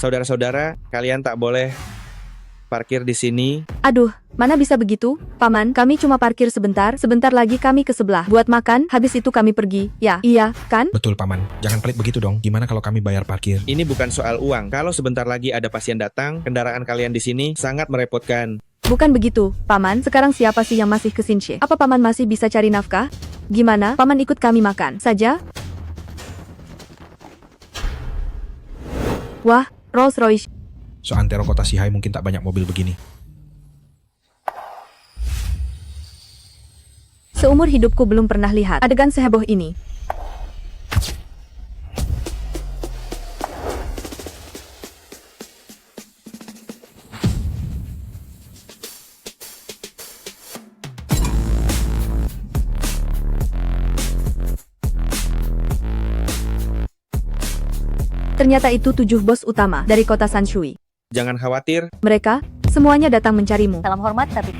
Saudara-saudara, kalian tak boleh parkir di sini. Aduh, mana bisa begitu? Paman, kami cuma parkir sebentar lagi kami ke sebelah. Buat makan, habis itu kami pergi. Ya, iya, kan? Betul, Paman. Jangan pelit begitu dong. Gimana kalau kami bayar parkir? Ini bukan soal uang. Kalau sebentar lagi ada pasien datang, kendaraan kalian di sini sangat merepotkan. Bukan begitu, Paman. Sekarang siapa sih yang masih ke Sinshe? Apa Paman masih bisa cari nafkah? Gimana, Paman ikut kami makan saja? Wah, Rolls Royce. Seantero kota Sihai mungkin tak banyak mobil begini. Seumur hidupku belum pernah lihat adegan seheboh ini. Ternyata itu 7 bos utama dari kota Sanshui. Jangan khawatir, Mereka semuanya datang mencarimu. Salam hormat, tapi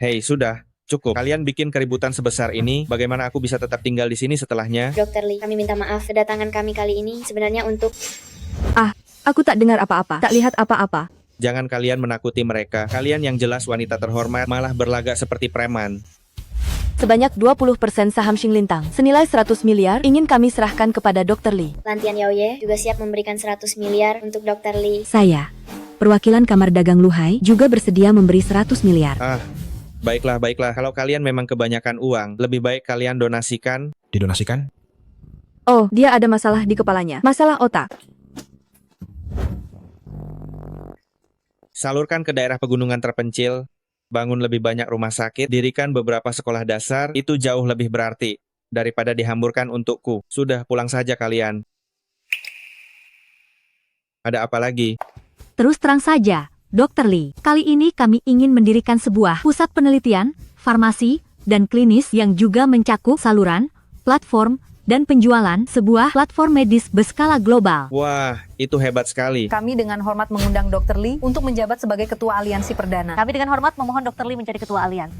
hei sudah, cukup. Kalian bikin keributan sebesar ini, bagaimana aku bisa tetap tinggal di sini setelahnya? Dr. Lee, kami minta maaf. Kedatangan kami kali ini sebenarnya untuk... Aku tak dengar apa-apa, tak lihat apa-apa. Jangan kalian menakuti mereka. Kalian yang jelas wanita terhormat, malah berlagak seperti preman. Sebanyak 20% saham Xinglintang, senilai 100 miliar, ingin kami serahkan kepada Dr. Lee. Lantian Yaoye juga siap memberikan 100 miliar untuk Dr. Lee. Saya, perwakilan Kamar Dagang Luhai, juga bersedia memberi 100 miliar. Baiklah, baiklah. Kalau kalian memang kebanyakan uang, lebih baik kalian donasikan. Didonasikan? Oh, dia ada masalah di kepalanya. Masalah otak. Salurkan ke daerah pegunungan terpencil. Bangun lebih banyak rumah sakit, dirikan beberapa sekolah dasar, itu jauh lebih berarti daripada dihamburkan untukku. Sudah, pulang saja kalian. Ada apa lagi? terus terang saja, Dr. Lee. Kali ini kami ingin mendirikan sebuah pusat penelitian, farmasi, dan klinis yang juga mencakup saluran, platform, dan penjualan sebuah platform medis berskala global. Wah, itu hebat sekali. Kami dengan hormat mengundang Dr. Lee untuk menjabat sebagai Ketua Aliansi Perdana. Kami dengan hormat memohon Dr. Lee menjadi Ketua Aliansi.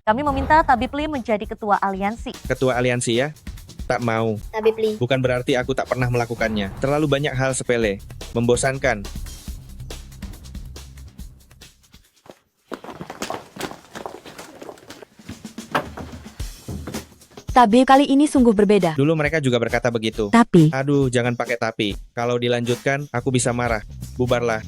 Kami meminta Tabib Lee menjadi Ketua Aliansi. Ketua aliansi ya? Tak mau. Tabib Lee, Bukan berarti aku tak pernah melakukannya. Terlalu banyak hal sepele. Membosankan. Tapi kali ini sungguh berbeda. Dulu mereka juga berkata begitu. Tapi, Aduh, jangan pakai tapi. Kalau dilanjutkan, aku bisa marah. Bubarlah.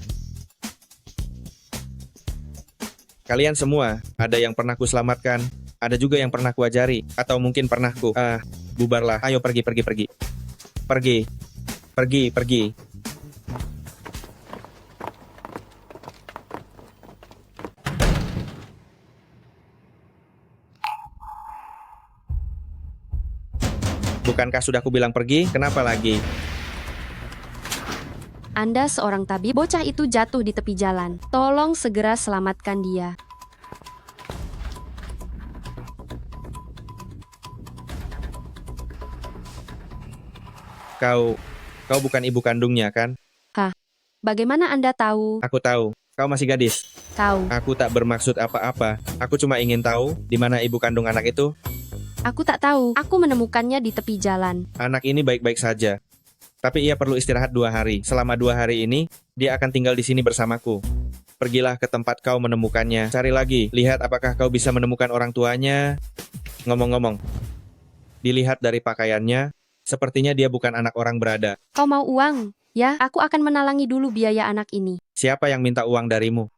Kalian semua, ada yang pernah ku selamatkan, ada juga yang pernah ku ajari, atau mungkin pernah ku... bubarlah. Ayo pergi, pergi, pergi. Pergi. Pergi, pergi. Bukankah sudah ku bilang pergi? Kenapa lagi? Anda seorang tabib, bocah itu jatuh di tepi jalan. Tolong segera selamatkan dia. Kau bukan ibu kandungnya, kan? Bagaimana Anda tahu? Aku tahu. Kau masih gadis. Kau. Aku tak bermaksud apa-apa. Aku cuma ingin tahu di mana ibu kandung anak itu. Aku tak tahu. Aku menemukannya di tepi jalan. Anak ini baik-baik saja. Tapi ia perlu istirahat 2 hari. Selama 2 hari ini, dia akan tinggal di sini bersamaku. Pergilah ke tempat kau menemukannya. Cari lagi. Lihat apakah kau bisa menemukan orang tuanya. Ngomong-ngomong. Dilihat dari pakaiannya, sepertinya dia bukan anak orang berada. Kau mau uang? Ya, aku akan menalangi dulu biaya anak ini. Siapa yang minta uang darimu?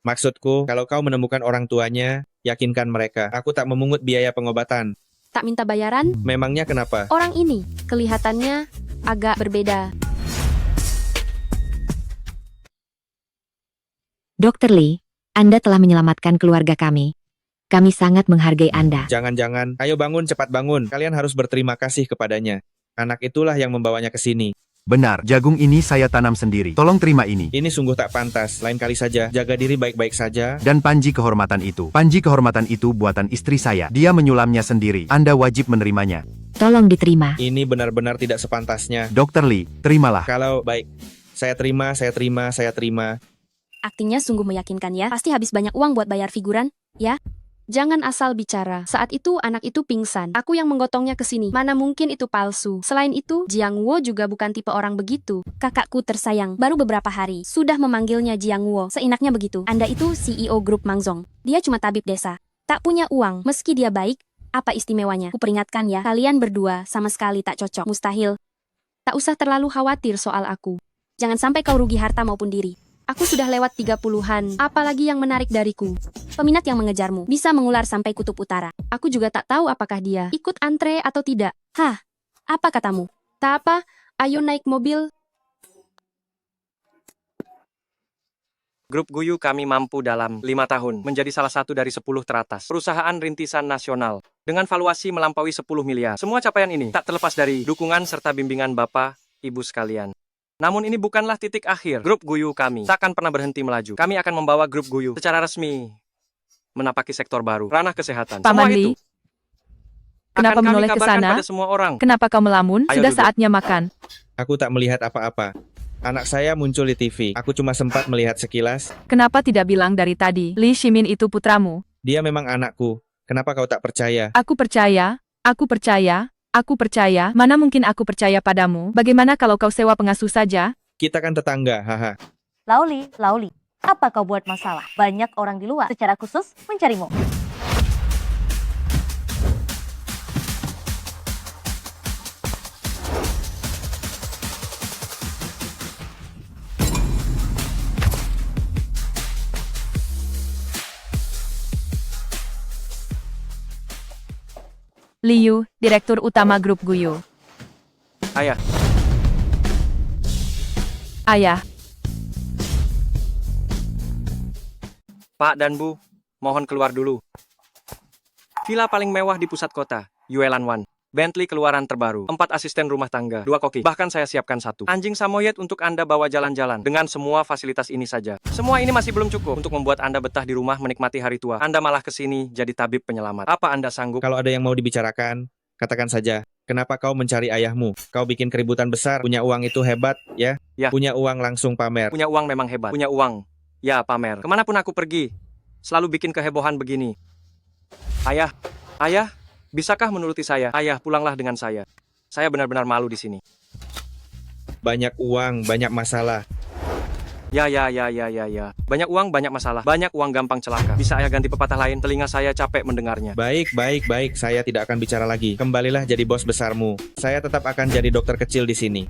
Maksudku, kalau kau menemukan orang tuanya, yakinkan mereka. Aku tak memungut biaya pengobatan. Tak minta bayaran? Memangnya kenapa? Orang ini, kelihatannya agak berbeda. Dr. Lee, Anda telah menyelamatkan keluarga kami. Kami sangat menghargai Anda. Jangan-jangan, ayo bangun, cepat bangun. Kalian harus berterima kasih kepadanya. Anak itulah yang membawanya ke sini. Benar, jagung ini saya tanam sendiri. Tolong terima ini. Ini sungguh tak pantas. Lain kali saja, jaga diri baik-baik saja. Dan panji kehormatan itu. Panji kehormatan itu buatan istri saya. Dia menyulamnya sendiri. Anda wajib menerimanya. Tolong diterima. Ini benar-benar tidak sepantasnya. Dr. Lee, terimalah. Kalau baik, saya terima, saya terima, saya terima. Aktingnya sungguh meyakinkan ya. Pasti habis banyak uang buat bayar figuran, ya? Jangan asal bicara. Saat itu anak itu pingsan. Aku yang menggotongnya ke sini. Mana mungkin itu palsu. Selain itu, Jiang Wo juga bukan tipe orang begitu. Kakakku tersayang, baru beberapa hari sudah memanggilnya Jiang Wo. Seenaknya begitu. Anda itu CEO grup Mangzong. Dia cuma tabib desa. Tak punya uang. Meski dia baik, apa istimewanya? Kuperingatkan ya, kalian berdua sama sekali tak cocok. Mustahil. Tak usah terlalu khawatir soal aku. Jangan sampai kau rugi harta maupun diri. Aku sudah lewat 30-an, apalagi yang menarik dariku. Peminat yang mengejarmu bisa mengular sampai kutub utara. Aku juga tak tahu apakah dia ikut antre atau tidak. Hah, apa katamu? Tak apa, ayo naik mobil. Grup Guyu kami mampu dalam 5 tahun menjadi salah satu dari 10 teratas perusahaan rintisan nasional dengan valuasi melampaui 10 miliar. Semua capaian ini tak terlepas dari dukungan serta bimbingan Bapak, Ibu sekalian. Namun ini bukanlah titik akhir. Grup Guyu kami takkan pernah berhenti melaju. Kami akan membawa Grup Guyu secara resmi menapaki sektor baru, ranah kesehatan. Paman Semua Li, itu kenapa akan kami menoleh ke kabarkan sana? pada semua orang. Kenapa kau melamun? Ayo Sudah duduk. saatnya makan. Aku tak melihat apa-apa. Anak saya muncul di TV. Aku cuma sempat melihat sekilas. Kenapa tidak bilang dari tadi? Li Shimin itu putramu. Dia memang anakku. Kenapa kau tak percaya? Aku percaya, aku percaya, aku percaya. Mana mungkin aku percaya padamu? Bagaimana kalau kau sewa pengasuh saja? Kita kan tetangga, haha. Lauli, apa kau buat masalah? Banyak orang di luar secara khusus mencarimu. Liu, Direktur Utama Grup Guyu. Ayah, Ayah, Pak dan Bu, mohon keluar dulu. Villa paling mewah di pusat kota, Yuelan Wan. Bentley keluaran terbaru, 4 asisten rumah tangga, 2 koki, bahkan saya siapkan 1 anjing samoyed untuk Anda bawa jalan-jalan. Dengan semua fasilitas ini saja. Semua ini masih belum cukup untuk membuat Anda betah di rumah menikmati hari tua. Anda malah kesini jadi tabib penyelamat. Apa Anda sanggup? Kalau ada yang mau dibicarakan, katakan saja. Kenapa kau mencari ayahmu? Kau bikin keributan besar. Punya uang itu hebat, ya? Ya. Punya uang langsung pamer. Punya uang memang hebat. Punya uang. Ya, pamer. Kemanapun aku pergi, selalu bikin kehebohan begini. Ayah, bisakah menuruti saya? Ayah, pulanglah dengan saya. Saya benar-benar malu di sini. Banyak uang, banyak masalah. Ya. Banyak uang, banyak masalah. Banyak uang gampang celaka. Bisa ayah ganti pepatah lain? Telinga saya capek mendengarnya. Baik. Saya tidak akan bicara lagi. Kembalilah jadi bos besarmu. Saya tetap akan jadi dokter kecil di sini.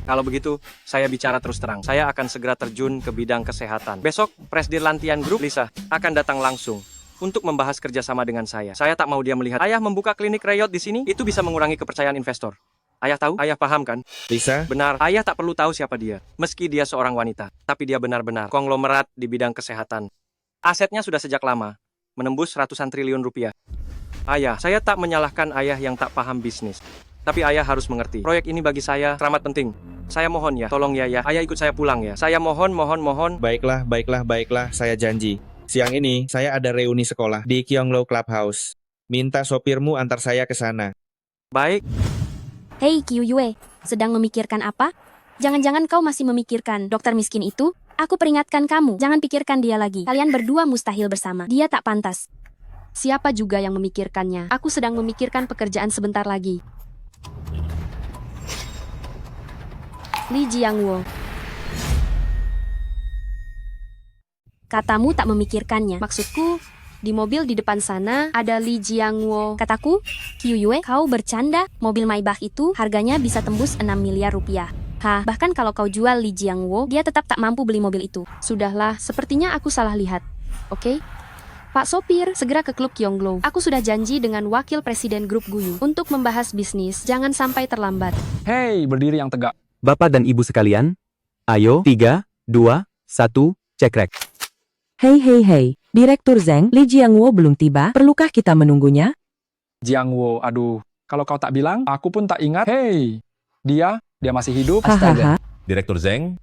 Kalau begitu, saya bicara terus terang. Saya akan segera terjun ke bidang kesehatan. Besok, Presdir Lantian Group, Lisa, akan datang langsung untuk membahas kerjasama dengan saya. Saya tak mau dia melihat ayah membuka klinik reyot di sini. Itu bisa mengurangi kepercayaan investor. Ayah tahu? Ayah paham kan? Lisa, Benar, ayah tak perlu tahu siapa dia. Meski dia seorang wanita, tapi dia benar-benar konglomerat di bidang kesehatan. Asetnya sudah sejak lama, menembus ratusan triliun rupiah. Ayah, saya tak menyalahkan ayah yang tak paham bisnis. Tapi ayah harus mengerti, proyek ini bagi saya teramat penting. Saya mohon ya, tolong ya. Ayah ikut saya pulang ya. Saya mohon. baiklah, saya janji. Siang ini, saya ada reuni sekolah di Kyonglo Clubhouse. Minta sopirmu antar saya ke sana. Baik, Hei Qiu Yue, sedang memikirkan apa? Jangan-jangan kau masih memikirkan dokter miskin itu? Aku peringatkan kamu, jangan pikirkan dia lagi. Kalian berdua mustahil bersama. Dia tak pantas. Siapa juga yang memikirkannya? Aku sedang memikirkan pekerjaan sebentar lagi. Li Jiangwo. Katamu tak memikirkannya. Maksudku, di mobil di depan sana ada Li Jiangwo. Kataku, Qiu Yue, kau bercanda? Mobil Maybach itu harganya bisa tembus 6 miliar rupiah. Bahkan kalau kau jual Li Jiangwo, dia tetap tak mampu beli mobil itu. Sudahlah, sepertinya aku salah lihat. Oke? Pak Sopir, segera ke klub Kyonglo. Aku sudah janji dengan wakil presiden grup Guyu untuk membahas bisnis. Jangan sampai terlambat. Hei, berdiri yang tegak. Bapak dan Ibu sekalian, ayo, 3, 2, 1, cekrek. Hei, Direktur Zeng, Li Jiangwo belum tiba, perlukah kita menunggunya? Jiangwo, aduh, kalau kau tak bilang, aku pun tak ingat. Hei, dia masih hidup, astaga. Direktur Zeng,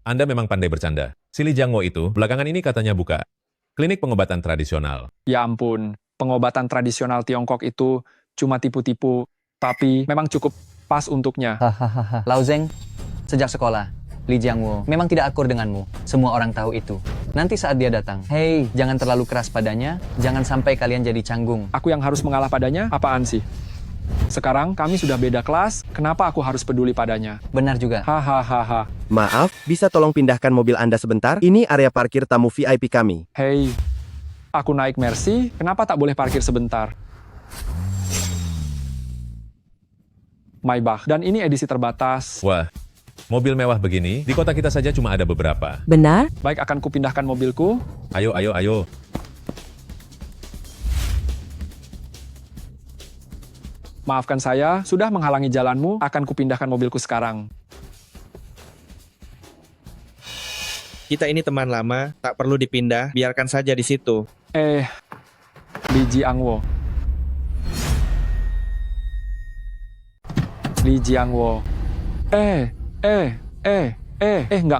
Anda memang pandai bercanda. Si Li Jiangwo itu belakangan ini katanya buka klinik pengobatan tradisional. Ya ampun, pengobatan tradisional Tiongkok itu cuma tipu-tipu, tapi memang cukup pas untuknya. Lau Zeng, sejak sekolah, Li Jiangwo memang tidak akur denganmu. Semua orang tahu itu. Nanti saat dia datang, hei, jangan terlalu keras padanya, jangan sampai kalian jadi canggung. Aku yang harus mengalah padanya? Apaan sih? Sekarang kami sudah beda kelas, kenapa aku harus peduli padanya? Benar juga. Hahaha. Maaf, bisa tolong pindahkan mobil Anda sebentar? Ini area parkir tamu VIP kami. Hei, aku naik Mercy, kenapa tak boleh parkir sebentar? Maybach, dan ini edisi terbatas. Wah, mobil mewah begini, di kota kita saja cuma ada beberapa. Benar? Baik, akan kupindahkan mobilku. Ayo, ayo, ayo. Maafkan saya, sudah menghalangi jalanmu, akan kupindahkan mobilku sekarang. Kita ini teman lama, tak perlu dipindah, biarkan saja di situ. Li Jiangwo. Li Jiangwo.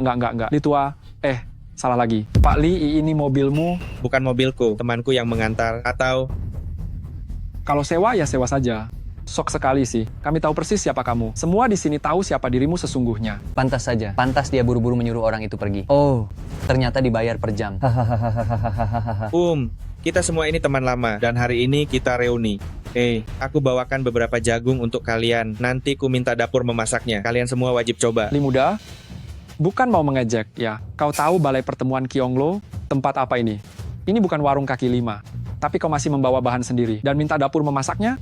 Enggak. Li tua. Salah lagi. Pak Li, ini mobilmu. Bukan mobilku, temanku yang mengantar, atau... Kalau sewa, ya sewa saja. Sok sekali sih. Kami tahu persis siapa kamu. Semua di sini tahu siapa dirimu sesungguhnya. Pantas saja. Pantas dia buru-buru menyuruh orang itu pergi. Oh, ternyata dibayar per jam. Kita semua ini teman lama, dan hari ini kita reuni. Aku bawakan beberapa jagung untuk kalian. Nanti ku minta dapur memasaknya. Kalian semua wajib coba. Li muda, bukan mau mengejek, ya. Kau tahu balai pertemuan Kyonglo? Tempat apa ini? Ini bukan warung kaki lima. Tapi kau masih membawa bahan sendiri dan minta dapur memasaknya?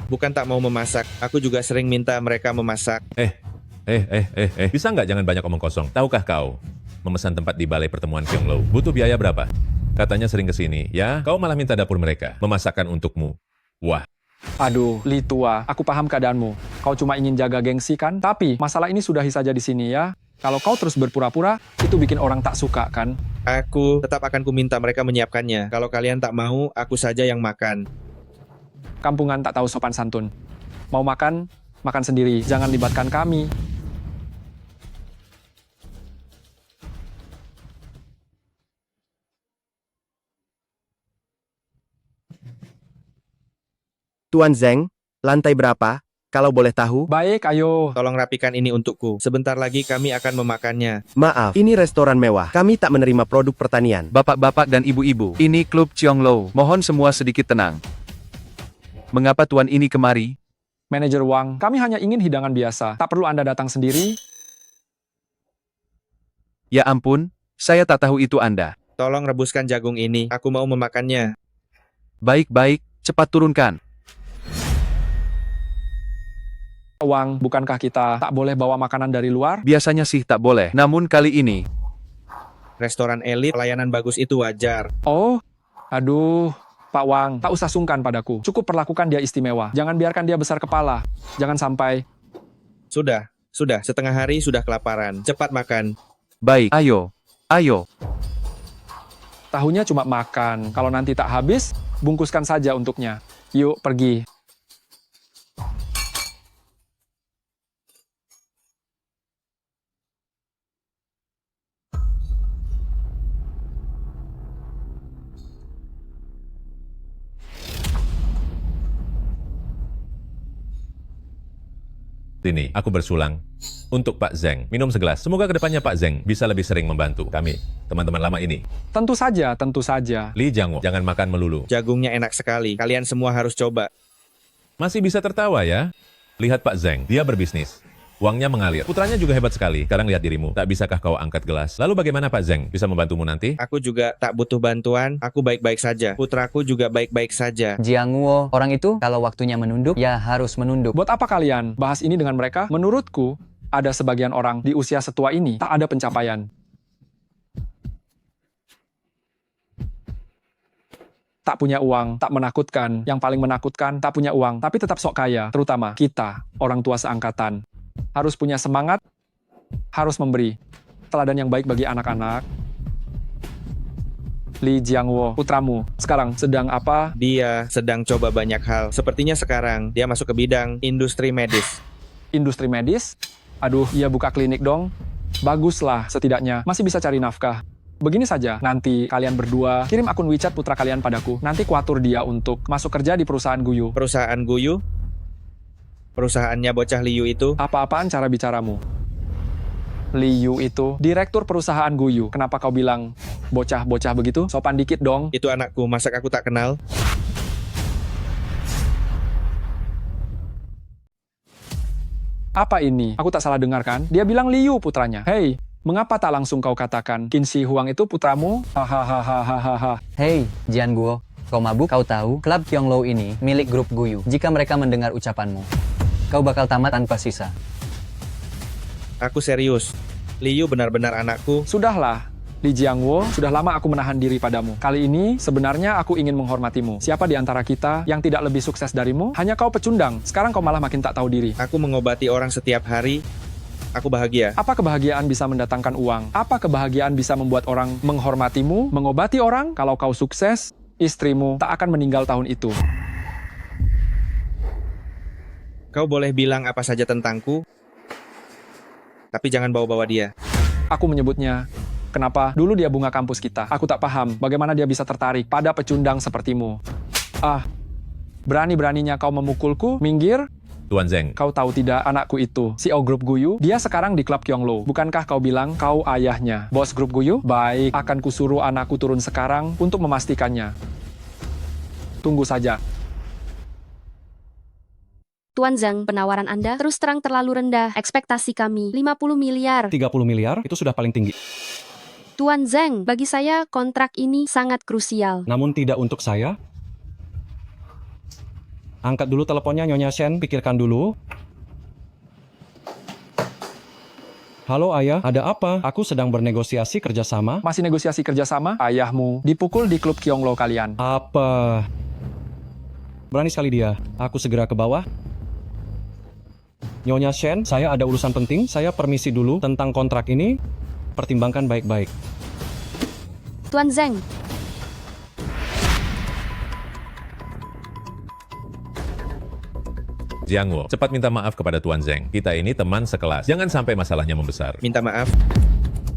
Bukan tak mau memasak, aku juga sering minta mereka memasak. Bisa nggak jangan banyak omong kosong? Tahukah kau, memesan tempat di balai pertemuan Kyonglo butuh biaya berapa? Katanya sering kesini, ya? Kau malah minta dapur mereka, memasakkan untukmu. Wah. Aduh, Li tua, aku paham keadaanmu. Kau cuma ingin jaga gengsi kan? Tapi, masalah ini sudahi saja di sini ya. Kalau kau terus berpura-pura, itu bikin orang tak suka kan? Aku tetap akan kuminta mereka menyiapkannya. Kalau kalian tak mau, aku saja yang makan. Kampungan tak tahu sopan santun. Mau makan, makan sendiri. Jangan libatkan kami. Tuan Zeng, lantai berapa? Kalau boleh tahu? Baik, ayo. Tolong rapikan ini untukku. Sebentar lagi kami akan memakannya. Maaf, ini restoran mewah. Kami tak menerima produk pertanian. Bapak-bapak dan ibu-ibu, ini klub Kyonglo. Mohon semua sedikit tenang. Mengapa tuan ini kemari? Manajer Wang, kami hanya ingin hidangan biasa. Tak perlu Anda datang sendiri. Ya ampun, saya tak tahu itu Anda. Tolong rebuskan jagung ini. Aku mau memakannya. Baik-baik, cepat turunkan. Wang, bukankah kita tak boleh bawa makanan dari luar? Biasanya sih tak boleh, namun kali ini... Restoran elit, pelayanan bagus itu wajar. Oh, aduh... Pak Wang, tak usah sungkan padaku. Cukup perlakukan dia istimewa. Jangan biarkan dia besar kepala. Jangan sampai... Sudah. Setengah hari sudah kelaparan. Cepat makan. Baik, ayo. Tahunya cuma makan. Kalau nanti tak habis, bungkuskan saja untuknya. Yuk, pergi. Ini, aku bersulang. Untuk Pak Zeng, minum segelas. Semoga kedepannya Pak Zeng bisa lebih sering membantu kami, teman-teman lama ini. Tentu saja. Li Jiangwo, jangan makan melulu. Jagungnya enak sekali. Kalian semua harus coba. Masih bisa tertawa ya? Lihat Pak Zeng, dia berbisnis. Uangnya mengalir. Putranya juga hebat sekali. Sekarang lihat dirimu. Tak bisakah kau angkat gelas? Lalu bagaimana Pak Zeng? Bisa membantumu nanti? Aku juga tak butuh bantuan. Aku baik-baik saja. Putraku juga baik-baik saja. Jiangwo, orang itu kalau waktunya menunduk, ya harus menunduk. Buat apa kalian bahas ini dengan mereka? Menurutku, ada sebagian orang di usia setua ini tak ada pencapaian. Tak punya uang, tak menakutkan. Yang paling menakutkan, tak punya uang, tapi tetap sok kaya. Terutama kita, orang tua seangkatan. Harus punya semangat, harus memberi teladan yang baik bagi anak-anak. Li Jiangwo, putramu, sekarang sedang apa? Dia sedang coba banyak hal. Sepertinya sekarang dia masuk ke bidang industri medis. Industri medis? Aduh, ia buka klinik dong. Baguslah, setidaknya masih bisa cari nafkah. Begini saja, nanti kalian berdua kirim akun WeChat putra kalian padaku. Nanti kuatur dia untuk masuk kerja di perusahaan Guyu. Perusahaan Guyu? Perusahaannya bocah Liu itu? Apa-apaan cara bicaramu? Liu itu direktur perusahaan Guyu. Kenapa kau bilang bocah-bocah begitu? Sopan dikit dong. Itu anakku, masa aku tak kenal? Apa ini? Aku tak salah dengar kan? Dia bilang Liu putranya. Hei, mengapa tak langsung kau katakan Qin Shi Huang itu putramu? Hahaha. Hei, Jian Guo. Kau mabuk? Kau tahu, klub Qianglou ini milik grup Guyu. Jika mereka mendengar ucapanmu, kau bakal tamat tanpa sisa. Aku serius. Liu benar-benar anakku. Sudahlah, Li Jiangwo, sudah lama aku menahan diri padamu. Kali ini, sebenarnya aku ingin menghormatimu. Siapa di antara kita yang tidak lebih sukses darimu? Hanya kau pecundang. Sekarang kau malah makin tak tahu diri. Aku mengobati orang setiap hari. Aku bahagia. Apa kebahagiaan bisa mendatangkan uang? Apa kebahagiaan bisa membuat orang menghormatimu? Mengobati orang? Kalau kau sukses, istrimu tak akan meninggal tahun itu. Kau boleh bilang apa saja tentangku, tapi jangan bawa-bawa dia. Aku menyebutnya, kenapa dulu dia bunga kampus kita. Aku tak paham bagaimana dia bisa tertarik pada pecundang sepertimu. Berani-beraninya kau memukulku, minggir. Tuan Zeng. Kau tahu tidak, anakku itu, CEO grup Guyu, dia sekarang di klub Qianglou. Bukankah kau bilang kau ayahnya? Bos grup Guyu? Baik, akan kusuruh anakku turun sekarang untuk memastikannya. Tunggu saja. Tuan Zeng, penawaran Anda terus terang terlalu rendah. Ekspektasi kami 50 miliar. 30 miliar itu sudah paling tinggi. Tuan Zeng, bagi saya kontrak ini sangat krusial. Namun tidak untuk saya. Angkat dulu teleponnya Nyonya Shen, pikirkan dulu. Halo ayah, ada apa? Aku sedang bernegosiasi kerjasama. Masih negosiasi kerjasama? Ayahmu dipukul di klub Qianglou kalian. Apa? Berani sekali dia. Aku segera ke bawah. Nyonya Shen, saya ada urusan penting. Saya permisi dulu tentang kontrak ini. Pertimbangkan baik-baik. Tuan Zeng. Jiangwo, cepat minta maaf kepada Tuan Zeng. Kita ini teman sekelas. Jangan sampai masalahnya membesar. Minta maaf?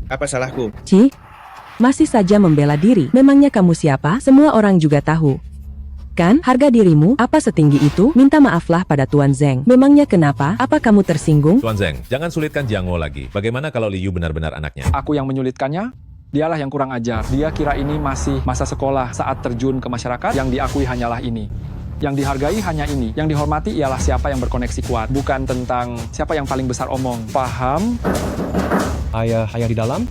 Apa salahku? Ci, masih saja membela diri. Memangnya kamu siapa? Semua orang juga tahu. Kan, harga dirimu apa setinggi itu? Minta maaflah pada Tuan Zeng. Memangnya kenapa? Apa kamu tersinggung? Tuan Zeng, jangan sulitkan Jiangwo lagi. Bagaimana kalau Liu benar-benar anaknya? Aku yang menyulitkannya? Dialah yang kurang ajar. Dia kira ini masih masa sekolah saat terjun ke masyarakat. Yang diakui hanyalah ini. Yang dihargai hanya ini. Yang dihormati ialah siapa yang berkoneksi kuat. Bukan tentang siapa yang paling besar omong. Paham? Ayah di dalam?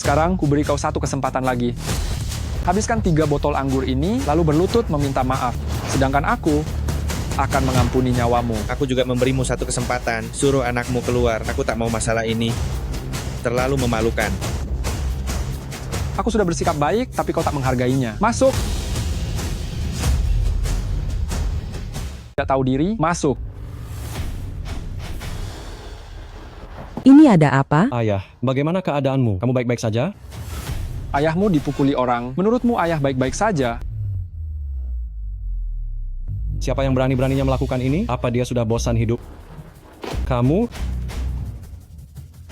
Sekarang ku beri kau satu kesempatan lagi. Habiskan 3 botol anggur ini, lalu berlutut meminta maaf. Sedangkan aku akan mengampuni nyawamu. Aku juga memberimu satu kesempatan. Suruh anakmu keluar. Aku tak mau masalah ini. Terlalu memalukan. Aku sudah bersikap baik, tapi kau tak menghargainya. Masuk! Tidak tahu diri, masuk. Ini ada apa? Ayah, bagaimana keadaanmu? Kamu baik-baik saja? Ayahmu dipukuli orang. Menurutmu ayah baik-baik saja? Siapa yang berani-beraninya melakukan ini? Apa dia sudah bosan hidup? Kamu?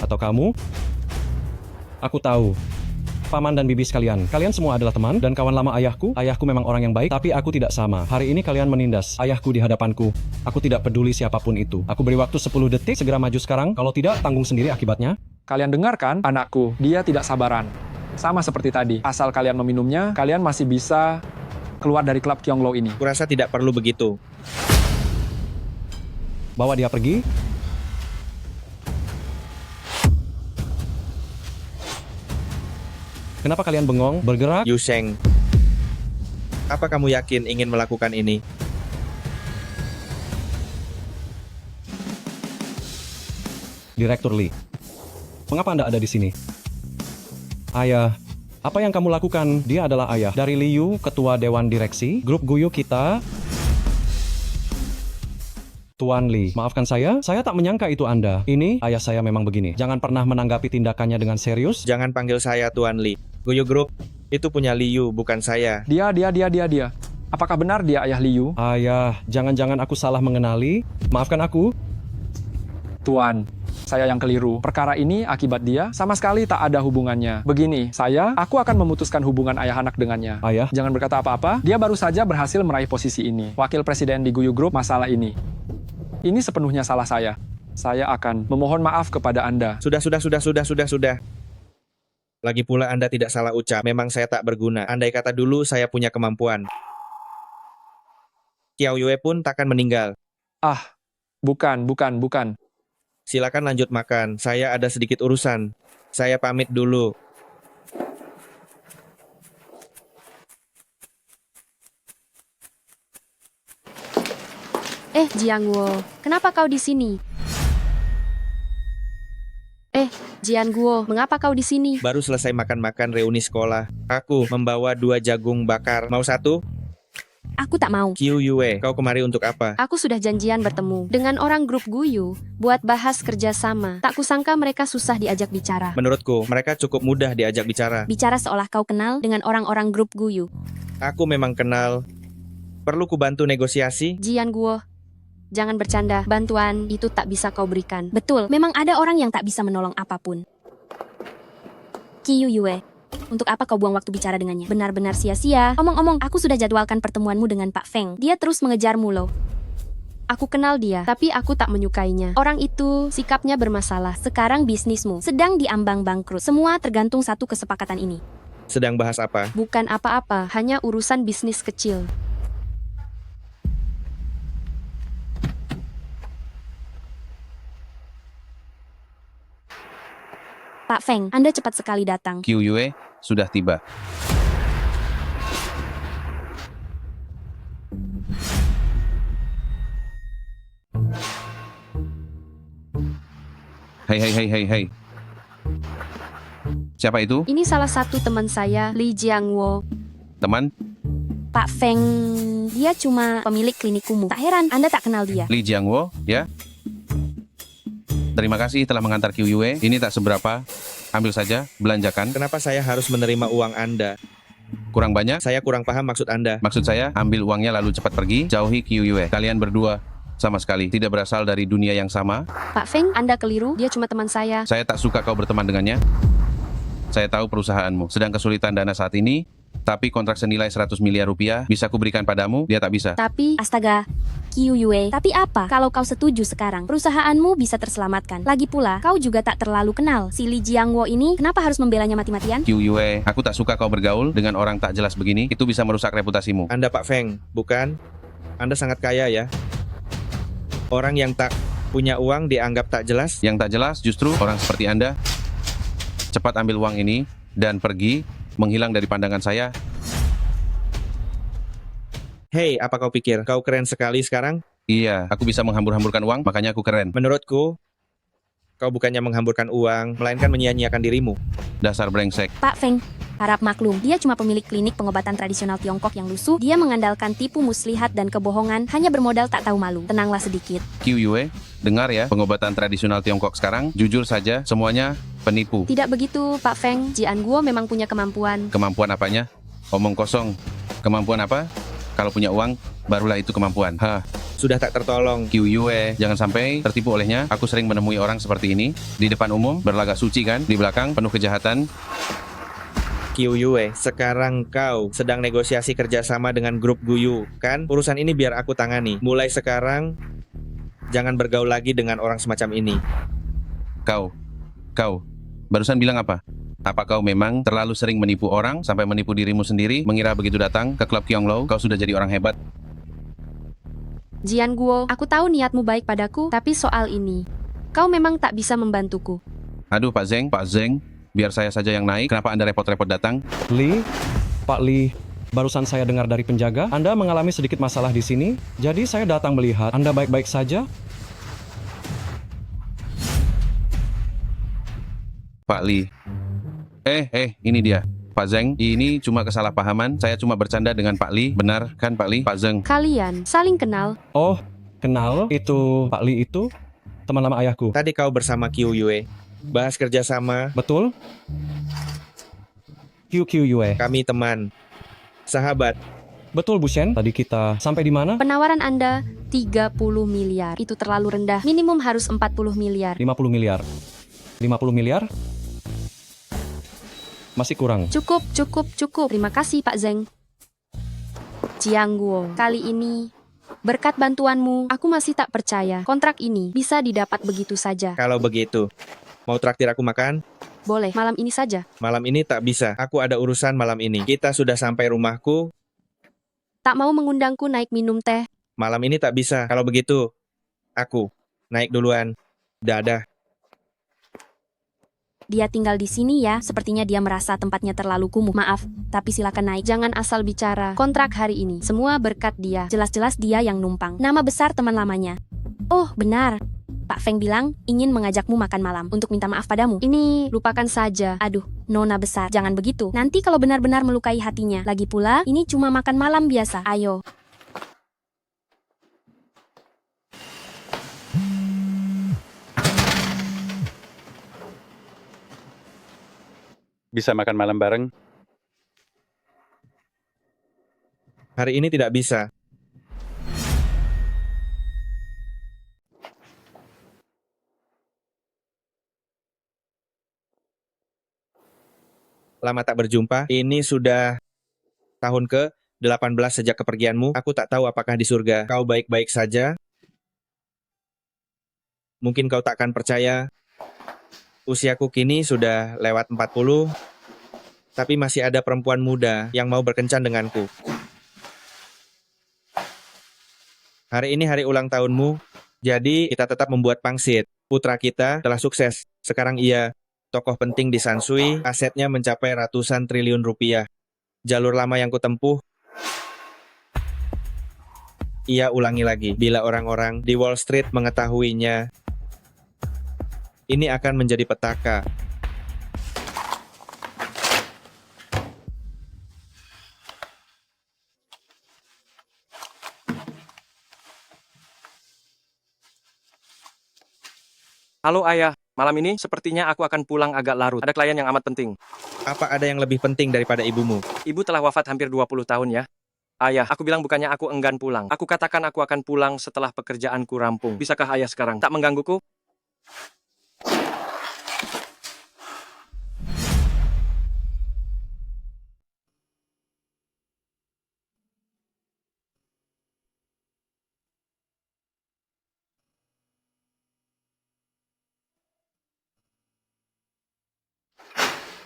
Atau kamu? Aku tahu. Paman dan bibi sekalian, kalian semua adalah teman dan kawan lama ayahku. Ayahku memang orang yang baik, tapi aku tidak sama. Hari ini kalian menindas ayahku di hadapanku. Aku tidak peduli siapapun itu. Aku beri waktu 10 detik, segera maju sekarang. Kalau tidak, tanggung sendiri akibatnya. Kalian dengarkan, anakku, dia tidak sabaran. Sama seperti tadi, asal kalian meminumnya, kalian masih bisa keluar dari klub Qianglou ini. Kurasa tidak perlu begitu. Bawa dia pergi. Kenapa kalian bengong? Bergerak? Yu Sheng, apa kamu yakin ingin melakukan ini? Direktur Li, mengapa Anda ada di sini? Ayah, apa yang kamu lakukan? Dia adalah ayah dari Liu, ketua dewan direksi, grup Guyu kita. Tuan Li, maafkan saya tak menyangka itu Anda. Ini, ayah saya memang begini. Jangan pernah menanggapi tindakannya dengan serius. Jangan panggil saya Tuan Li. Guyu Group, itu punya Liu, bukan saya. Dia. Apakah benar dia ayah Liu? Ayah, jangan-jangan aku salah mengenali. Maafkan aku. Tuan, saya yang keliru. Perkara ini akibat dia sama sekali tak ada hubungannya. Begini, aku akan memutuskan hubungan ayah anak dengannya. Ayah? Jangan berkata apa-apa, dia baru saja berhasil meraih posisi ini. Wakil presiden di Guyu Group masalah ini. Ini sepenuhnya salah saya. Saya akan memohon maaf kepada Anda. Sudah. Lagi pula Anda tidak salah ucap, memang saya tak berguna. Andai kata dulu saya punya kemampuan, Qiao Yue pun takkan meninggal. Ah, bukan. Silakan lanjut makan, saya ada sedikit urusan. Saya pamit dulu. Jiang Guo, kenapa kau di sini? Jian Guo, mengapa kau di sini? Baru selesai makan-makan reuni sekolah. Aku membawa 2 jagung bakar. Mau 1? Aku tak mau. Qiao Yue, kau kemari untuk apa? Aku sudah janjian bertemu dengan orang grup Guyu buat bahas kerjasama. Tak kusangka mereka susah diajak bicara. Menurutku, mereka cukup mudah diajak bicara. Bicara seolah kau kenal dengan orang-orang grup Guyu. Aku memang kenal. Perlu ku bantu negosiasi? Jian Guo, jangan bercanda, bantuan itu tak bisa kau berikan. Betul, memang ada orang yang tak bisa menolong apapun. Qiao Yue, untuk apa kau buang waktu bicara dengannya? Benar-benar sia-sia. Omong-omong, aku sudah jadwalkan pertemuanmu dengan Pak Feng. Dia terus mengejarmu loh. Aku kenal dia, tapi aku tak menyukainya. Orang itu sikapnya bermasalah. Sekarang bisnismu sedang diambang bangkrut. Semua tergantung satu kesepakatan ini. Sedang bahas apa? Bukan apa-apa, hanya urusan bisnis kecil. Pak Feng, Anda cepat sekali datang. Qiao Yue sudah tiba. Hai. Siapa itu? Ini salah satu teman saya, Li Jiangwo. Teman? Pak Feng, dia cuma pemilik klinik kumuh. Tak heran, Anda tak kenal dia. Li Jiangwo, ya? Terima kasih telah mengantar Qiao Yue. Ini tak seberapa. Ambil saja, belanjakan. Kenapa saya harus menerima uang Anda? Kurang banyak? Saya kurang paham maksud Anda. Maksud saya, ambil uangnya lalu cepat pergi. Jauhi Qiao Yue. Kalian berdua sama sekali tidak berasal dari dunia yang sama. Pak Feng, Anda keliru. Dia cuma teman saya. Saya tak suka kau berteman dengannya. Saya tahu perusahaanmu sedang kesulitan dana saat ini, tapi kontrak senilai 100 miliar rupiah bisa kuberikan padamu, dia tak bisa. Tapi, astaga, Qiao Yue, tapi apa kalau kau setuju sekarang? Perusahaanmu bisa terselamatkan. Lagi pula, kau juga tak terlalu kenal. Si Li Jiangwo ini, kenapa harus membelanya mati-matian? Qiao Yue, aku tak suka kau bergaul dengan orang tak jelas begini. Itu bisa merusak reputasimu. Anda Pak Feng, bukan? Anda sangat kaya ya? Orang yang tak punya uang dianggap tak jelas? Yang tak jelas justru orang seperti Anda. Cepat ambil uang ini dan pergi, menghilang dari pandangan saya. Hei, apa kau pikir? Kau keren sekali sekarang? Iya, aku bisa menghambur-hamburkan uang, makanya aku keren. Menurutku, kau bukannya menghamburkan uang, melainkan menyia-nyiakan dirimu. Dasar brengsek. Pak Feng, harap maklum, dia cuma pemilik klinik pengobatan tradisional Tiongkok yang lusuh. Dia mengandalkan tipu muslihat dan kebohongan, hanya bermodal tak tahu malu. Tenanglah sedikit. Qiao Yue, dengar ya, pengobatan tradisional Tiongkok sekarang, jujur saja, semuanya penipu. Tidak begitu, Pak Feng. Jian Guo memang punya kemampuan. Kemampuan apanya? Omong kosong. Kemampuan apa? Kalau punya uang, barulah itu kemampuan. Sudah tak tertolong. Qiao Yue, jangan sampai tertipu olehnya. Aku sering menemui orang seperti ini. Di depan umum, berlagak suci kan? Di belakang, penuh kejahatan. Qiao Yue, sekarang kau sedang negosiasi kerjasama dengan grup Guyu, kan? Urusan ini biar aku tangani. Mulai sekarang, jangan bergaul lagi dengan orang semacam ini. Kau, barusan bilang apa? Apa kau memang terlalu sering menipu orang sampai menipu dirimu sendiri, mengira begitu datang ke klub Qionglo, kau sudah jadi orang hebat? Jian Guo, aku tahu niatmu baik padaku, tapi soal ini, kau memang tak bisa membantuku. Aduh Pak Zeng, biar saya saja yang naik, kenapa Anda repot-repot datang? Pak Li, barusan saya dengar dari penjaga, Anda mengalami sedikit masalah di sini, jadi saya datang melihat Anda baik-baik saja. Pak Li. Ini dia. Pak Zeng, ini cuma kesalahpahaman. Saya cuma bercanda dengan Pak Li. Benar kan Pak Li? Pak Zeng. Kalian saling kenal. Oh, kenal? Itu Pak Li itu teman lama ayahku. Tadi kau bersama Qiao Yue. Bahas kerjasama. Betul. Qiao Yue. Kami teman. Sahabat. Betul Bu Shen. Tadi kita sampai di mana? Penawaran Anda 30 miliar. Itu terlalu rendah. Minimum harus 40 miliar. 50 miliar. 50 miliar? Masih kurang. Cukup. Terima kasih Pak Zeng. Jiang Guo, kali ini Berkat bantuanmu, aku masih tak percaya kontrak ini bisa didapat begitu saja. Kalau begitu, mau traktir aku makan? Boleh, malam ini saja. Malam ini tak bisa, aku ada urusan malam ini. Kita sudah sampai rumahku, Tak mau mengundangku naik minum teh. malam ini tak bisa. Kalau begitu, aku naik duluan. Dadah. Dia tinggal di sini ya, sepertinya dia merasa tempatnya terlalu kumuh. Maaf, tapi silakan naik. Jangan asal bicara. Kontrak hari ini, semua berkat dia. Jelas-jelas dia yang numpang. Nama besar teman lamanya. Oh, benar. Pak Feng bilang ingin mengajakmu makan malam untuk minta maaf padamu. Ini lupakan saja. Aduh, nona besar, jangan begitu. Nanti kalau benar-benar melukai hatinya. Lagi pula, ini cuma makan malam biasa. Ayo. Bisa makan malam bareng? Hari ini tidak bisa. Lama tak berjumpa, ini sudah tahun ke-18 sejak kepergianmu. Aku tak tahu apakah di surga kau baik-baik saja. Mungkin kau takkan percaya, usiaku kini sudah lewat 40, tapi masih ada perempuan muda yang mau berkencan denganku. Hari ini hari ulang tahunmu, jadi kita tetap membuat pangsit. Putra kita telah sukses. Sekarang ia tokoh penting di Sansui, asetnya mencapai ratusan triliun rupiah. Jalur lama yang kutempuh, ia ulangi lagi. Bila orang-orang di Wall Street mengetahuinya, ini akan menjadi petaka. Halo ayah, malam ini sepertinya aku akan pulang agak larut. Ada klien yang amat penting. Apa ada yang lebih penting daripada ibumu? Ibu telah wafat hampir 20 tahun ya. Ayah, aku bilang bukannya aku enggan pulang. Aku katakan aku akan pulang setelah pekerjaanku rampung. Bisakah ayah sekarang tak menggangguku?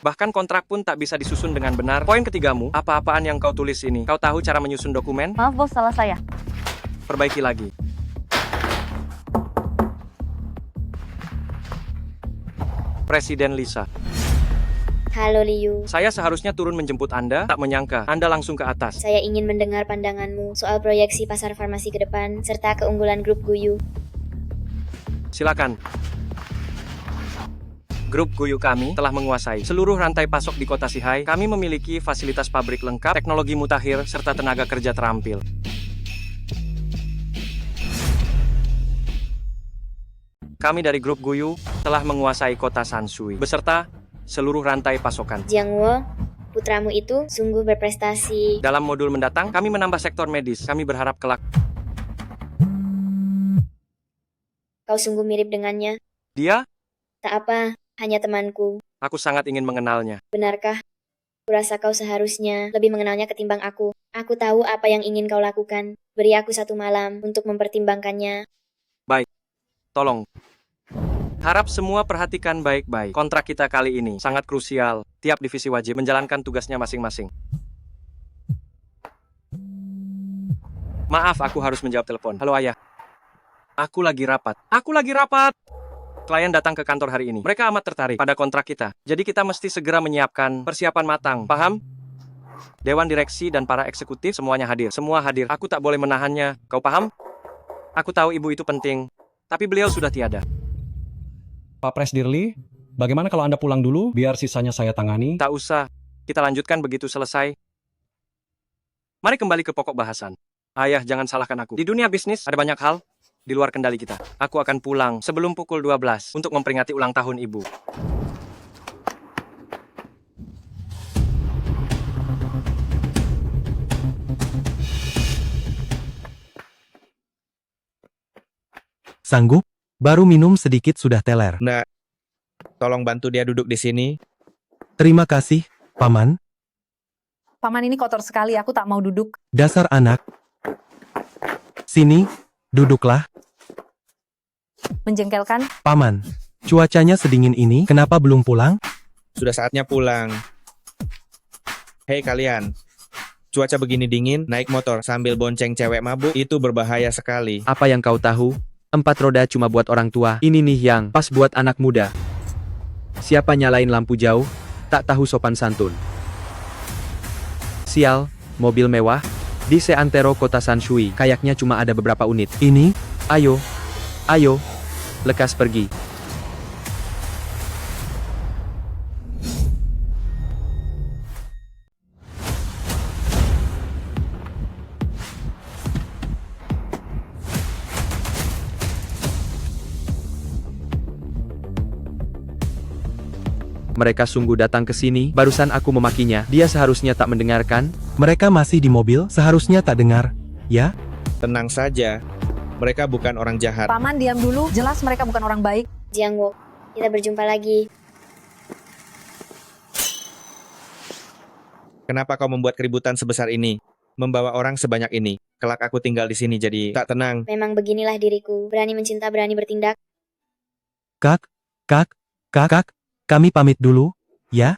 Bahkan kontrak pun tak bisa disusun dengan benar. Poin ketigamu, apa-apaan yang kau tulis ini? Kau tahu cara menyusun dokumen? Maaf bos, salah saya. Perbaiki lagi. Presiden Lisa. Halo Liu. Saya seharusnya turun menjemput Anda, tak menyangka Anda langsung ke atas. Saya ingin mendengar pandanganmu soal proyeksi pasar farmasi ke depan, serta keunggulan grup Guyu. Silakan. Grup Guyu kami telah menguasai seluruh rantai pasok di kota Sihai. Kami memiliki fasilitas pabrik lengkap, teknologi mutakhir, serta tenaga kerja terampil. Kami dari grup Guyu telah menguasai kota Sansui, beserta seluruh rantai pasokan. Jiang Wo, putramu itu sungguh berprestasi. Dalam modul mendatang, kami menambah sektor medis. Kami berharap kelak. Kau sungguh mirip dengannya. Dia? Tak apa, hanya temanku. Aku sangat ingin mengenalnya. Benarkah? Kurasa kau seharusnya lebih mengenalnya ketimbang aku. Aku tahu apa yang ingin kau lakukan. Beri aku 1 malam untuk mempertimbangkannya. Baik. Tolong. Harap semua perhatikan baik-baik. Kontrak kita kali ini sangat krusial. Tiap divisi wajib menjalankan tugasnya masing-masing. Maaf, aku harus menjawab telepon. Halo ayah. Aku lagi rapat. Klien datang ke kantor hari ini. Mereka amat tertarik pada kontrak kita. Jadi kita mesti segera menyiapkan persiapan matang. Paham? Dewan direksi dan para eksekutif semuanya hadir. Semua hadir. Aku tak boleh menahannya. Kau paham? Aku tahu ibu itu penting. Tapi beliau sudah tiada. Pak Presdirli, bagaimana kalau Anda pulang dulu, biar sisanya saya tangani? Tak usah. Kita lanjutkan begitu selesai. Mari kembali ke pokok bahasan. Ayah, jangan salahkan aku. Di dunia bisnis, ada banyak hal di luar kendali kita. Aku akan pulang sebelum pukul 12 untuk memperingati ulang tahun ibu. Sanggup? Baru minum sedikit sudah teler. Nah, tolong bantu dia duduk di sini. Terima kasih, Paman. Paman ini kotor sekali, aku tak mau duduk. Dasar anak. Sini, duduklah. Menjengkelkan? Paman, cuacanya sedingin ini, kenapa belum pulang? Sudah saatnya pulang. Hei kalian, cuaca begini dingin, naik motor sambil bonceng cewek mabuk itu berbahaya sekali. Apa yang kau tahu? 4 roda cuma buat orang tua. Ini nih yang pas buat anak muda. Siapa nyalain lampu jauh? Tak tahu sopan santun. Sial, mobil mewah di seantero kota Sanshui. Kayaknya cuma ada beberapa unit. Ini? Ayo, ayo, lekas pergi. Mereka sungguh datang ke sini, barusan aku memakinya. Dia seharusnya tak mendengarkan. Mereka masih di mobil, seharusnya tak dengar. Ya? Tenang saja, mereka bukan orang jahat. Paman, diam dulu. Jelas mereka bukan orang baik. Jiang Wo, kita berjumpa lagi. Kenapa kau membuat keributan sebesar ini? Membawa orang sebanyak ini. Kelak aku tinggal di sini jadi tak tenang. Memang beginilah diriku, berani mencinta, berani bertindak. Kak, kami pamit dulu, ya?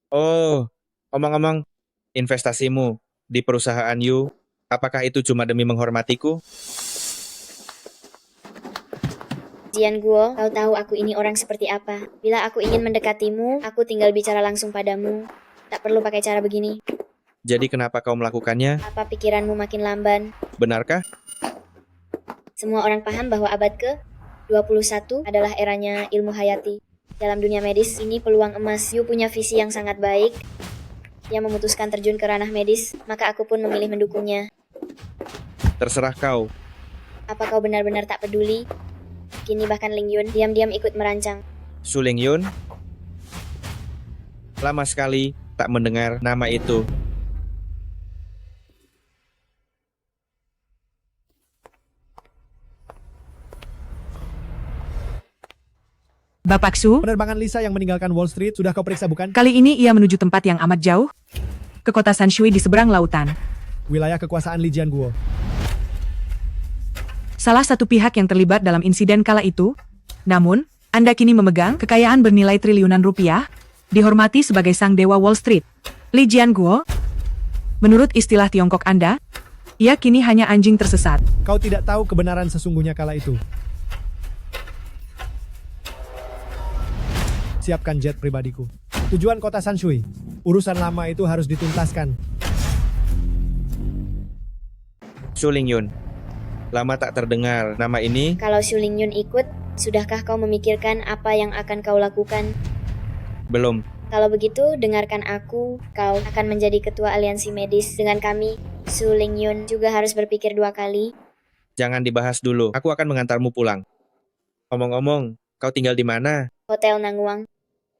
Oh, omong-omong, investasimu di perusahaan Yu, apakah itu cuma demi menghormatiku? Jian Guo, kau tahu aku ini orang seperti apa. Bila aku ingin mendekatimu, aku tinggal bicara langsung padamu. Tak perlu pakai cara begini. Jadi kenapa kau melakukannya? Apa pikiranmu makin lamban? Benarkah? Semua orang paham bahwa abad ke-21 adalah eranya ilmu hayati. Dalam dunia medis, ini peluang emas. Yu punya visi yang sangat baik. Dia memutuskan terjun ke ranah medis, maka aku pun memilih mendukungnya. Terserah kau. Apa kau benar-benar tak peduli? Kini bahkan Ling Yun diam-diam ikut merancang. Su Ling Yun? Lama sekali tak mendengar nama itu. Bapak Su, penerbangan Lisa yang meninggalkan Wall Street sudah kau periksa bukan? Kali ini ia menuju tempat yang amat jauh, ke kota Sanshui di seberang lautan. Wilayah kekuasaan Li Jianguo. Salah satu pihak yang terlibat dalam insiden kala itu. Namun, Anda kini memegang kekayaan bernilai triliunan rupiah, dihormati sebagai sang dewa Wall Street. Li Jianguo, menurut istilah Tiongkok Anda, ia kini hanya anjing tersesat. Kau tidak tahu kebenaran sesungguhnya kala itu. Siapkan jet pribadiku. Tujuan kota Sanshui. Urusan lama itu harus dituntaskan. Su Ling Yun. Lama tak terdengar nama ini. Kalau Su Ling Yun ikut, sudahkah kau memikirkan apa yang akan kau lakukan? Belum. Kalau begitu, dengarkan aku. Kau akan menjadi ketua aliansi medis dengan kami. Su Ling Yun juga harus berpikir 2 kali. Jangan dibahas dulu. Aku akan mengantarmu pulang. Omong-omong, kau tinggal di mana? Hotel Nanguang.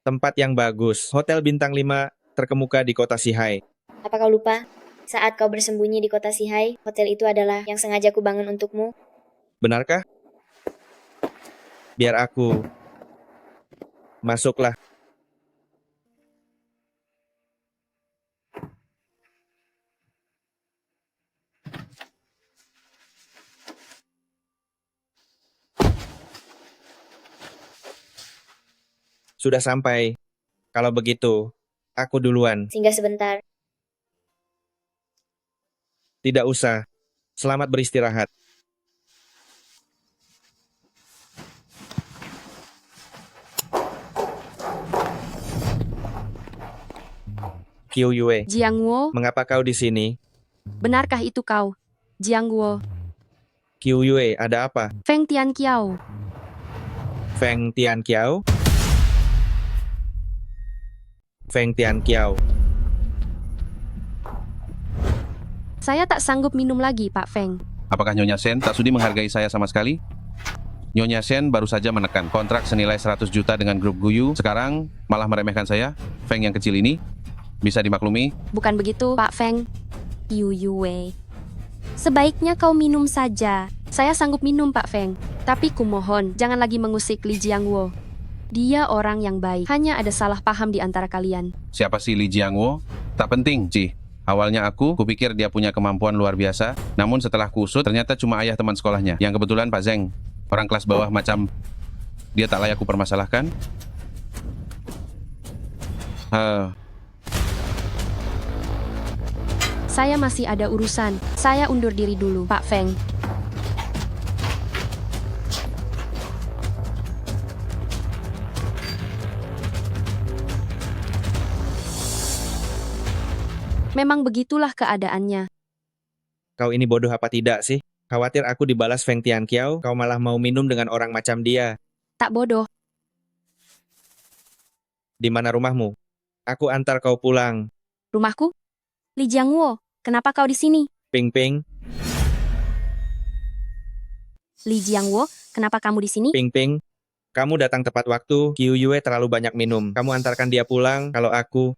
Tempat yang bagus. Hotel bintang 5 terkemuka di kota Sihai. Apa kau lupa? Saat kau bersembunyi di kota Sihai, hotel itu adalah yang sengaja kubangun untukmu. Benarkah? Biar aku. Masuklah. Sudah sampai. Kalau begitu, aku duluan. Singgah sebentar. Tidak usah. Selamat beristirahat. Qiu Yue. Jiang Wo, Mengapa kau di sini? benarkah itu kau? Jiang Wo, Qiu Yue, ada apa? Feng Tian Kiao. Feng Tian Kiao? Feng Tian Kiao. Saya tak sanggup minum lagi, Pak Feng. Apakah Nyonya Shen tak sudi menghargai saya sama sekali? Nyonya Shen baru saja menekan kontrak senilai 100 juta dengan grup Guyu. Sekarang malah meremehkan saya, Feng yang kecil ini. Bisa dimaklumi? Bukan begitu, Pak Feng. Yu Yue. Sebaiknya kau minum saja. Saya sanggup minum, Pak Feng. Tapi kumohon, jangan lagi mengusik Li Jiangwo. Dia orang yang baik. Hanya ada salah paham di antara kalian. Siapa sih Li Jiangwo? Tak penting, Ci. Awalnya kupikir dia punya kemampuan luar biasa. Namun setelah kusut, ternyata cuma ayah teman sekolahnya. Yang kebetulan Pak Zeng. Orang kelas bawah macam dia tak layak kupermasalahkan. Saya masih ada urusan. Saya undur diri dulu, Pak Feng. Memang begitulah keadaannya. Kau ini bodoh apa tidak sih? Khawatir aku dibalas Feng Tianqiao, kau malah mau minum dengan orang macam dia. Tak bodoh. Di mana rumahmu? Aku antar kau pulang. Rumahku? Li Jiangwo, kenapa kau di sini? Ping Ping. Li Jiangwo, kenapa kamu di sini? Ping Ping. Kamu datang tepat waktu, Qiu Yue terlalu banyak minum. Kamu antarkan dia pulang, kalau aku...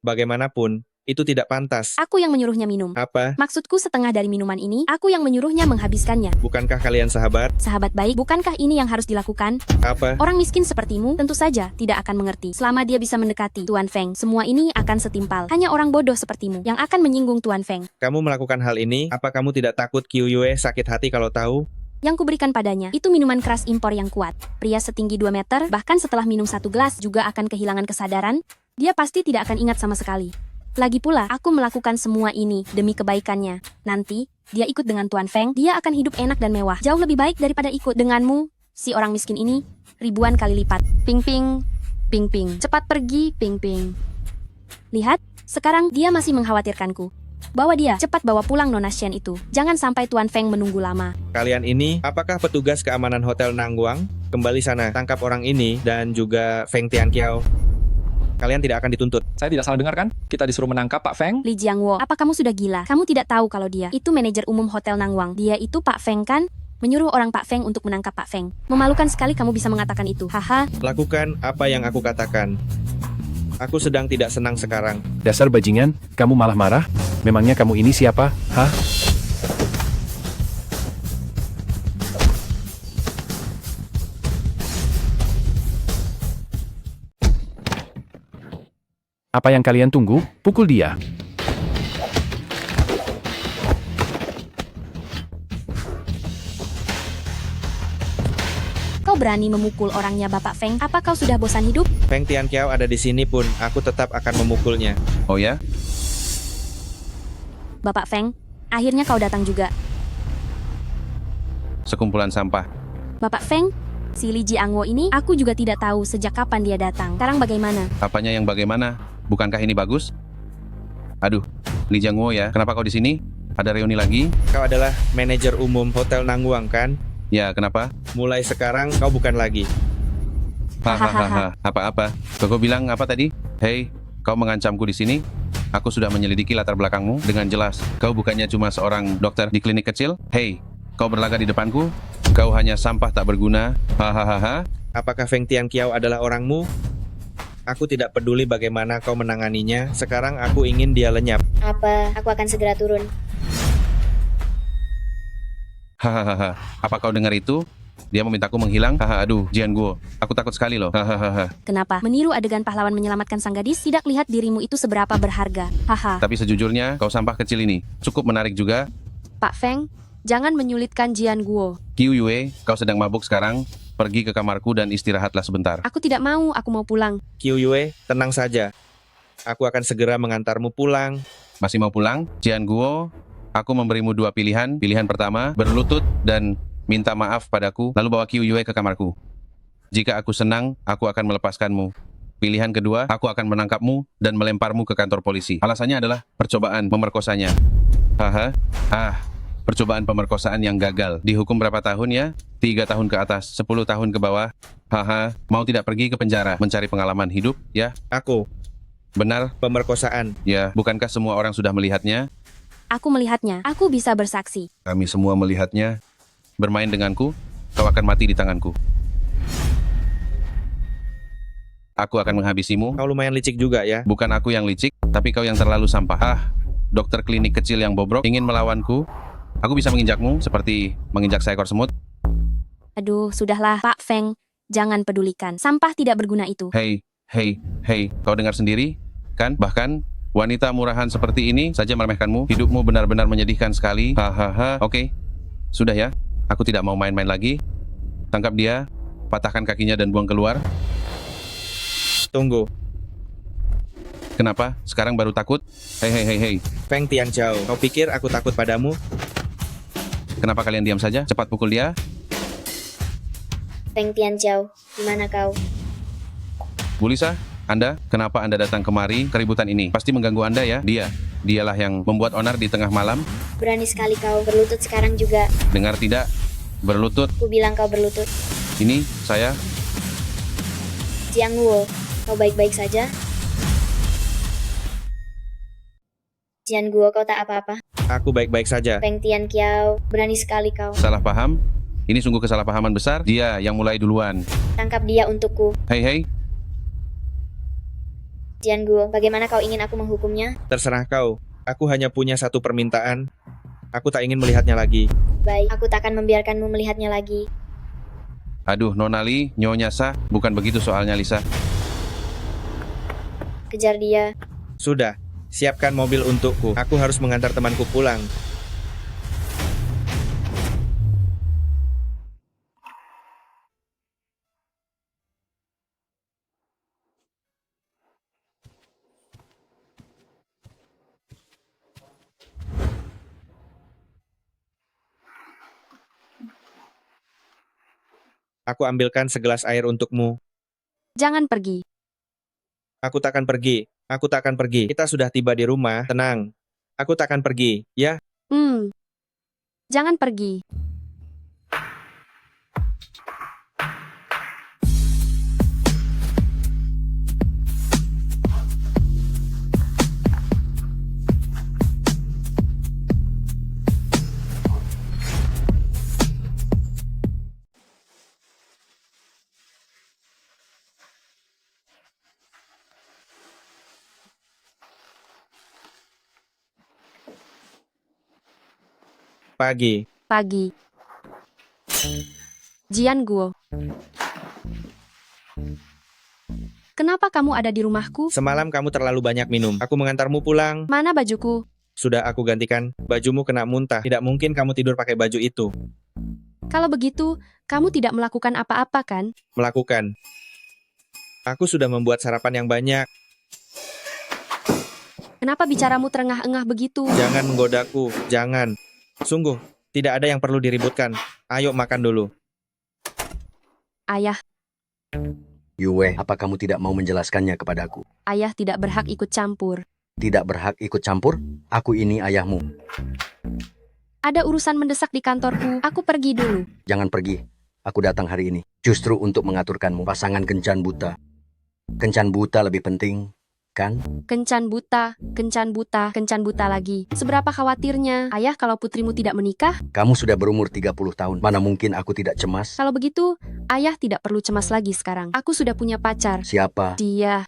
Bagaimanapun, itu tidak pantas. Aku yang menyuruhnya minum. Apa? Maksudku setengah dari minuman ini, aku yang menyuruhnya menghabiskannya. Bukankah kalian sahabat? Sahabat baik, bukankah ini yang harus dilakukan? Apa? Orang miskin sepertimu tentu saja tidak akan mengerti. Selama dia bisa mendekati Tuan Feng, semua ini akan setimpal. Hanya orang bodoh sepertimu yang akan menyinggung Tuan Feng. Kamu melakukan hal ini, apa kamu tidak takut Qiu Yue sakit hati kalau tahu? Yang kuberikan padanya, itu minuman keras impor yang kuat. Pria setinggi 2 meter, bahkan setelah minum 1 gelas juga akan kehilangan kesadaran. Dia pasti tidak akan ingat sama sekali. Lagi pula, aku melakukan semua ini demi kebaikannya. Nanti, dia ikut dengan Tuan Feng, dia akan hidup enak dan mewah. Jauh lebih baik daripada ikut denganmu, si orang miskin ini, ribuan kali lipat. Ping Ping, Ping Ping, cepat pergi, Ping Ping. Lihat, sekarang dia masih mengkhawatirkanku. Bawa dia, cepat bawa pulang Nona Shen itu. Jangan sampai Tuan Feng menunggu lama. Kalian ini, apakah petugas keamanan Hotel Nangguang? Kembali sana, tangkap orang ini dan juga Feng Tianqiao. Kalian tidak akan dituntut. Saya tidak salah dengar kan? Kita disuruh menangkap Pak Feng? Li Jiangwo, apa kamu sudah gila? Kamu tidak tahu kalau dia itu manajer umum Hotel Nangguang. Dia itu Pak Feng kan? Menyuruh orang Pak Feng untuk menangkap Pak Feng. Memalukan sekali kamu bisa mengatakan itu. Haha. Lakukan apa yang aku katakan. Aku sedang tidak senang sekarang. Dasar bajingan, kamu malah marah? Memangnya kamu ini siapa? Hah? Apa yang kalian tunggu? Pukul dia. Kau berani memukul orangnya Bapak Feng? Apa kau sudah bosan hidup? Feng Tianqiao ada di sini pun, aku tetap akan memukulnya. Oh ya? Bapak Feng, akhirnya kau datang juga. Sekumpulan sampah. Bapak Feng, si Li Jiangwo ini, aku juga tidak tahu sejak kapan dia datang. Sekarang bagaimana? Apanya yang bagaimana? Bukankah ini bagus? Aduh, Li Jiangwo ya, kenapa kau di sini? Ada reuni lagi? Kau adalah manajer umum Hotel Nangguang kan? Ya, kenapa? Mulai sekarang kau bukan lagi. Hahaha, apa-apa? Kau bilang apa tadi? Hei, kau mengancamku di sini? Aku sudah menyelidiki latar belakangmu dengan jelas. Kau bukannya cuma seorang dokter di klinik kecil? Hei, kau berlagak di depanku? Kau hanya sampah tak berguna? Hahaha. Apakah Feng Tianqiao adalah orangmu? Aku tidak peduli bagaimana kau menanganinya. Sekarang aku ingin dia lenyap. Apa? Aku akan segera turun. Hahaha. Apa kau dengar itu? Dia memintaku menghilang? Haha, aduh, Jiangwo. Aku takut sekali loh. Hahaha. Kenapa? Meniru adegan pahlawan menyelamatkan sang gadis, tidak lihat dirimu itu seberapa berharga. Haha. Tapi sejujurnya, kau sampah kecil ini cukup menarik juga. Pak Feng, jangan menyulitkan Jiangwo. Qiu Yue, kau sedang mabuk sekarang? Pergi ke kamarku dan istirahatlah sebentar. Aku tidak mau, aku mau pulang. Qiu Yue, tenang saja. Aku akan segera mengantarmu pulang. Masih mau pulang? Jiangwo, aku memberimu 2 pilihan. Pilihan pertama, berlutut dan minta maaf padaku, lalu bawa Qiu Yue ke kamarku. Jika aku senang, aku akan melepaskanmu. Pilihan kedua, aku akan menangkapmu dan melemparmu ke kantor polisi. Alasannya adalah percobaan memerkosanya. Haha, percobaan pemerkosaan yang gagal. Dihukum berapa tahun ya? 3 tahun ke atas, 10 tahun ke bawah. Haha, mau tidak pergi ke penjara, mencari pengalaman hidup, ya? Aku. Benar? Pemerkosaan. Ya, bukankah semua orang sudah melihatnya? Aku melihatnya, aku bisa bersaksi. Kami semua melihatnya. Bermain denganku, kau akan mati di tanganku. Aku akan menghabisimu. Kau lumayan licik juga ya. Bukan aku yang licik. Tapi kau yang terlalu sampah. Dokter klinik kecil yang bobrok ingin melawanku. Aku bisa menginjakmu seperti menginjak seekor semut. Aduh, sudahlah, Pak Feng. Jangan pedulikan. Sampah tidak berguna itu. Hei, kau dengar sendiri? Kan? Bahkan, wanita murahan seperti ini saja meremehkanmu. Hidupmu benar-benar menyedihkan sekali. Hahaha. Oke, sudah ya. Aku tidak mau main-main lagi. Tangkap dia, patahkan kakinya dan buang keluar. Tunggu. Kenapa? Sekarang baru takut? Hei. Feng Tianzhao, kau pikir aku takut padamu? Kenapa kalian diam saja? Cepat pukul dia. Feng Tianzhao, di mana kau? Bu Lisa, Anda, kenapa Anda datang kemari? Keributan ini pasti mengganggu Anda ya? Dialah yang membuat onar di tengah malam. Berani sekali kau berlutut sekarang juga. Dengar tidak? Berlutut. Ku bilang kau berlutut. Ini, saya. Jiang Guo, kau baik-baik saja? Jiang Guo, kau tak apa-apa? Aku baik-baik saja. Feng Tian Kiao, berani sekali kau. Salah paham? Ini sungguh kesalahpahaman besar. Dia yang mulai duluan. Tangkap dia untukku. Hei. Jiang Guo, bagaimana kau ingin aku menghukumnya? Terserah kau. Aku hanya punya satu permintaan. Aku tak ingin melihatnya lagi. Baik, aku tak akan membiarkanmu melihatnya lagi. Aduh, Nona Li, Nyonya Sa, bukan begitu soalnya, Lisa. Kejar dia. Sudah, siapkan mobil untukku. Aku harus mengantar temanku pulang. Aku ambilkan segelas air untukmu. Jangan pergi. Aku takkan pergi. Kita sudah tiba di rumah. Tenang. Aku takkan pergi, ya? Jangan pergi. Pagi. Jian Guo. Kenapa kamu ada di rumahku? Semalam kamu terlalu banyak minum. Aku mengantarmu pulang. Mana bajuku? Sudah aku gantikan. Bajumu kena muntah. Tidak mungkin kamu tidur pakai baju itu. Kalau begitu, kamu tidak melakukan apa-apa kan? Melakukan. Aku sudah membuat sarapan yang banyak. Kenapa bicaramu terengah-engah begitu? Jangan menggodaku. Jangan. Sungguh, tidak ada yang perlu diributkan. Ayo makan dulu. Ayah. Yue, apa kamu tidak mau menjelaskannya kepadaku? Ayah tidak berhak ikut campur. Tidak berhak ikut campur? Aku ini ayahmu. Ada urusan mendesak di kantorku. Aku pergi dulu. Jangan pergi. Aku datang hari ini justru untuk mengaturkanmu. Pasangan kencan buta. Kencan buta lebih penting, kan? Kencan buta lagi. Seberapa khawatirnya, ayah, kalau putrimu tidak menikah? Kamu sudah berumur 30 tahun. Mana mungkin aku tidak cemas? Kalau begitu, ayah tidak perlu cemas lagi sekarang. Aku sudah punya pacar. Siapa? Dia.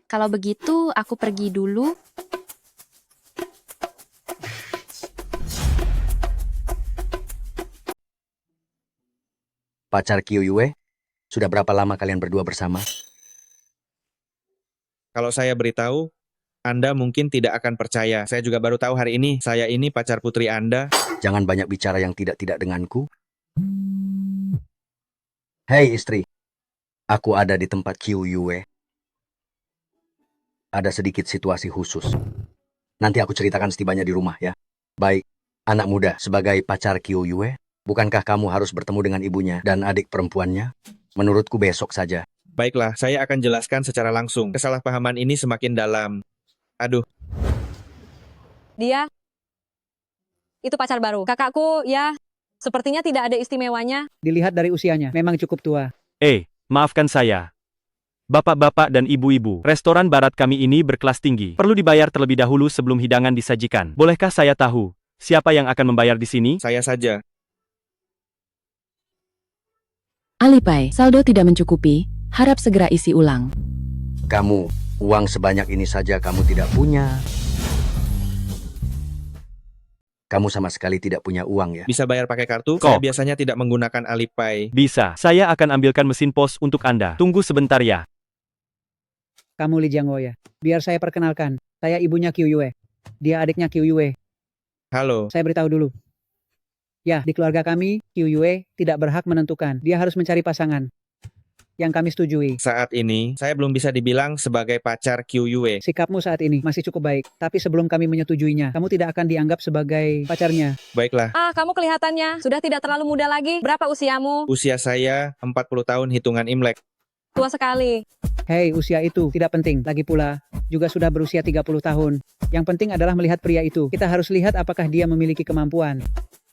Kalau begitu, aku pergi dulu. Pacar Qiu Yue? Sudah berapa lama kalian berdua bersama? Kalau saya beritahu, Anda mungkin tidak akan percaya. Saya juga baru tahu hari ini, saya ini pacar putri Anda. Jangan banyak bicara yang tidak-tidak denganku. Hei istri, aku ada di tempat Qiu Yue. Ada sedikit situasi khusus. Nanti aku ceritakan setibanya di rumah ya. Baik, anak muda, sebagai pacar Qiu Yue, bukankah kamu harus bertemu dengan ibunya dan adik perempuannya? Menurutku besok saja. Baiklah, saya akan jelaskan secara langsung. Kesalahpahaman ini semakin dalam. Aduh. Dia, itu pacar baru. Kakakku, ya, sepertinya tidak ada istimewanya. Dilihat dari usianya, memang cukup tua. Maafkan saya. Bapak-bapak dan ibu-ibu, restoran barat kami ini berkelas tinggi. Perlu dibayar terlebih dahulu sebelum hidangan disajikan. Bolehkah saya tahu, siapa yang akan membayar di sini? Saya saja. Alipay, saldo tidak mencukupi. Harap segera isi ulang. Kamu, uang sebanyak ini saja kamu tidak punya. Kamu sama sekali tidak punya uang ya? Bisa bayar pakai kartu? Kok? Saya biasanya tidak menggunakan Alipay. Bisa, saya akan ambilkan mesin pos untuk Anda. Tunggu sebentar ya. Kamu Li Jiangwo ya? Biar saya perkenalkan. Saya ibunya Qiu Yue. Dia adiknya Qiu Yue. Halo. Saya beritahu dulu. Ya, di keluarga kami, Qiu Yue tidak berhak menentukan. Dia harus mencari pasangan yang kami setujui. Saat ini, saya belum bisa dibilang sebagai pacar Qiu Yue. Sikapmu saat ini masih cukup baik, tapi sebelum kami menyetujuinya, kamu tidak akan dianggap sebagai pacarnya. Baiklah, Ah, kamu kelihatannya sudah tidak terlalu muda lagi. Berapa usiamu? usia saya 40 tahun hitungan Imlek. Tua sekali. Hei, usia itu tidak penting. Lagi pula, juga sudah berusia 30 tahun. Yang penting adalah melihat pria itu. Kita harus lihat apakah dia memiliki kemampuan.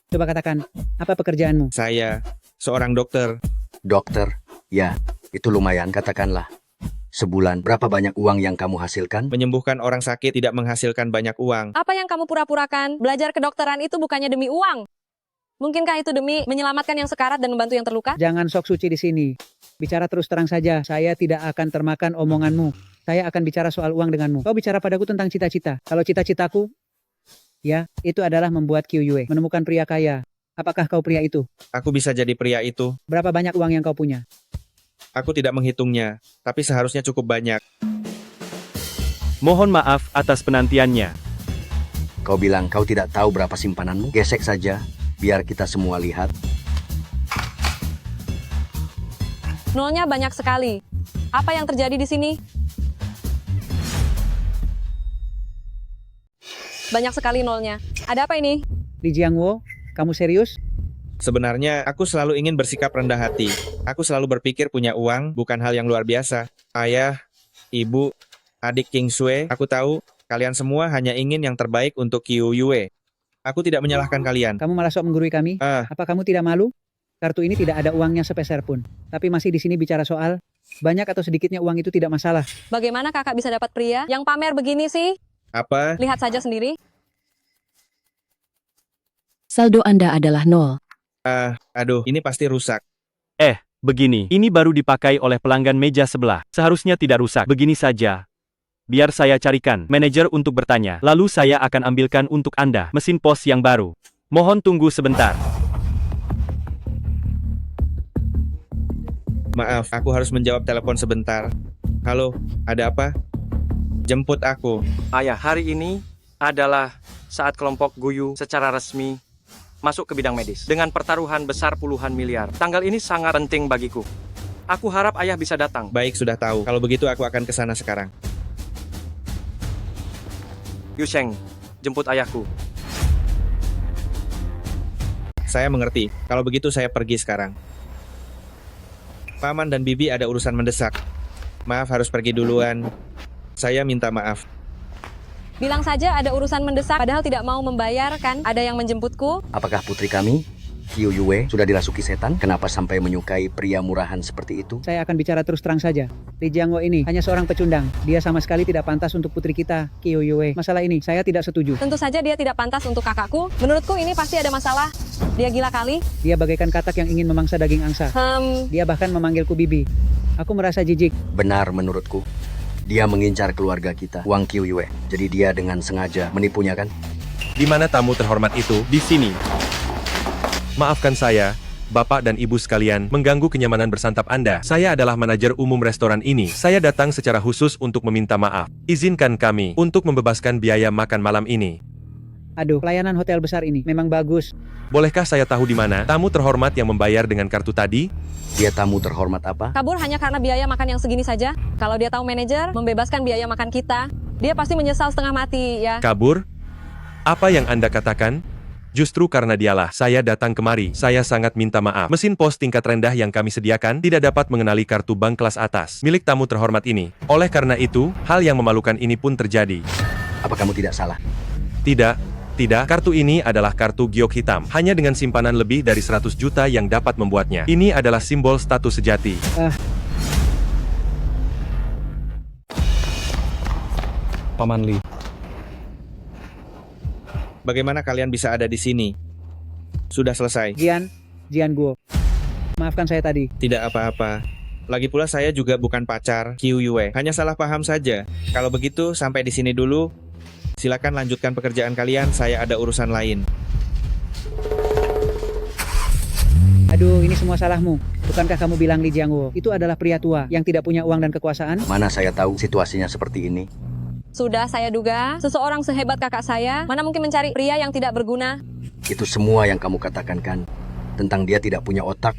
Coba katakan, apa pekerjaanmu? Saya seorang dokter. Dokter? Ya, itu lumayan katakanlah. Sebulan, berapa banyak uang yang kamu hasilkan? Menyembuhkan orang sakit tidak menghasilkan banyak uang. Apa yang kamu pura-purakan? Belajar kedokteran itu bukannya demi uang. Mungkinkah itu demi menyelamatkan yang sekarat dan membantu yang terluka? Jangan sok suci di sini. Bicara terus terang saja, saya tidak akan termakan omonganmu. Saya akan bicara soal uang denganmu. Kau bicara padaku tentang cita-cita. Kalau cita-citaku, ya, itu adalah membuat Qiu Yue, menemukan pria kaya. Apakah kau pria itu? Aku bisa jadi pria itu. Berapa banyak uang yang kau punya? Aku tidak menghitungnya, tapi seharusnya cukup banyak. Mohon maaf atas penantiannya. Kau bilang kau tidak tahu berapa simpananmu? Gesek saja, biar kita semua lihat. Nolnya banyak sekali. Apa yang terjadi di sini? Banyak sekali nolnya. Ada apa ini? Li Jiangwo, kamu serius? Sebenarnya, aku selalu ingin bersikap rendah hati. Aku selalu berpikir punya uang bukan hal yang luar biasa. Ayah, ibu, adik King Sui, aku tahu kalian semua hanya ingin yang terbaik untuk Qiu Yue. Aku tidak menyalahkan kalian. Kamu malah sok menggurui kami? Apa kamu tidak malu? Kartu ini tidak ada uangnya sepeser pun. Tapi masih di sini bicara soal banyak atau sedikitnya uang itu tidak masalah. Bagaimana kakak bisa dapat pria yang pamer begini sih? Apa? Lihat saja sendiri. Saldo Anda adalah 0. Aduh, ini pasti rusak. Begini, ini baru dipakai oleh pelanggan meja sebelah. Seharusnya tidak rusak. Begini saja. Biar saya carikan manajer untuk bertanya. Lalu saya akan ambilkan untuk Anda mesin pos yang baru. Mohon tunggu sebentar. Maaf, aku harus menjawab telepon sebentar. Halo, ada apa? Jemput aku. Ayah, hari ini adalah saat kelompok Guyu secara resmi masuk ke bidang medis dengan pertaruhan besar puluhan miliar. Tanggal ini sangat penting bagiku. Aku harap ayah bisa datang. Baik, sudah tahu. Kalau begitu aku akan ke sana sekarang. Yusheng, jemput ayahku. Saya mengerti. Kalau begitu saya pergi sekarang. Paman dan Bibi ada urusan mendesak. Maaf harus pergi duluan. Saya minta maaf. Bilang saja ada urusan mendesak, padahal tidak mau membayar kan? Ada yang menjemputku? Apakah putri kami, Qiu Yue, sudah dirasuki setan? Kenapa sampai menyukai pria murahan seperti itu? Saya akan bicara terus terang saja. Li Jiangwo ini hanya seorang pecundang. Dia sama sekali tidak pantas untuk putri kita, Qiu Yue. Masalah ini saya tidak setuju. Tentu saja dia tidak pantas untuk kakakku. Menurutku ini pasti ada masalah. Dia gila kali. Dia bagaikan katak yang ingin memangsa daging angsa. Dia bahkan memanggilku bibi. Aku merasa jijik. Benar menurutku. Dia mengincar keluarga kita, Wang Qiu Yue. Jadi dia dengan sengaja menipunya kan? Di mana tamu terhormat itu? Di sini. Maafkan saya, Bapak dan Ibu sekalian, mengganggu kenyamanan bersantap Anda. Saya adalah manajer umum restoran ini. Saya datang secara khusus untuk meminta maaf. Izinkan kami untuk membebaskan biaya makan malam ini. Aduh, pelayanan hotel besar ini memang bagus. Bolehkah saya tahu di mana tamu terhormat yang membayar dengan kartu tadi? Dia tamu terhormat apa? Kabur hanya karena biaya makan yang segini saja. Kalau dia tahu manajer membebaskan biaya makan kita, dia pasti menyesal setengah mati ya. Kabur? Apa yang Anda katakan? Justru karena dialah saya datang kemari. Saya sangat minta maaf. Mesin pos tingkat rendah yang kami sediakan tidak dapat mengenali kartu bank kelas atas milik tamu terhormat ini. Oleh karena itu, hal yang memalukan ini pun terjadi. Apa kamu tidak salah? Tidak, kartu ini adalah kartu giok hitam. Hanya dengan simpanan lebih dari 100 juta yang dapat membuatnya. Ini adalah simbol status sejati. Paman Li. Bagaimana kalian bisa ada di sini? Sudah selesai. Jian Guo. Maafkan saya tadi. Tidak apa-apa. Lagi pula saya juga bukan pacar Qiu Yue. Hanya salah paham saja. Kalau begitu, sampai di sini dulu. Silakan lanjutkan pekerjaan kalian, saya ada urusan lain. Aduh, ini semua salahmu. Bukankah kamu bilang Li Jiangwo itu adalah pria tua yang tidak punya uang dan kekuasaan? Mana saya tahu situasinya seperti ini. Sudah saya duga, seseorang sehebat kakak saya, mana mungkin mencari pria yang tidak berguna. Itu semua yang kamu katakan kan? Tentang dia tidak punya otak,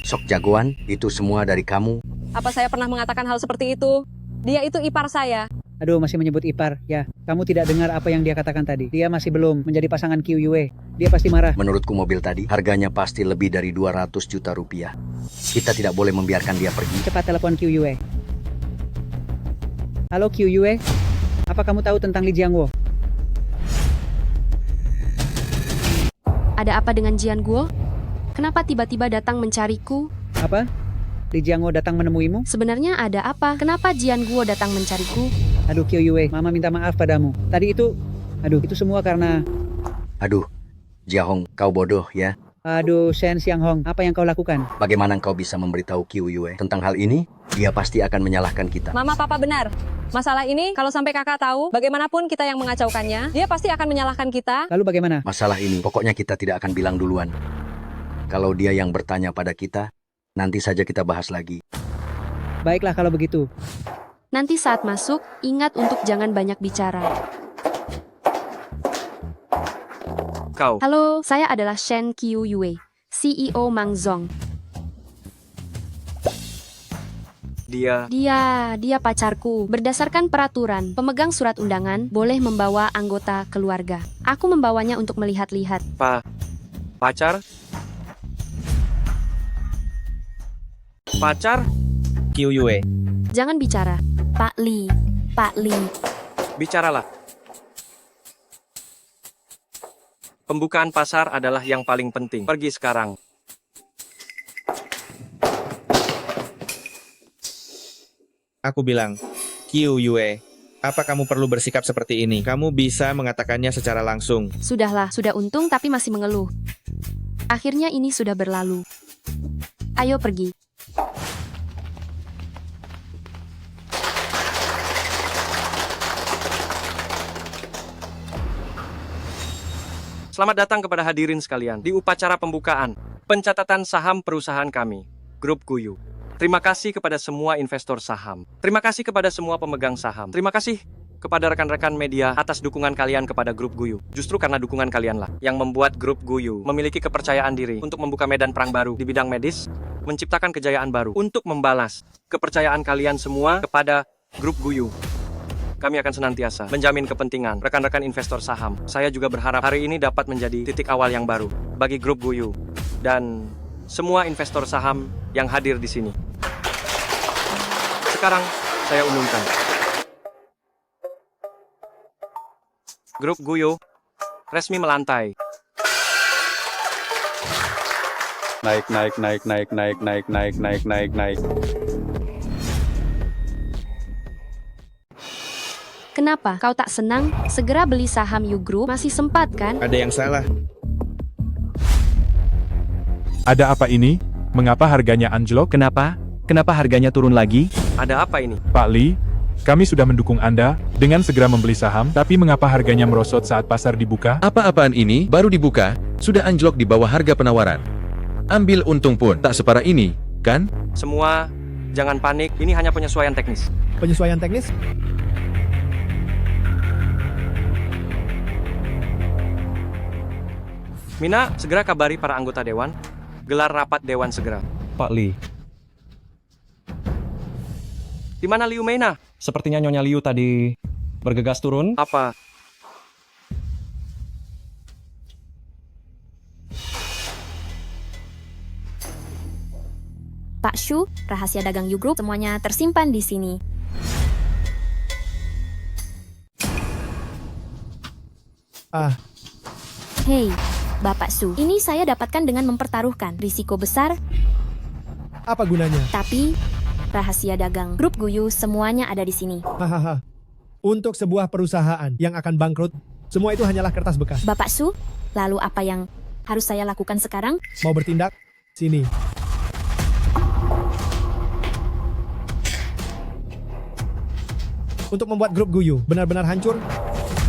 sok jagoan, itu semua dari kamu. Apa saya pernah mengatakan hal seperti itu? Dia itu ipar saya. Aduh, masih menyebut ipar. Ya, kamu tidak dengar apa yang dia katakan tadi. Dia masih belum menjadi pasangan Qiu Yue. Dia pasti marah. Menurutku mobil tadi, harganya pasti lebih dari 200 juta rupiah. Kita tidak boleh membiarkan dia pergi. Cepat telepon Qiu Yue. Halo Qiu Yue, apa kamu tahu tentang Li Jiangwo? Ada apa dengan Jian Guo? Kenapa tiba-tiba datang mencariku? Apa? Li Jiangwo datang menemuimu? Sebenarnya ada apa? Kenapa Jian Guo datang mencariku? Aduh Qiu Yue, Mama minta maaf padamu. Tadi itu, itu semua karena... Aduh, Jiahong, kau bodoh ya. Aduh, Shen Xianghong, apa yang kau lakukan? Bagaimana kau bisa memberitahu Qiu Yue tentang hal ini? Dia pasti akan menyalahkan kita. Mama, papa benar. Masalah ini, kalau sampai kakak tahu, bagaimanapun kita yang mengacaukannya, dia pasti akan menyalahkan kita. Lalu bagaimana? Masalah ini, pokoknya kita tidak akan bilang duluan. Kalau dia yang bertanya pada kita, nanti saja kita bahas lagi. Baiklah kalau begitu. Nanti saat masuk, ingat untuk jangan banyak bicara. Kau. Halo, saya adalah Shen Qiu Yue, CEO Mang Zong. Dia pacarku. Berdasarkan peraturan, pemegang surat undangan boleh membawa anggota keluarga. Aku membawanya untuk melihat-lihat. Pacar? Pacar? Qiu Yue. Jangan bicara. Pak Li. Bicaralah. Pembukaan pasar adalah yang paling penting. Pergi sekarang. Aku bilang, Qiu Yue, apa kamu perlu bersikap seperti ini? Kamu bisa mengatakannya secara langsung. Sudahlah, sudah untung tapi masih mengeluh. Akhirnya ini sudah berlalu. Ayo pergi. Selamat datang kepada hadirin sekalian di upacara pembukaan pencatatan saham perusahaan kami, Grup Guyu. Terima kasih kepada semua investor saham. Terima kasih kepada semua pemegang saham. Terima kasih kepada rekan-rekan media atas dukungan kalian kepada Grup Guyu. Justru karena dukungan kalianlah yang membuat Grup Guyu memiliki kepercayaan diri untuk membuka medan perang baru di bidang medis, menciptakan kejayaan baru untuk membalas kepercayaan kalian semua kepada Grup Guyu. Kami akan senantiasa menjamin kepentingan rekan-rekan investor saham. Saya juga berharap hari ini dapat menjadi titik awal yang baru bagi Grup Guyu dan semua investor saham yang hadir di sini. Sekarang saya umumkan. Grup Guyu resmi melantai. Naik. Kenapa kau tak senang? Segera beli saham You Group, masih sempat kan? Ada yang salah. Ada apa ini? Mengapa harganya anjlok? Kenapa? Kenapa harganya turun lagi? Ada apa ini? Pak Li, kami sudah mendukung Anda dengan segera membeli saham, tapi mengapa harganya merosot saat pasar dibuka? Apa-apaan ini? Baru dibuka, sudah anjlok di bawah harga penawaran. Ambil untung pun tak separah ini, kan? Semua, jangan panik, ini hanya penyesuaian teknis. Penyesuaian teknis? Mina, segera kabari para anggota dewan. Gelar rapat dewan segera. Pak Li. Di mana Liu Meina? Sepertinya Nyonya Liu tadi bergegas turun. Apa? Pak Shu, rahasia dagang You Group semuanya tersimpan di sini. Hei, Bapak Su, ini saya dapatkan dengan mempertaruhkan risiko besar. Apa gunanya? Tapi, rahasia dagang Grup Guyu semuanya ada di sini. Hahaha. Untuk sebuah perusahaan yang akan bangkrut, semua itu hanyalah kertas bekas. Bapak Su, lalu apa yang harus saya lakukan sekarang? Mau bertindak? Sini. untuk membuat grup Guyu benar-benar hancur,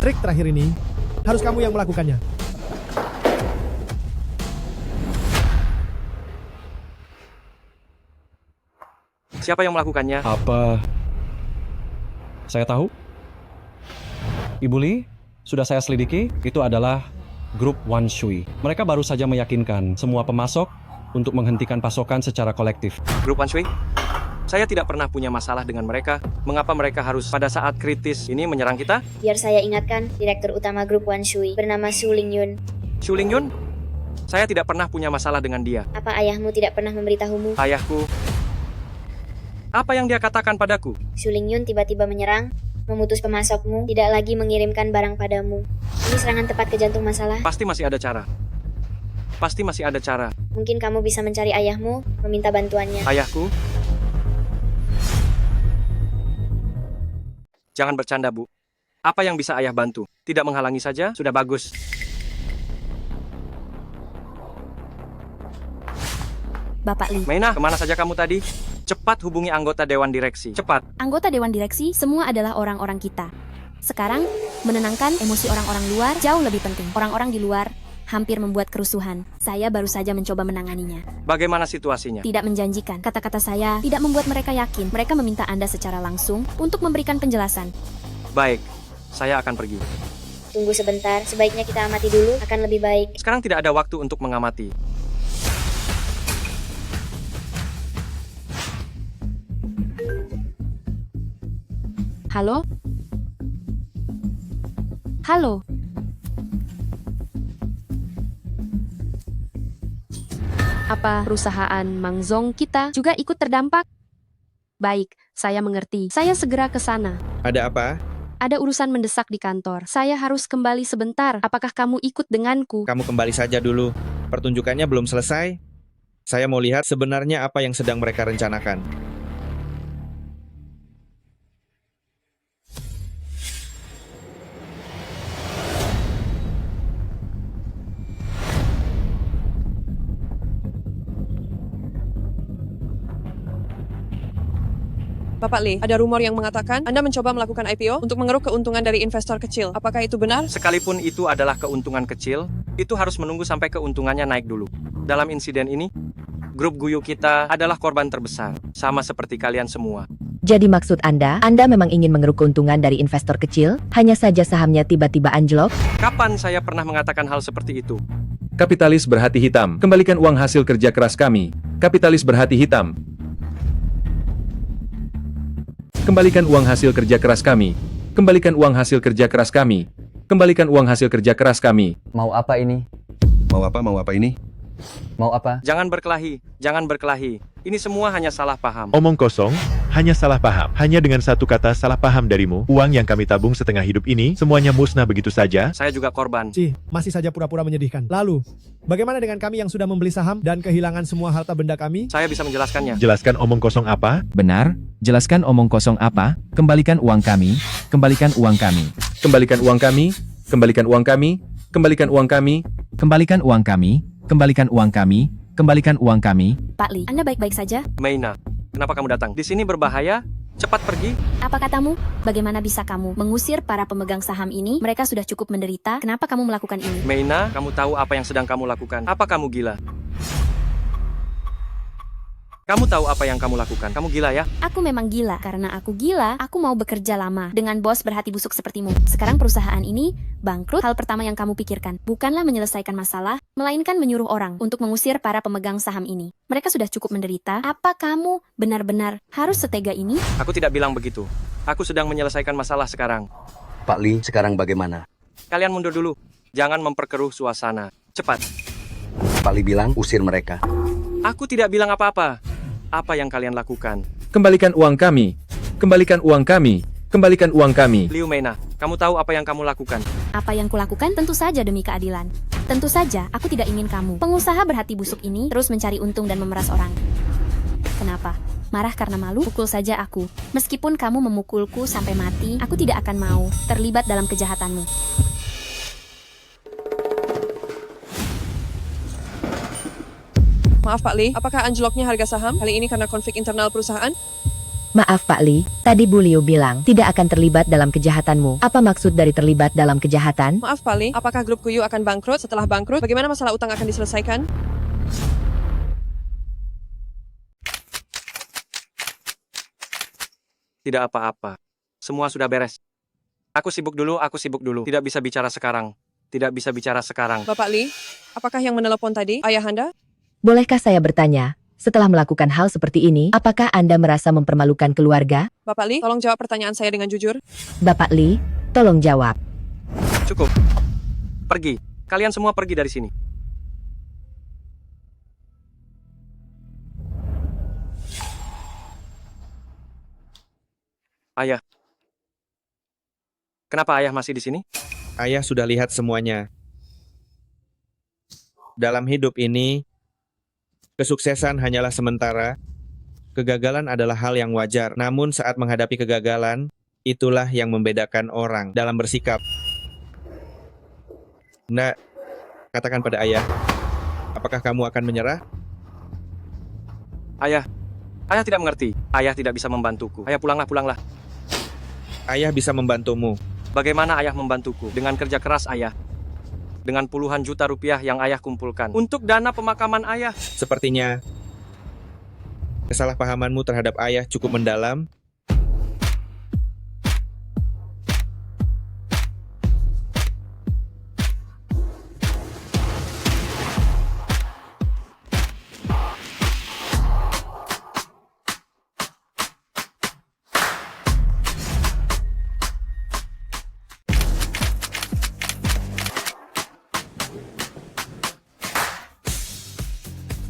trik terakhir ini harus kamu yang melakukannya. Siapa yang melakukannya? Apa saya tahu? Ibu Lee, sudah saya selidiki, itu adalah grup Wan Shui. Mereka baru saja meyakinkan semua pemasok untuk menghentikan pasokan secara kolektif. Grup Wan Shui? Saya tidak pernah punya masalah dengan mereka. Mengapa mereka harus pada saat kritis ini menyerang kita? Biar saya ingatkan, Direktur Utama grup Wan Shui bernama Su Lingyun. Su Lingyun? Saya tidak pernah punya masalah dengan dia. Apa ayahmu tidak pernah memberitahumu? Ayahku? Apa yang dia katakan padaku? Su Lingyun tiba-tiba menyerang, memutus pemasokmu, tidak lagi mengirimkan barang padamu. Ini serangan tepat ke jantung masalah. Pasti masih ada cara. Pasti masih ada cara. Mungkin kamu bisa mencari ayahmu, meminta bantuannya. Ayahku? Jangan bercanda, Bu. Apa yang bisa ayah bantu? Tidak menghalangi saja, sudah bagus. Bapak Lee. Meina, kemana saja kamu tadi? Cepat hubungi anggota Dewan Direksi. Cepat. Anggota Dewan Direksi semua adalah orang-orang kita. Sekarang, menenangkan emosi orang-orang luar jauh lebih penting. Orang-orang di luar hampir membuat kerusuhan. Saya baru saja mencoba menanganinya. Bagaimana situasinya? Tidak menjanjikan. Kata-kata saya tidak membuat mereka yakin. Mereka meminta Anda secara langsung untuk memberikan penjelasan. Baik, saya akan pergi. Tunggu sebentar, sebaiknya kita amati dulu, akan lebih baik. Sekarang tidak ada waktu untuk mengamati. Halo? Halo? Apa perusahaan Mang Zong kita juga ikut terdampak? Baik, saya mengerti. Saya segera ke sana. Ada apa? Ada urusan mendesak di kantor. Saya harus kembali sebentar. Apakah kamu ikut denganku? Kamu kembali saja dulu. Pertunjukannya belum selesai. Saya mau lihat sebenarnya apa yang sedang mereka rencanakan. Bapak Lee, ada rumor yang mengatakan Anda mencoba melakukan IPO untuk mengeruk keuntungan dari investor kecil. Apakah itu benar? Sekalipun itu adalah keuntungan kecil, itu harus menunggu sampai keuntungannya naik dulu. Dalam insiden ini, grup Guyu kita adalah korban terbesar, sama seperti kalian semua. Jadi maksud Anda memang ingin mengeruk keuntungan dari investor kecil, hanya saja sahamnya tiba-tiba anjlok? Kapan saya pernah mengatakan hal seperti itu? Kapitalis berhati hitam, kembalikan uang hasil kerja keras kami. Kapitalis berhati hitam. Kembalikan uang hasil kerja keras kami. Kembalikan uang hasil kerja keras kami. Kembalikan uang hasil kerja keras kami. Mau apa ini? Mau apa ini? Mau apa? Jangan berkelahi, jangan berkelahi. Ini semua hanya salah paham. Omong kosong, hanya salah paham. Hanya dengan satu kata salah paham darimu, uang yang kami tabung setengah hidup ini, semuanya musnah begitu saja. Saya juga korban. Masih saja pura-pura menyedihkan. Lalu, bagaimana dengan kami yang sudah membeli saham dan kehilangan semua harta benda kami? Saya bisa menjelaskannya. Jelaskan omong kosong apa? Benar, jelaskan omong kosong apa? Kembalikan uang kami, kembalikan uang kami. Kembalikan uang kami, kembalikan uang kami, kembalikan uang kami. Kembalikan uang kami, kembalikan uang kami, kembalikan uang kami. Pak Lee, Anda baik-baik saja? Meina, kenapa kamu datang? Di sini berbahaya. Cepat pergi. Apa katamu? Bagaimana bisa kamu mengusir para pemegang saham ini? Mereka sudah cukup menderita. Kenapa kamu melakukan ini? Meina, kamu tahu apa yang sedang kamu lakukan? Apa kamu gila? Kamu tahu apa yang kamu lakukan? Kamu gila ya? Aku memang gila. Karena aku gila, aku mau bekerja lama dengan bos berhati busuk sepertimu. Sekarang perusahaan ini bangkrut. Hal pertama yang kamu pikirkan bukanlah menyelesaikan masalah, melainkan menyuruh orang untuk mengusir para pemegang saham ini. Mereka sudah cukup menderita. Apa kamu benar-benar harus setega ini? Aku tidak bilang begitu. Aku sedang menyelesaikan masalah sekarang. Pak Lee, sekarang bagaimana? Kalian mundur dulu. Jangan memperkeruh suasana. Cepat. Pak Lee bilang usir mereka. Aku tidak bilang apa-apa. Apa yang kalian lakukan? Kembalikan uang kami. Kembalikan uang kami. Kembalikan uang kami. Liu Meina, kamu tahu apa yang kamu lakukan? Apa yang kulakukan tentu saja demi keadilan. Tentu saja aku tidak ingin kamu, pengusaha berhati busuk ini, terus mencari untung dan memeras orang. Kenapa? Marah karena malu? Pukul saja aku. Meskipun kamu memukulku sampai mati, aku tidak akan mau terlibat dalam kejahatanmu. Maaf Pak Lee, apakah anjloknya harga saham kali ini karena konflik internal perusahaan? Maaf Pak Li, tadi Bu Liu bilang tidak akan terlibat dalam kejahatanmu. Apa maksud dari terlibat dalam kejahatan? Maaf Pak Li, apakah grup Guyu akan bangkrut? Setelah bangkrut, bagaimana masalah utang akan diselesaikan? Tidak apa-apa. Semua sudah beres. Aku sibuk dulu. Tidak bisa bicara sekarang. Bapak Li, apakah yang menelepon tadi ayahanda? Bolehkah saya bertanya, setelah melakukan hal seperti ini, apakah Anda merasa mempermalukan keluarga? Bapak Li, tolong jawab pertanyaan saya dengan jujur. Bapak Li, tolong jawab. Cukup. Pergi. Kalian semua pergi dari sini. Ayah. Kenapa ayah masih di sini? Ayah sudah lihat semuanya. Dalam hidup ini, kesuksesan hanyalah sementara. Kegagalan adalah hal yang wajar. Namun saat menghadapi kegagalan, itulah yang membedakan orang dalam bersikap. Nak, katakan pada ayah, apakah kamu akan menyerah? Ayah tidak mengerti. Ayah tidak bisa membantuku. Ayah pulanglah. Ayah bisa membantumu. Bagaimana ayah membantuku? Dengan kerja keras ayah. Dengan puluhan juta rupiah yang ayah kumpulkan. Untuk dana pemakaman ayah. Sepertinya kesalahpahamanmu terhadap ayah cukup mendalam.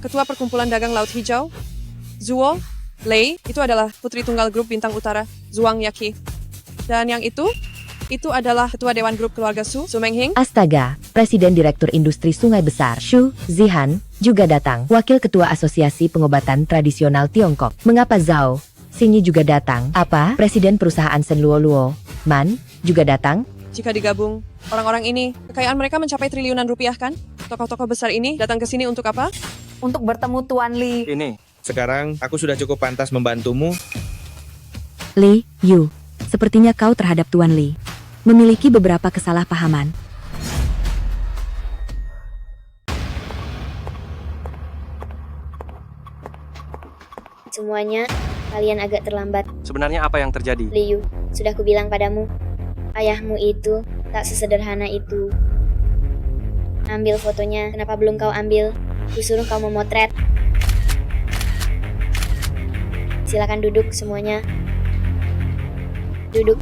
Ketua Perkumpulan Dagang Laut Hijau, Zuo Lei, itu adalah putri tunggal grup Bintang Utara, Zhuang Yaqi. Dan yang itu adalah Ketua Dewan Grup Keluarga Su Menghing. Astaga, Presiden Direktur Industri Sungai Besar, Shu Zihan, juga datang. Wakil Ketua Asosiasi Pengobatan Tradisional Tiongkok. Mengapa Zhao Xingyi juga datang? Apa? Presiden Perusahaan Senluo Man, juga datang? Jika digabung, orang-orang ini, kekayaan mereka mencapai triliunan rupiah kan? Tokoh-tokoh besar ini datang ke sini untuk apa? Untuk bertemu Tuan Li. Ini, sekarang aku sudah cukup pantas membantumu. Li Yu, sepertinya kau terhadap Tuan Li memiliki beberapa kesalahpahaman. Semuanya, kalian agak terlambat. Sebenarnya apa yang terjadi? Liu, sudah kubilang padamu, ayahmu itu tak sesederhana itu. Ambil fotonya, kenapa belum kau ambil? Kusuruh kau memotret. Silakan duduk semuanya. Duduk.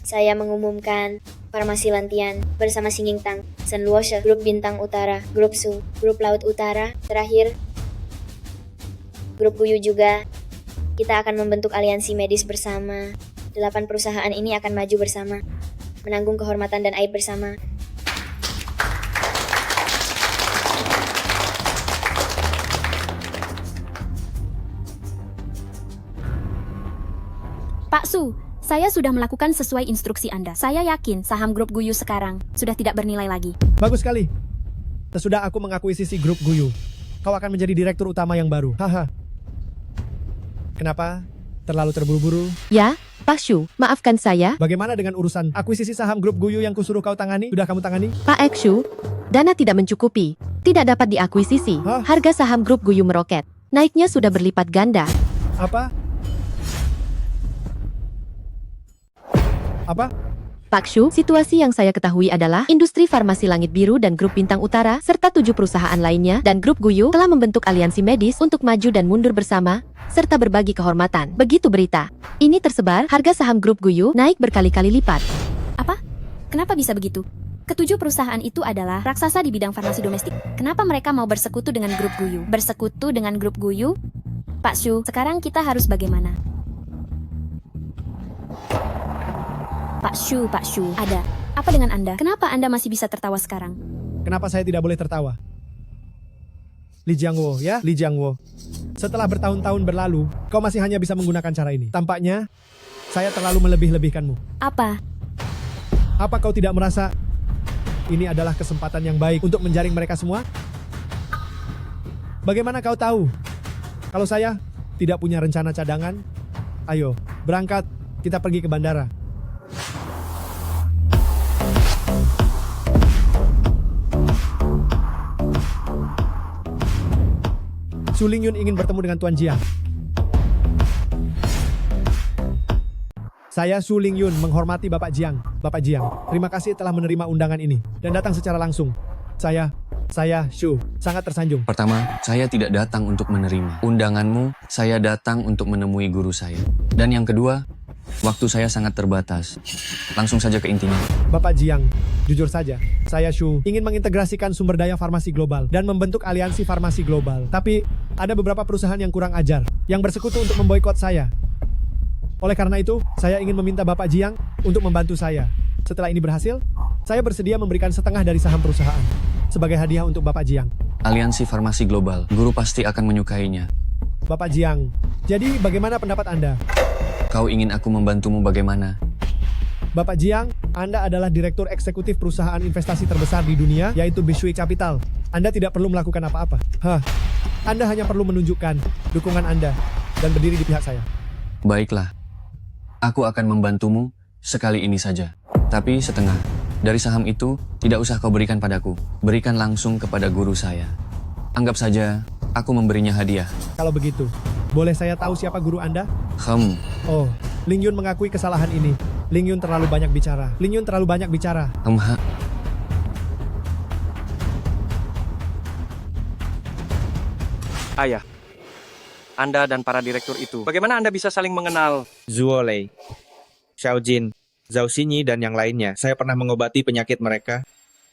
Saya mengumumkan Farmasi Lantian bersama Singing Tang, Senluoshe, Grup Bintang Utara, Grup Su, Grup Laut Utara, terakhir Grup Guyu juga. Kita akan membentuk aliansi medis bersama. 8 perusahaan ini akan maju bersama, menanggung kehormatan dan aib bersama. Pak Su, saya sudah melakukan sesuai instruksi Anda. Saya yakin saham grup Guyu sekarang sudah tidak bernilai lagi. Bagus sekali. Sesudah aku mengakuisisi grup Guyu, kau akan menjadi direktur utama yang baru. Haha. Kenapa? Terlalu terburu-buru? Ya, Pak Shu, maafkan saya. Bagaimana dengan urusan akuisisi saham grup Guyu yang kusuruh kau tangani? Sudah kamu tangani? Pak Ekshu, dana tidak mencukupi. Tidak dapat diakuisisi. Harga saham grup Guyu meroket. Naiknya sudah berlipat ganda. Apa? Pak Shu, situasi yang saya ketahui adalah industri farmasi Langit Biru dan Grup Bintang Utara serta 7 perusahaan lainnya dan Grup Guyu telah membentuk aliansi medis untuk maju dan mundur bersama serta berbagi kehormatan. Begitu berita. Ini tersebar, harga saham Grup Guyu naik berkali-kali lipat. Apa? Kenapa bisa begitu? Ketujuh perusahaan itu adalah raksasa di bidang farmasi domestik. Kenapa mereka mau bersekutu dengan Grup Guyu? Bersekutu dengan Grup Guyu? Pak Shu, sekarang kita harus bagaimana? Pak Shu, ada apa dengan Anda? Kenapa Anda masih bisa tertawa sekarang? Kenapa saya tidak boleh tertawa? Li Jiangwo, ya, Li Jiangwo. Setelah bertahun-tahun berlalu, kau masih hanya bisa menggunakan cara ini. Tampaknya, saya terlalu melebih-lebihkanmu. Apa? Apa kau tidak merasa ini adalah kesempatan yang baik untuk menjaring mereka semua? Bagaimana kau tahu Kalau saya tidak punya rencana cadangan, ayo, berangkat, kita pergi ke bandara. Su Lingyun ingin bertemu dengan Tuan Jiang. Saya Su Lingyun menghormati Bapak Jiang. Bapak Jiang, terima kasih telah menerima undangan ini dan datang secara langsung. Saya Shu, sangat tersanjung. Pertama, saya tidak datang untuk menerima undanganmu, saya datang untuk menemui guru saya. Dan yang kedua, waktu saya sangat terbatas. Langsung saja ke intinya. Bapak Jiang, jujur saja, saya Shu ingin mengintegrasikan sumber daya farmasi global dan membentuk aliansi farmasi global. Tapi, ada beberapa perusahaan yang kurang ajar, yang bersekutu untuk memboikot saya. Oleh karena itu, saya ingin meminta Bapak Jiang untuk membantu saya. Setelah ini berhasil, saya bersedia memberikan setengah dari saham perusahaan sebagai hadiah untuk Bapak Jiang. Aliansi farmasi global, guru pasti akan menyukainya. Bapak Jiang, jadi bagaimana pendapat Anda? Kau ingin aku membantumu bagaimana? Bapak Jiang, Anda adalah direktur eksekutif perusahaan investasi terbesar di dunia, yaitu Bishui Capital. Anda tidak perlu melakukan apa-apa. Anda hanya perlu menunjukkan dukungan Anda dan berdiri di pihak saya. Baiklah. Aku akan membantumu sekali ini saja. Tapi setengah. Dari saham itu, tidak usah kau berikan padaku. Berikan langsung kepada guru saya. Anggap saja, aku memberinya hadiah. Kalau begitu, boleh saya tahu siapa guru Anda? Oh, Lingyun mengakui kesalahan ini. Lingyun terlalu banyak bicara. Lingyun terlalu banyak bicara. Ayah, Anda dan para direktur itu, bagaimana Anda bisa saling mengenal? Zuo Lei, Xiao Jin, Zhao Xinyi, dan yang lainnya. Saya pernah mengobati penyakit mereka.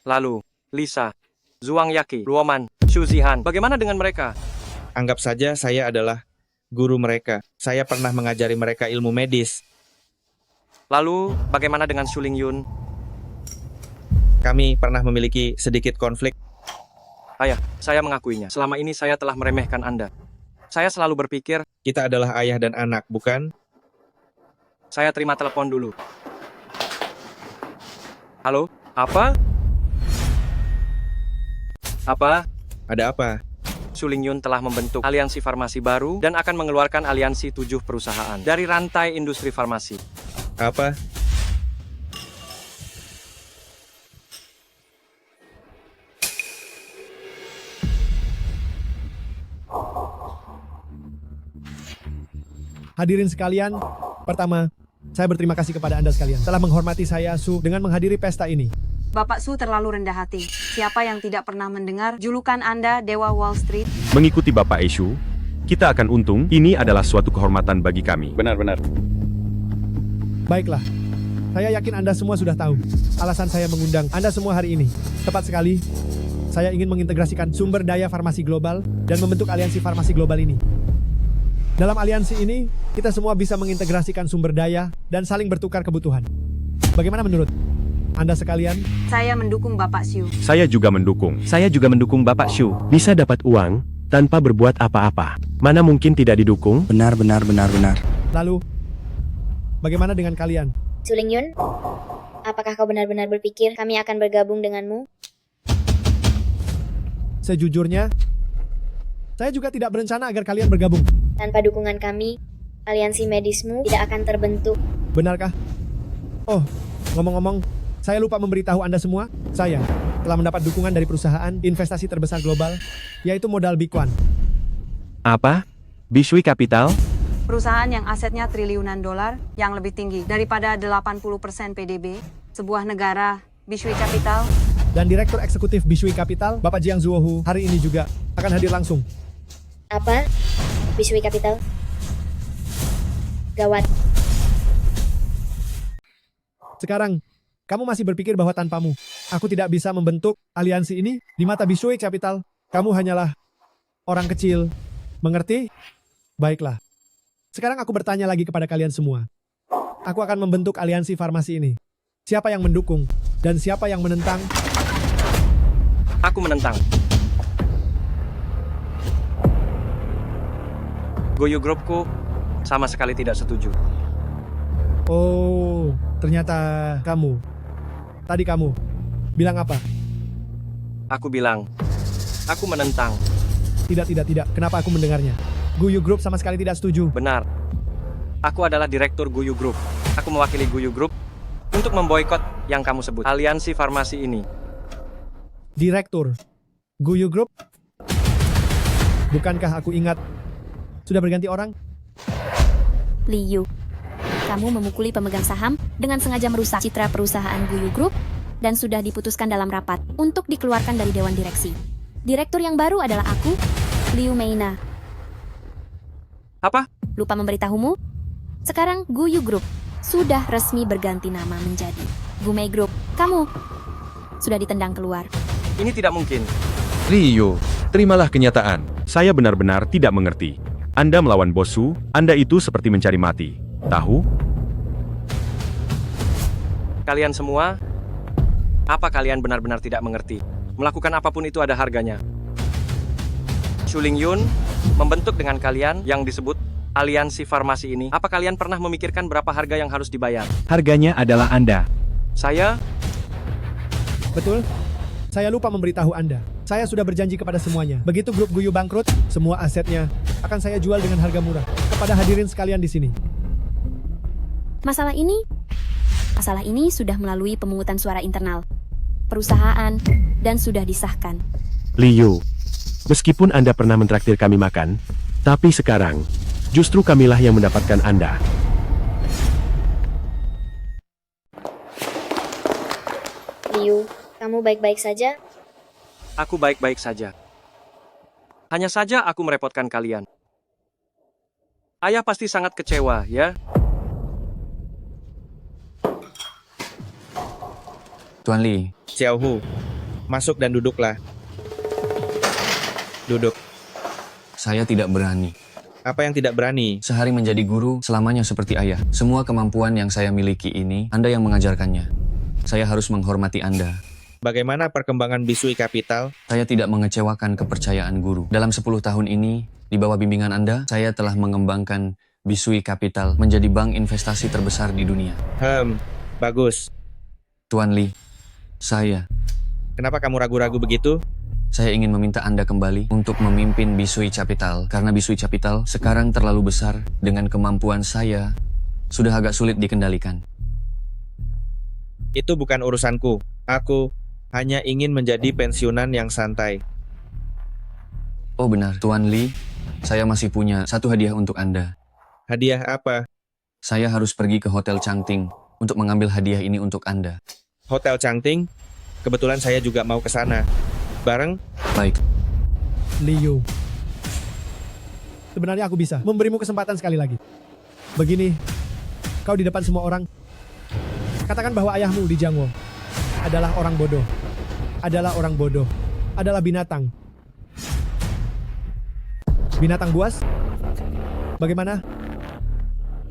Lalu, Lisa, Zhuang Yaqi, Luoman, Xu Zihan, bagaimana dengan mereka? Anggap saja saya adalah guru mereka. Saya pernah mengajari mereka ilmu medis. Lalu, bagaimana dengan Su Lingyun? Kami pernah memiliki sedikit konflik. Ayah, saya mengakuinya. Selama ini saya telah meremehkan Anda. Saya selalu berpikir, kita adalah ayah dan anak, bukan? Saya terima telepon dulu. Halo, apa? Apa? Ada apa? Su Lingyun telah membentuk aliansi farmasi baru dan akan mengeluarkan aliansi 7 perusahaan dari rantai industri farmasi. Apa? Hadirin sekalian, pertama, saya berterima kasih kepada Anda sekalian telah menghormati saya, Su, dengan menghadiri pesta ini. Bapak Su terlalu rendah hati. Siapa yang tidak pernah mendengar julukan Anda Dewa Wall Street? Mengikuti Bapak Eshu, kita akan untung. Ini adalah suatu kehormatan bagi kami. Benar-benar. Baiklah, saya yakin Anda semua sudah tahu alasan saya mengundang Anda semua hari ini. Tepat sekali, saya ingin mengintegrasikan sumber daya farmasi global dan membentuk aliansi farmasi global ini. Dalam aliansi ini, kita semua bisa mengintegrasikan sumber daya dan saling bertukar kebutuhan. Bagaimana menurut Anda sekalian? Saya mendukung Bapak Shu. Saya juga mendukung. Saya juga mendukung Bapak Shu. Bisa dapat uang tanpa berbuat apa-apa. Mana mungkin tidak didukung? Benar. Lalu, bagaimana dengan kalian? Su Lingyun, apakah kau benar-benar berpikir kami akan bergabung denganmu? Sejujurnya, saya juga tidak berencana agar kalian bergabung. Tanpa dukungan kami, aliansi medismu tidak akan terbentuk. Benarkah? Oh, ngomong-ngomong, saya lupa memberitahu Anda semua, saya telah mendapat dukungan dari perusahaan investasi terbesar global, yaitu modal Big One. Apa? Bishui Capital? Perusahaan yang asetnya triliunan dolar yang lebih tinggi daripada 80% PDB, sebuah negara, Bishui Capital. Dan Direktur Eksekutif Bishui Capital, Bapak Jiang Zuohu, hari ini juga akan hadir langsung. Apa? Bishui Capital? Gawat. Sekarang, kamu masih berpikir bahwa tanpamu, aku tidak bisa membentuk aliansi ini? Di mata Bishui Capital, kamu hanyalah orang kecil. Mengerti? Baiklah. Sekarang aku bertanya lagi kepada kalian semua. Aku akan membentuk aliansi farmasi ini. Siapa yang mendukung dan siapa yang menentang? Aku menentang. Goyu Groupku sama sekali tidak setuju. Oh, ternyata kamu. Tadi kamu bilang apa? Aku bilang, aku menentang. Tidak. Kenapa aku mendengarnya? Guyu Group sama sekali tidak setuju. Benar. Aku adalah direktur Guyu Group. Aku mewakili Guyu Group untuk memboikot yang kamu sebut aliansi farmasi ini. Direktur Guyu Group? Bukankah aku ingat sudah berganti orang? Liu, kamu memukuli pemegang saham dengan sengaja merusak citra perusahaan Guyu Group dan sudah diputuskan dalam rapat untuk dikeluarkan dari Dewan Direksi. Direktur yang baru adalah aku, Liu Meina. Apa? Lupa memberitahumu? Sekarang Guyu Group sudah resmi berganti nama menjadi Gumei Group. Kamu sudah ditendang keluar. Ini tidak mungkin. Liu, terimalah kenyataan. Saya benar-benar tidak mengerti. Anda melawan Bosu, Anda itu seperti mencari mati. Tahu? Kalian semua, apa kalian benar-benar tidak mengerti? Melakukan apapun itu ada harganya. Shu Lingyun membentuk dengan kalian yang disebut aliansi farmasi ini. Apa kalian pernah memikirkan berapa harga yang harus dibayar? Harganya adalah Anda. Saya? Betul. Saya lupa memberitahu Anda. Saya sudah berjanji kepada semuanya. Begitu grup Guyu bangkrut, semua asetnya akan saya jual dengan harga murah kepada hadirin sekalian di sini. Masalah ini sudah melalui pemungutan suara internal perusahaan dan sudah disahkan. Liu, meskipun Anda pernah mentraktir kami makan, tapi sekarang justru kamilah yang mendapatkan Anda. Liu, kamu baik-baik saja? Aku baik-baik saja. Hanya saja aku merepotkan kalian. Ayah pasti sangat kecewa, ya? Tuan Li. Xiaohu, masuk dan duduklah. Duduk. Saya tidak berani. Apa yang tidak berani? Sehari menjadi guru, selamanya seperti ayah. Semua kemampuan yang saya miliki ini, Anda yang mengajarkannya. Saya harus menghormati Anda. Bagaimana perkembangan Bisui Capital? Saya tidak mengecewakan kepercayaan guru. Dalam 10 tahun ini, di bawah bimbingan Anda, saya telah mengembangkan Bisui Capital menjadi bank investasi terbesar di dunia. Bagus. Tuan Li, saya. Kenapa kamu ragu-ragu begitu? Saya ingin meminta Anda kembali untuk memimpin Bisui Capital, karena Bisui Capital sekarang terlalu besar dengan kemampuan saya sudah agak sulit dikendalikan. Itu bukan urusanku. Aku hanya ingin menjadi pensiunan yang santai. Oh benar, Tuan Li, saya masih punya satu hadiah untuk Anda. Hadiah apa? Saya harus pergi ke Hotel Changting untuk mengambil hadiah ini untuk Anda. Hotel Changting? Kebetulan saya juga mau ke sana. Bareng? Baik. Liu, sebenarnya aku bisa memberimu kesempatan sekali lagi. Begini, kau di depan semua orang, katakan bahwa ayahmu di Jiangwo adalah orang bodoh. Adalah orang bodoh. Adalah binatang. Binatang buas? Bagaimana?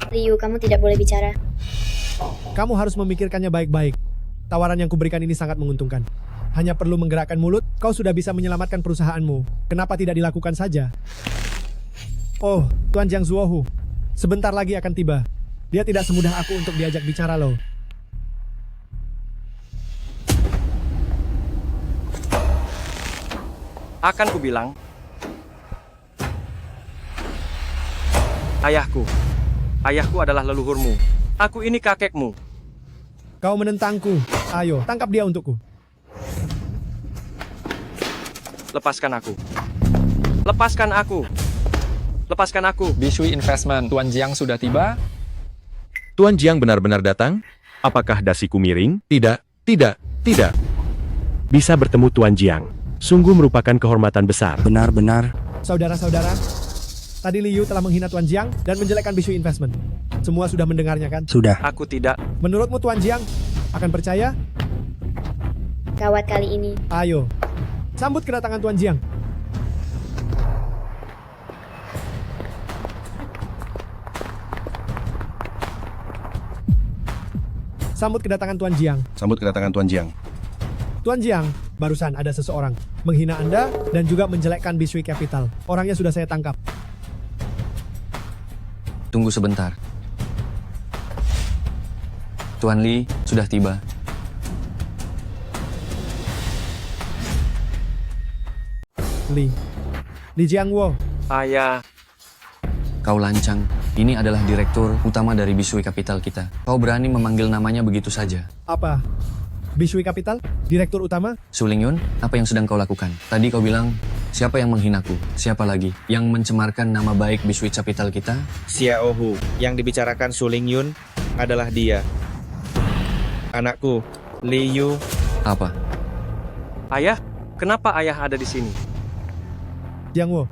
Liu, kamu tidak boleh bicara. Kamu harus memikirkannya baik-baik. Tawaran yang kuberikan ini sangat menguntungkan. Hanya perlu menggerakkan mulut, kau sudah bisa menyelamatkan perusahaanmu. Kenapa tidak dilakukan saja? Oh, Tuan Jiang Zuohu. Sebentar lagi akan tiba. Dia tidak semudah aku untuk diajak bicara loh. Akan kubilang, ayahku adalah leluhurmu. Aku ini kakekmu. Kau menentangku. Ayo, tangkap dia untukku. Lepaskan aku. Lepaskan aku. Lepaskan aku. Bisui Investment, Tuan Jiang sudah tiba? Tuan Jiang benar-benar datang? Apakah dasiku miring? Tidak. Bisa bertemu Tuan Jiang. Sungguh merupakan kehormatan besar. Benar-benar. Saudara-saudara, tadi Liu telah menghina Tuan Jiang dan menjelekkan Bisui Investment. Semua sudah mendengarnya kan? Sudah. Aku tidak. Menurutmu Tuan Jiang akan percaya? Gawat kali ini. Ayo, sambut kedatangan Tuan Jiang. Sambut kedatangan Tuan Jiang. Sambut kedatangan Tuan Jiang. Tuan Jiang, barusan ada seseorang menghina Anda dan juga menjelekkan Bisui Capital. Orangnya sudah saya tangkap. Tunggu sebentar. Tuan Li sudah tiba. Li Jiangwo. Ayah. Kau lancang. Ini adalah direktur utama dari Bishui Capital kita. Kau berani memanggil namanya begitu saja. Apa? Bishui Capital? Direktur utama? Su Lingyun, apa yang sedang kau lakukan? Tadi kau bilang, siapa yang menghinaku? Siapa lagi yang mencemarkan nama baik Bishui Capital kita? Xiao Hu. Yang dibicarakan Su Lingyun adalah dia. Anakku, Li Yu. Apa? Ayah, kenapa ayah ada di sini? Jiang Wo.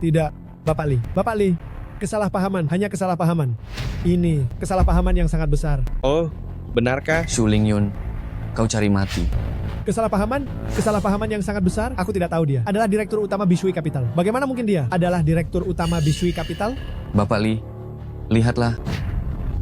Tidak. Bapak Li. Bapak Li. Kesalahpahaman. Hanya kesalahpahaman. Ini kesalahpahaman yang sangat besar. Oh, benarkah? Su Lingyun, kau cari mati. Kesalahpahaman? Kesalahpahaman yang sangat besar? Aku tidak tahu dia. Adalah direktur utama Bishui Capital. Bagaimana mungkin dia adalah direktur utama Bishui Capital? Bapak Li, lihatlah.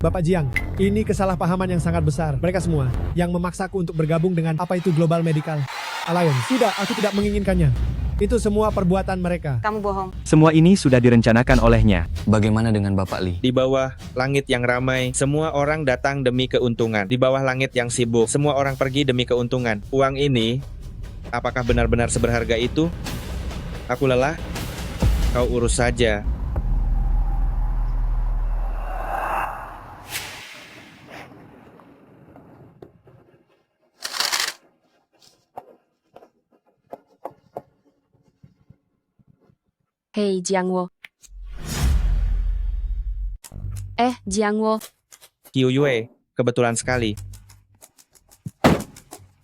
Bapak Jiang, ini kesalahpahaman yang sangat besar. Mereka semua yang memaksaku untuk bergabung dengan apa itu Global Medical Alliance. Tidak, aku tidak menginginkannya. Itu semua perbuatan mereka. Kamu bohong. Semua ini sudah direncanakan olehnya. Bagaimana dengan Bapak Li? Di bawah langit yang ramai, semua orang datang demi keuntungan. Di bawah langit yang sibuk, semua orang pergi demi keuntungan. Uang ini, apakah benar-benar seberharga itu? Aku lelah. Kau urus saja. Hei, Jiang Wo. Jiang Wo, Qiu Yue, kebetulan sekali.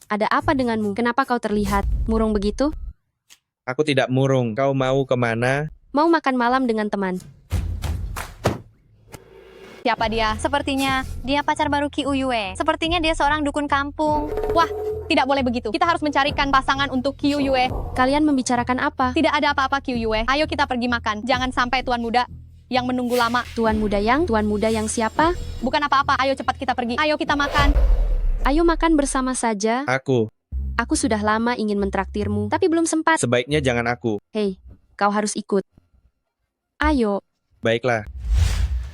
ada apa denganmu? Kenapa kau terlihat murung begitu? Aku tidak murung. Kau mau kemana? Mau makan malam dengan teman. Siapa dia? Sepertinya dia pacar baru Qiu Yue. Sepertinya dia seorang dukun kampung. Wah, tidak boleh begitu. Kita harus mencarikan pasangan untuk Qiu Yue. Kalian membicarakan apa? Tidak ada apa-apa Qiu Yue. Ayo kita pergi makan. Jangan sampai tuan muda yang menunggu lama. Tuan muda yang siapa? Bukan apa-apa. Ayo cepat kita pergi. Ayo kita makan. Ayo makan bersama saja. Aku. Aku sudah lama ingin mentraktirmu, tapi belum sempat. Sebaiknya jangan aku. Hei, kau harus ikut. Ayo, Baiklah.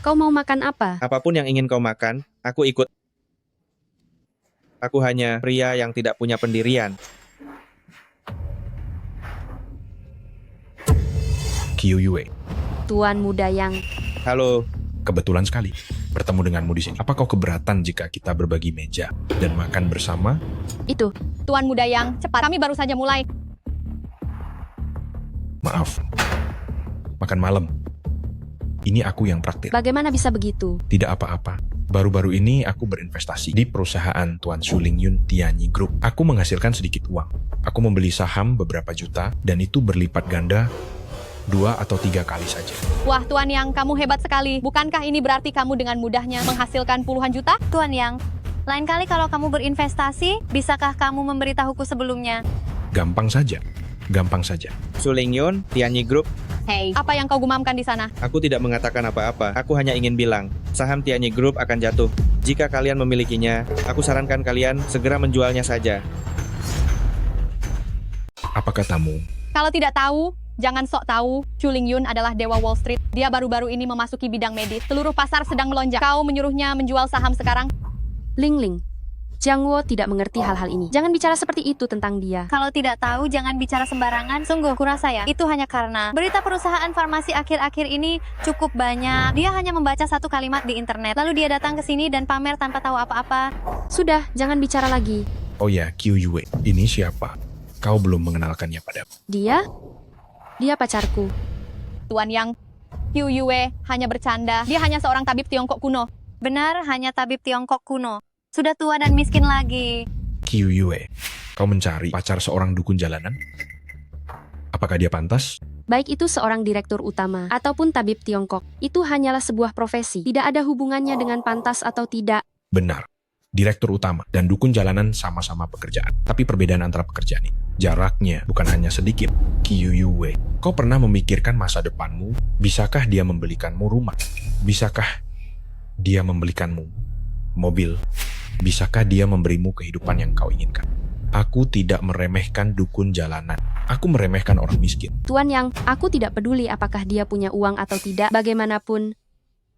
kau mau makan apa? Apapun yang ingin kau makan, aku ikut. Aku hanya pria yang tidak punya pendirian. Qiu Yue. Tuan muda yang... Halo. Kebetulan sekali bertemu denganmu di sini. Apa kau keberatan jika kita berbagi meja dan makan bersama? Itu. Tuan muda yang cepat. Kami baru saja mulai. Maaf. Makan malam. Ini aku yang traktir. Bagaimana bisa begitu? Tidak apa-apa. Baru-baru ini aku berinvestasi di perusahaan Tuan Su Lingyun Tianyi Group. Aku menghasilkan sedikit uang. Aku membeli saham beberapa juta dan itu berlipat ganda 2 atau 3 kali saja. Wah, Tuan Yang, kamu hebat sekali. Bukankah ini berarti kamu dengan mudahnya menghasilkan puluhan juta? Tuan Yang, lain kali kalau kamu berinvestasi, bisakah kamu memberitahuku sebelumnya? Gampang saja. Gampang saja. Su Lingyun, Tianyi Group. Hei, apa yang kau gumamkan di sana? Aku tidak mengatakan apa-apa. Aku hanya ingin bilang, saham Tianyi Group akan jatuh. Jika kalian memilikinya, aku sarankan kalian segera menjualnya saja. Apa katamu? Kalau tidak tahu, jangan sok tahu. Su Lingyun adalah dewa Wall Street. Dia baru-baru ini memasuki bidang medis. Seluruh pasar sedang melonjak. Kau menyuruhnya menjual saham sekarang? Ling. Jiang Wo tidak mengerti hal-hal ini. Jangan bicara seperti itu tentang dia. Kalau tidak tahu, jangan bicara sembarangan. Sungguh, kurasa ya, itu hanya karena berita perusahaan farmasi akhir-akhir ini cukup banyak. Dia hanya membaca satu kalimat di internet, lalu dia datang ke sini dan pamer tanpa tahu apa-apa. Sudah, jangan bicara lagi. Oh ya, Qiu Yue. Ini siapa? Kau belum mengenalkannya padaku. Dia pacarku. Tuan Yang, Qiu Yue hanya bercanda. Dia hanya seorang tabib Tiongkok kuno. Benar, hanya tabib Tiongkok kuno. Sudah tua dan miskin lagi. Qiu Yue, kau mencari pacar seorang dukun jalanan? Apakah dia pantas? Baik itu seorang direktur utama ataupun tabib Tiongkok, itu hanyalah sebuah profesi. Tidak ada hubungannya dengan pantas atau tidak. Benar. Direktur utama dan dukun jalanan sama-sama pekerjaan. Tapi perbedaan antara pekerjaan ini, jaraknya bukan hanya sedikit. Qiu Yue, kau pernah memikirkan masa depanmu? Bisakah dia membelikanmu rumah? Bisakah dia membelikanmu mobil? Bisakah dia memberimu kehidupan yang kau inginkan? Aku tidak meremehkan dukun jalanan. Aku meremehkan orang miskin. Tuan Yang, aku tidak peduli apakah dia punya uang atau tidak. Bagaimanapun,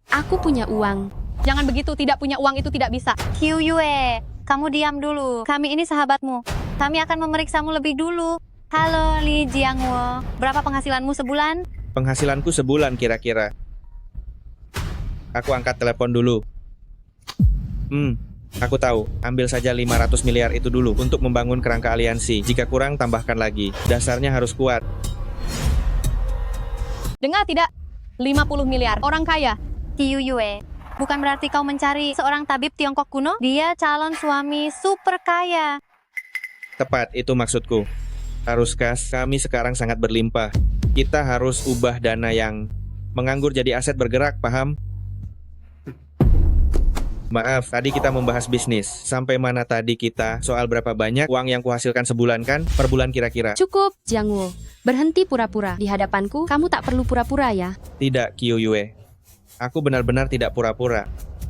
aku punya uang. Jangan begitu, tidak punya uang itu tidak bisa. Qiu Yue, kamu diam dulu. Kami ini sahabatmu. Kami akan memeriksamu lebih dulu. Halo, Li Jiang Wo. Berapa penghasilanmu sebulan? Penghasilanku sebulan kira-kira Aku angkat telepon dulu. Aku tahu. Ambil saja 500 miliar itu dulu untuk membangun kerangka aliansi. Jika kurang, tambahkan lagi. Dasarnya harus kuat. Dengar tidak? 50 miliar. Orang kaya. Qiu Yue, bukan berarti kau mencari seorang tabib Tiongkok kuno? Dia calon suami super kaya. Tepat, itu maksudku. Haruskah kami sekarang sangat berlimpah? Kita harus ubah dana yang menganggur jadi aset bergerak, paham? Maaf, tadi kita membahas bisnis. Sampai mana tadi kita? Soal berapa banyak uang yang kuhasilkan sebulan kan? Per bulan kira-kira. Cukup, Jiang Wo. Berhenti pura-pura. Di hadapanku, kamu tak perlu pura-pura ya. Tidak, Qiu Yue. Aku benar-benar tidak pura-pura.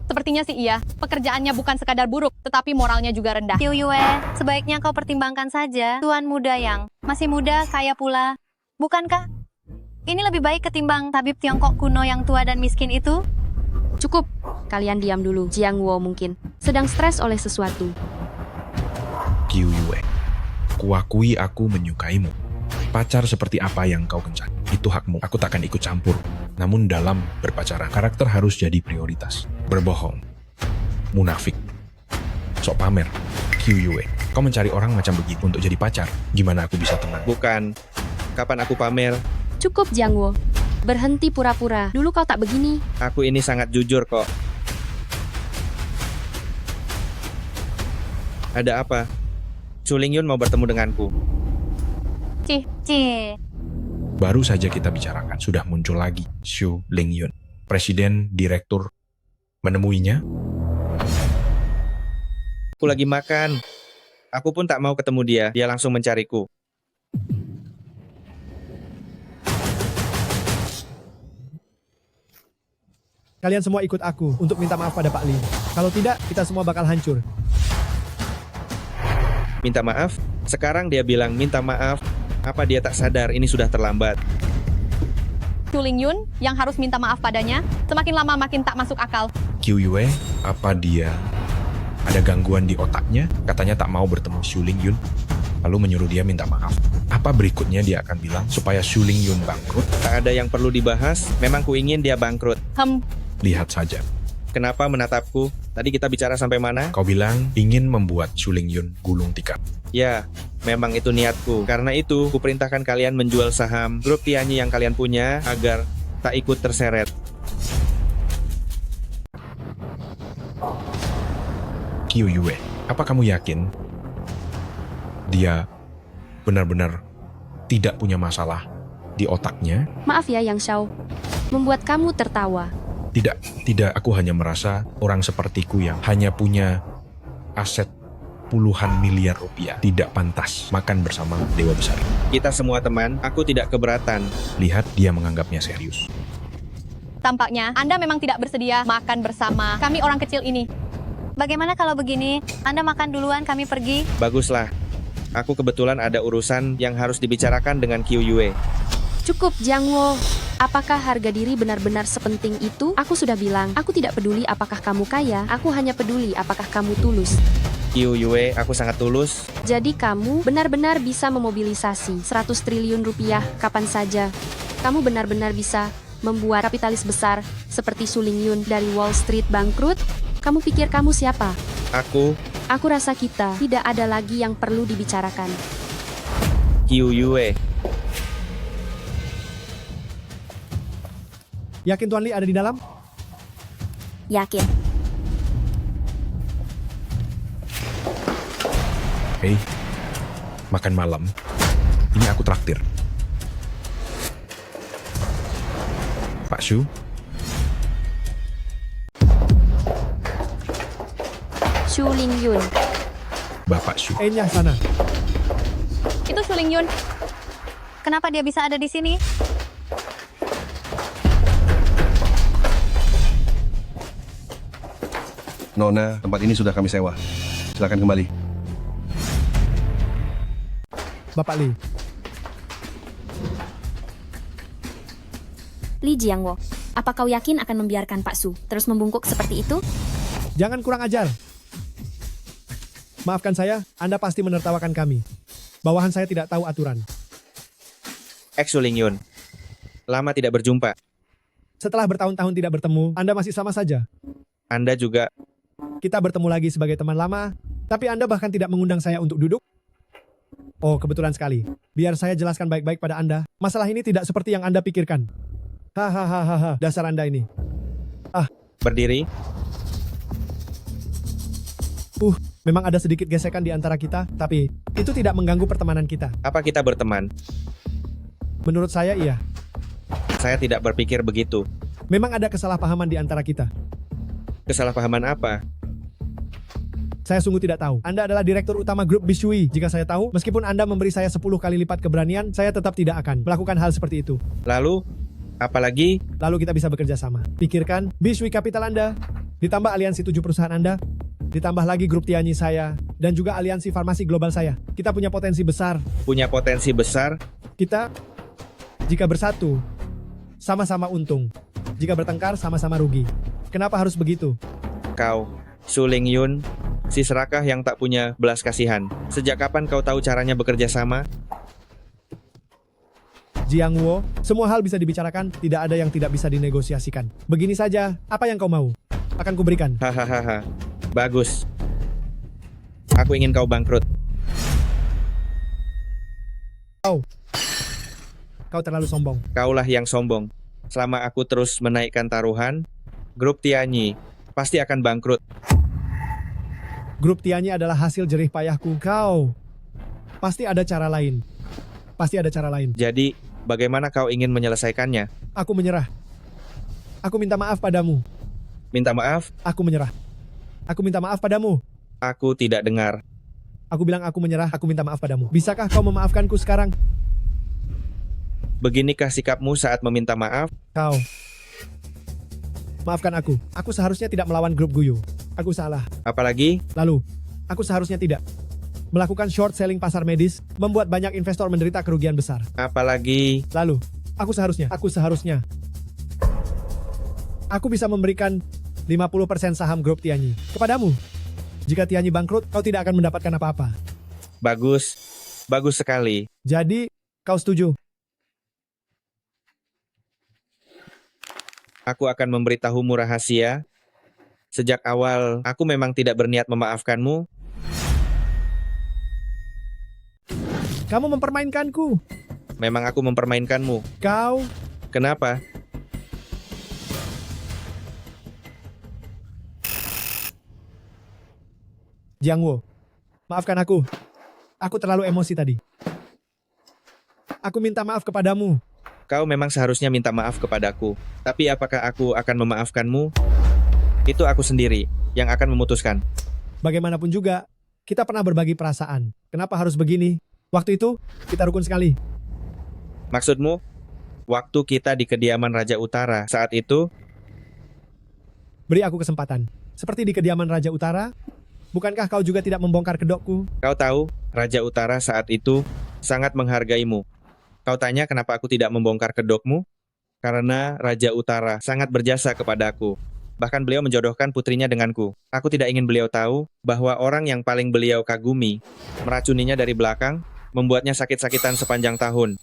Sepertinya sih iya. Pekerjaannya bukan sekadar buruk, tetapi moralnya juga rendah. Qiu Yue, sebaiknya kau pertimbangkan saja tuan muda yang masih muda, kaya pula. Bukankah? Ini lebih baik ketimbang tabib Tiongkok kuno yang tua dan miskin itu? Cukup. Kalian diam dulu. Jiang Wo mungkin sedang stres oleh sesuatu. Qiu Yue, kuakui aku menyukaimu. Pacar seperti apa yang kau kencang, itu hakmu. Aku takkan ikut campur. Namun dalam berpacaran, karakter harus jadi prioritas. Berbohong, munafik, sok pamer. Qiu Yue, kau mencari orang macam begitu untuk jadi pacar. Gimana aku bisa tenang? Bukan. Kapan aku pamer? Cukup, Jiang Wo. Berhenti pura-pura. Dulu kau tak begini. Aku ini sangat jujur kok. Ada apa? Su Lingyun mau bertemu denganku. Cih. Baru saja kita bicarakan, sudah muncul lagi Su Lingyun, presiden direktur, menemuinya. Aku lagi makan. Aku pun tak mau ketemu dia. Dia langsung mencariku. Kalian semua ikut aku untuk minta maaf pada Pak Li. Kalau tidak, kita semua bakal hancur. Minta maaf? Sekarang dia bilang minta maaf. Apa dia tak sadar ini sudah terlambat? Su Lingyun yang harus minta maaf padanya, semakin lama makin tak masuk akal. Qiu Yue, apa dia ada gangguan di otaknya? Katanya tak mau bertemu Su Lingyun, lalu menyuruh dia minta maaf. Apa berikutnya dia akan bilang supaya Su Lingyun bangkrut? Tak ada yang perlu dibahas, memang ku ingin dia bangkrut. Lihat saja. Kenapa menatapku? Tadi kita bicara sampai mana? Kau bilang ingin membuat Su Lingyun gulung tikar. Ya, memang itu niatku. Karena itu, kuperintahkan kalian menjual saham grup Tianyi yang kalian punya agar tak ikut terseret. Qiu Yue, apa kamu yakin dia benar-benar tidak punya masalah di otaknya? Maaf ya, Yang Xiao. Membuat kamu tertawa. Tidak, aku hanya merasa orang sepertiku yang hanya punya aset puluhan miliar rupiah tidak pantas makan bersama dewa besar. Kita semua teman, aku tidak keberatan. Lihat, dia menganggapnya serius. Tampaknya Anda memang tidak bersedia makan bersama kami orang kecil ini. Bagaimana kalau begini? Anda makan duluan, kami pergi. Baguslah. Aku kebetulan ada urusan yang harus dibicarakan dengan Qiu Yue. Cukup, Jiang Wo. Apakah harga diri benar-benar sepenting itu? Aku sudah bilang, aku tidak peduli apakah kamu kaya, aku hanya peduli apakah kamu tulus. Qiu Yue, aku sangat tulus. Jadi kamu benar-benar bisa memobilisasi 100 triliun rupiah kapan saja. Kamu benar-benar bisa membuat kapitalis besar seperti Su Lingyun dari Wall Street bangkrut? Kamu pikir kamu siapa? Aku rasa kita tidak ada lagi yang perlu dibicarakan. Qiu Yue. Yakin Tuan Li ada di dalam? Yakin. Hei, makan malam. Ini aku traktir. Pak Shu? Su Lingyun. Bapak Shu. Enya sana. Itu Su Lingyun. Kenapa dia bisa ada di sini? Nona, tempat ini sudah kami sewa. Silakan kembali. Bapak Li. Li Jiangwo, apa kau yakin akan membiarkan Pak Su terus membungkuk seperti itu? Jangan kurang ajar. Maafkan saya, Anda pasti menertawakan kami. Bawahan saya tidak tahu aturan. Su Lingyun. Lama tidak berjumpa. Setelah bertahun-tahun tidak bertemu, Anda masih sama saja. Anda juga. Kita bertemu lagi sebagai teman lama, tapi Anda bahkan tidak mengundang saya untuk duduk. Oh, kebetulan sekali. Biar saya jelaskan baik-baik pada Anda. Masalah ini tidak seperti yang Anda pikirkan. Hahaha, dasar Anda ini. Berdiri. Memang ada sedikit gesekan di antara kita, tapi itu tidak mengganggu pertemanan kita. Apa kita berteman? Menurut saya, iya. Saya tidak berpikir begitu. Memang ada kesalahpahaman di antara kita. Kesalahpahaman apa? Saya sungguh tidak tahu. Anda adalah direktur utama grup Bishui. Jika saya tahu, meskipun Anda memberi saya 10 kali lipat keberanian, saya tetap tidak akan melakukan hal seperti itu. Lalu, apalagi? Lalu kita bisa bekerja sama. Pikirkan, Bishui Capital Anda, ditambah aliansi 7 perusahaan Anda, ditambah lagi grup Tianyi saya, dan juga aliansi farmasi global saya. Kita punya potensi besar. Punya potensi besar? Kita, jika bersatu, sama-sama untung. Jika bertengkar, sama-sama rugi. Kenapa harus begitu? Kau, Su Lingyun, si serakah yang tak punya belas kasihan. Sejak kapan kau tahu caranya bekerja sama? Jiang Wo, semua hal bisa dibicarakan, tidak ada yang tidak bisa dinegosiasikan. Begini saja, apa yang kau mau? Akan kuberikan. Hahaha. Bagus. Aku ingin kau bangkrut. Kau terlalu sombong. Kaulah yang sombong. Selama aku terus menaikkan taruhan, grup Tianyi pasti akan bangkrut. Grup Tianyi adalah hasil jerih payahku. Kau pasti ada cara lain. Pasti ada cara lain. Jadi, bagaimana kau ingin menyelesaikannya? Aku menyerah. Aku minta maaf padamu. Minta maaf? Aku menyerah. Aku minta maaf padamu. Aku tidak dengar. Aku bilang aku menyerah, aku minta maaf padamu. Bisakah kau memaafkanku sekarang? Beginikah sikapmu saat meminta maaf? Kau. Maafkan aku. Aku seharusnya tidak melawan grup Guyu. Aku salah. Apalagi? Lalu, aku seharusnya tidak melakukan short selling pasar medis, membuat banyak investor menderita kerugian besar. Apalagi? Lalu, aku seharusnya aku bisa memberikan 50% saham grup Tianyi kepadamu. Jika Tianyi bangkrut, kau tidak akan mendapatkan apa-apa. Bagus. Bagus sekali. Jadi, kau setuju? Aku akan memberitahumu rahasia. Sejak awal, aku memang tidak berniat memaafkanmu. Kamu mempermainkanku. Memang aku mempermainkanmu. Kau. Kenapa? Jiang Wo, maafkan aku. Aku terlalu emosi tadi. Aku minta maaf kepadamu. Kau memang seharusnya minta maaf kepadaku. Tapi apakah aku akan memaafkanmu? Itu aku sendiri yang akan memutuskan. Bagaimanapun juga, kita pernah berbagi perasaan. Kenapa harus begini? Waktu itu, kita rukun sekali. Maksudmu? Waktu kita di kediaman Raja Utara saat itu? Beri aku kesempatan. Seperti di kediaman Raja Utara, bukankah kau juga tidak membongkar kedokku? Kau tahu, Raja Utara saat itu sangat menghargaimu. Kau tanya kenapa aku tidak membongkar kedokmu? Karena Raja Utara sangat berjasa kepadaku. Bahkan beliau menjodohkan putrinya denganku. Aku tidak ingin beliau tahu bahwa orang yang paling beliau kagumi meracuninya dari belakang, membuatnya sakit-sakitan sepanjang tahun.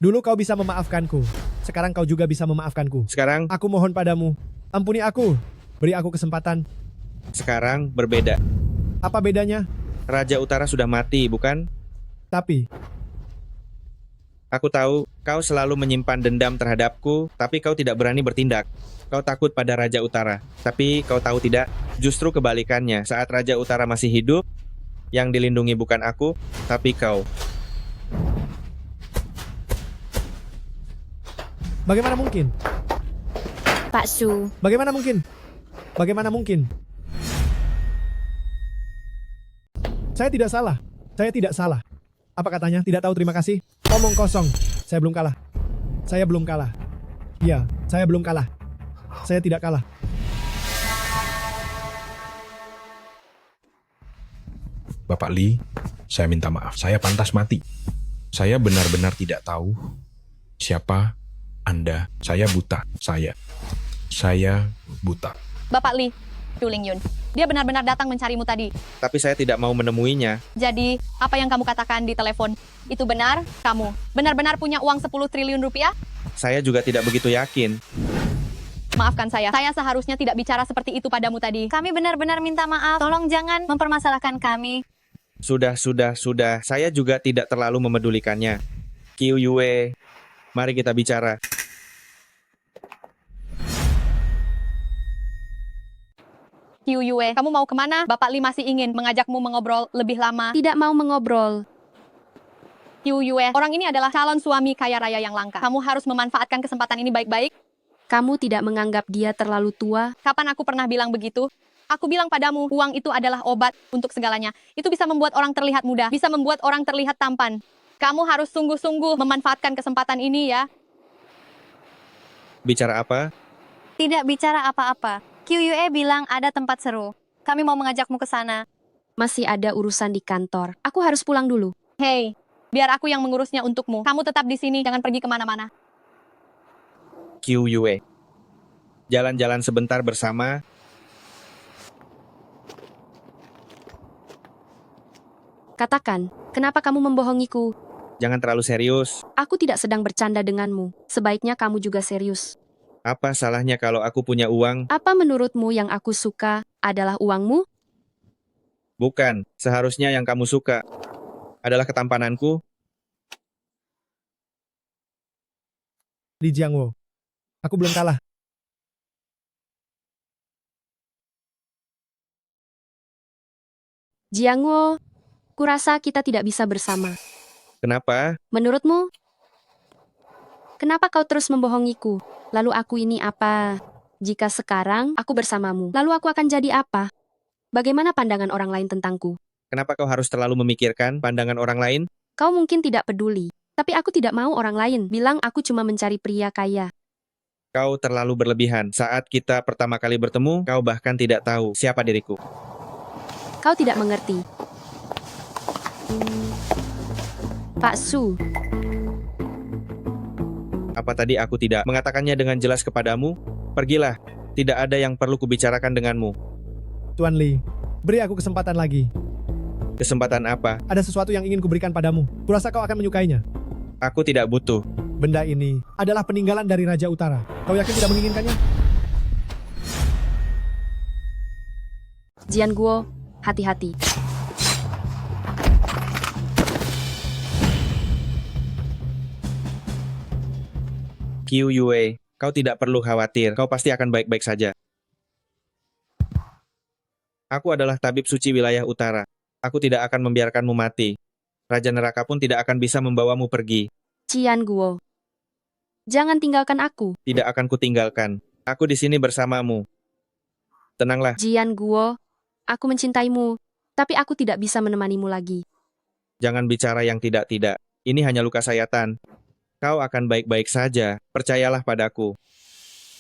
Dulu kau bisa memaafkanku. Sekarang kau juga bisa memaafkanku. Sekarang, aku mohon padamu, ampuni aku. Beri aku kesempatan. Sekarang berbeda. Apa bedanya? Raja Utara sudah mati, bukan? Tapi aku tahu kau selalu menyimpan dendam terhadapku, tapi kau tidak berani bertindak. Kau takut pada Raja Utara. Tapi kau tahu tidak, justru kebalikannya. Saat Raja Utara masih hidup, yang dilindungi bukan aku, tapi kau. Bagaimana mungkin? Pak Su. Bagaimana mungkin? Bagaimana mungkin? Saya tidak salah. Saya tidak salah. Apa katanya? Tidak tahu terima kasih. Omong kosong. Saya belum kalah. Saya belum kalah. Ya, saya belum kalah. Saya tidak kalah. Bapak Lee, saya minta maaf. Saya pantas mati. Saya benar-benar tidak tahu siapa Anda. Saya buta. Saya buta. Bapak Lee, Chu Lingyun. Dia benar-benar datang mencarimu tadi. Tapi saya tidak mau menemuinya. Jadi, apa yang kamu katakan di telepon? Itu benar? Kamu benar-benar punya uang 10 triliun rupiah? Saya juga tidak begitu yakin. Maafkan saya seharusnya tidak bicara seperti itu padamu tadi. Kami benar-benar minta maaf. Tolong jangan mempermasalahkan kami. Sudah. Saya juga tidak terlalu memedulikannya. Kyuyue, mari kita bicara. Kyuyue, kamu mau kemana? Bapak Lee masih ingin mengajakmu mengobrol lebih lama. Tidak mau mengobrol. Kyuyue, orang ini adalah calon suami kaya raya yang langka. Kamu harus memanfaatkan kesempatan ini baik-baik. Kamu tidak menganggap dia terlalu tua? Kapan aku pernah bilang begitu? Aku bilang padamu, uang itu adalah obat untuk segalanya. Itu bisa membuat orang terlihat muda, bisa membuat orang terlihat tampan. Kamu harus sungguh-sungguh memanfaatkan kesempatan ini ya. Bicara apa? Tidak bicara apa-apa. Kyuyue bilang ada tempat seru. Kami mau mengajakmu ke sana. Masih ada urusan di kantor. Aku harus pulang dulu. Hei, biar aku yang mengurusnya untukmu. Kamu tetap di sini, jangan pergi kemana-mana. Kyuyue, jalan-jalan sebentar bersama. Katakan, kenapa kamu membohongiku? Jangan terlalu serius. Aku tidak sedang bercanda denganmu. Sebaiknya kamu juga serius. Apa salahnya kalau aku punya uang? Apa menurutmu yang aku suka adalah uangmu? Bukan, seharusnya yang kamu suka adalah ketampananku. Li Jiangwo, aku belum kalah. Jiangwo, kurasa kita tidak bisa bersama. Kenapa? Menurutmu? Kenapa kau terus membohongiku? Lalu aku ini apa? Jika sekarang aku bersamamu, lalu aku akan jadi apa? Bagaimana pandangan orang lain tentangku? Kenapa kau harus terlalu memikirkan pandangan orang lain? Kau mungkin tidak peduli, tapi aku tidak mau orang lain bilang aku cuma mencari pria kaya. Kau terlalu berlebihan. Saat kita pertama kali bertemu, kau bahkan tidak tahu siapa diriku. Kau tidak mengerti. Pak Su, Apa tadi aku tidak mengatakannya dengan jelas kepadamu? Pergilah, tidak ada yang perlu kubicarakan denganmu. Tuan Li, beri aku kesempatan lagi. Kesempatan apa? Ada sesuatu yang ingin kuberikan padamu. Kurasa kau akan menyukainya. Aku tidak butuh. Benda ini adalah peninggalan dari Raja Utara. Kau yakin tidak menginginkannya? Jian Guo, hati-hati. Kyuyue, kau tidak perlu khawatir. Kau pasti akan baik-baik saja. Aku adalah tabib suci wilayah utara. Aku tidak akan membiarkanmu mati. Raja neraka pun tidak akan bisa membawamu pergi. Jian Guo, jangan tinggalkan aku. Tidak akan kutinggalkan. Aku di sini bersamamu. Tenanglah. Jian Guo, aku mencintaimu, tapi aku tidak bisa menemanimu lagi. Jangan bicara yang tidak-tidak. Ini hanya luka sayatan. Kau akan baik-baik saja. Percayalah padaku.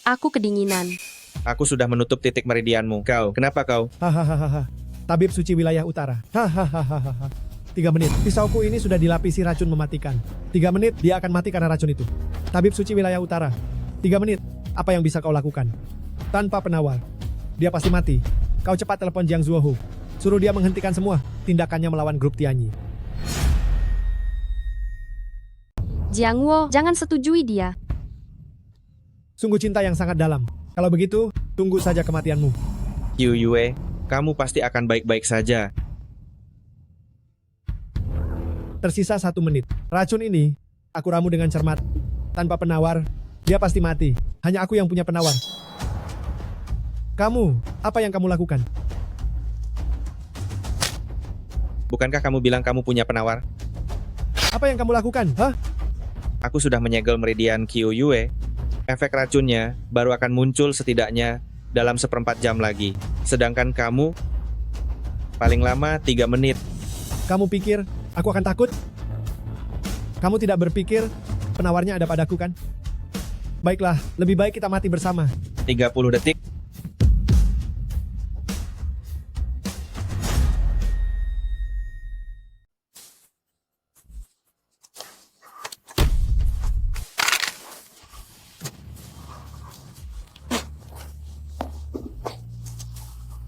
Aku kedinginan. Aku sudah menutup titik meridianmu. Kau, kenapa kau? Hahaha. Tabib suci wilayah utara. Hahaha. 3 menit. Pisauku ini sudah dilapisi racun mematikan. 3 menit, dia akan mati karena racun itu. Tabib suci wilayah utara. 3 menit. Apa yang bisa kau lakukan? Tanpa penawar. Dia pasti mati. Kau cepat telepon Jiang Zuohu. Suruh dia menghentikan semua tindakannya melawan grup Tianyi. Jiang Wo, jangan setujui dia. Sungguh cinta yang sangat dalam. Kalau begitu, tunggu saja kematianmu. Kyuyue, kamu pasti akan baik-baik saja. Tersisa 1 menit. Racun ini, aku ramu dengan cermat. Tanpa penawar, dia pasti mati. Hanya aku yang punya penawar. Kamu, apa yang kamu lakukan? Bukankah kamu bilang kamu punya penawar? Apa yang kamu lakukan? Hah? Aku sudah menyegel meridian Kyuyue. Efek racunnya baru akan muncul setidaknya dalam 1/4 jam lagi. Sedangkan kamu, paling lama 3 menit. Kamu pikir aku akan takut? Kamu tidak berpikir penawarnya ada padaku kan? Baiklah, lebih baik kita mati bersama. 30 detik.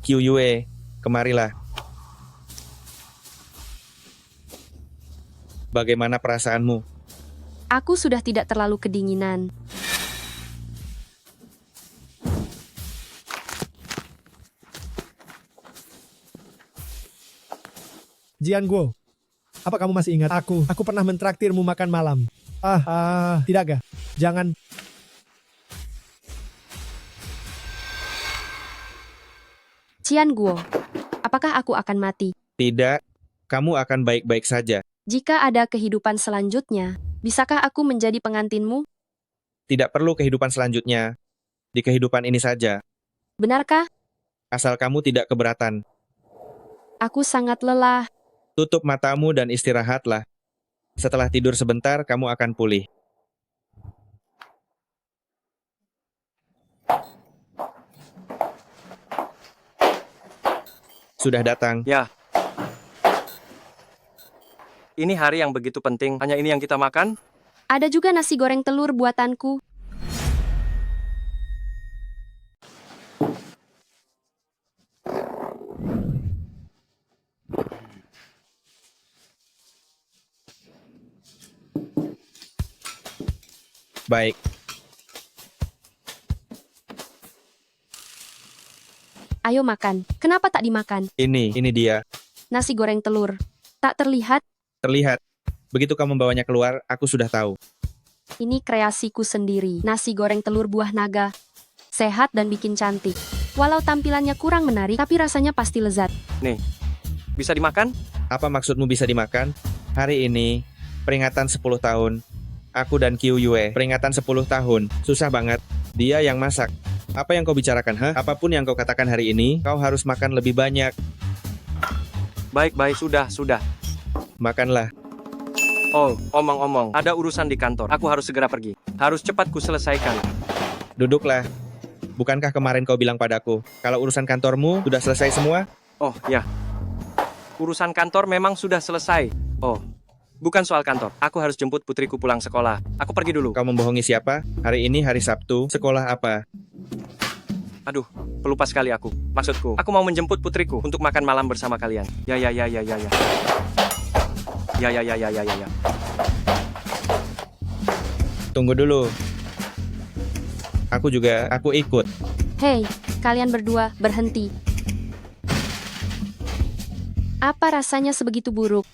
Kyuyue, kemarilah. Bagaimana perasaanmu? Aku sudah tidak terlalu kedinginan. Jian Guo, apa kamu masih ingat aku? Aku pernah mentraktirmu makan malam. Tidak gak? Jangan. Jian Guo, apakah aku akan mati? Tidak, kamu akan baik-baik saja. Jika ada kehidupan selanjutnya, bisakah aku menjadi pengantinmu? Tidak perlu kehidupan selanjutnya. Di kehidupan ini saja. Benarkah? Asal kamu tidak keberatan. Aku sangat lelah. Tutup matamu dan istirahatlah. Setelah tidur sebentar, kamu akan pulih. Sudah datang. Ya. Ini hari yang begitu penting, hanya ini yang kita makan? Ada juga nasi goreng telur buatanku. Baik. Ayo makan. Kenapa tak dimakan? Ini dia. Nasi goreng telur. Tak terlihat? Terlihat. Begitu kamu membawanya keluar, aku sudah tahu. Ini kreasiku sendiri. Nasi goreng telur buah naga. Sehat dan bikin cantik. Walau tampilannya kurang menarik, tapi rasanya pasti lezat. Nih, bisa dimakan? Apa maksudmu bisa dimakan? Hari ini, peringatan 10 tahun. Aku dan Kyuyue, peringatan 10 tahun. Susah banget. Dia yang masak. Apa yang kau bicarakan, ha? Apapun yang kau katakan hari ini, kau harus makan lebih banyak. Baik, sudah. Makanlah. Oh, omong-omong, ada urusan di kantor. Aku harus segera pergi. Harus cepat ku selesaikan. Duduklah. Bukankah kemarin kau bilang padaku, kalau urusan kantormu sudah selesai semua? Oh, ya. Urusan kantor memang sudah selesai. Oh, bukan soal kantor. Aku harus jemput putriku pulang sekolah. Aku pergi dulu. Kau membohongi siapa? Hari ini hari Sabtu. Sekolah apa? Aduh, pelupa sekali aku. Maksudku, aku mau menjemput putriku untuk makan malam bersama kalian. Ya. Ya. Tunggu dulu. Aku ikut. Hei, kalian berdua, berhenti. Apa rasanya sebegitu buruk?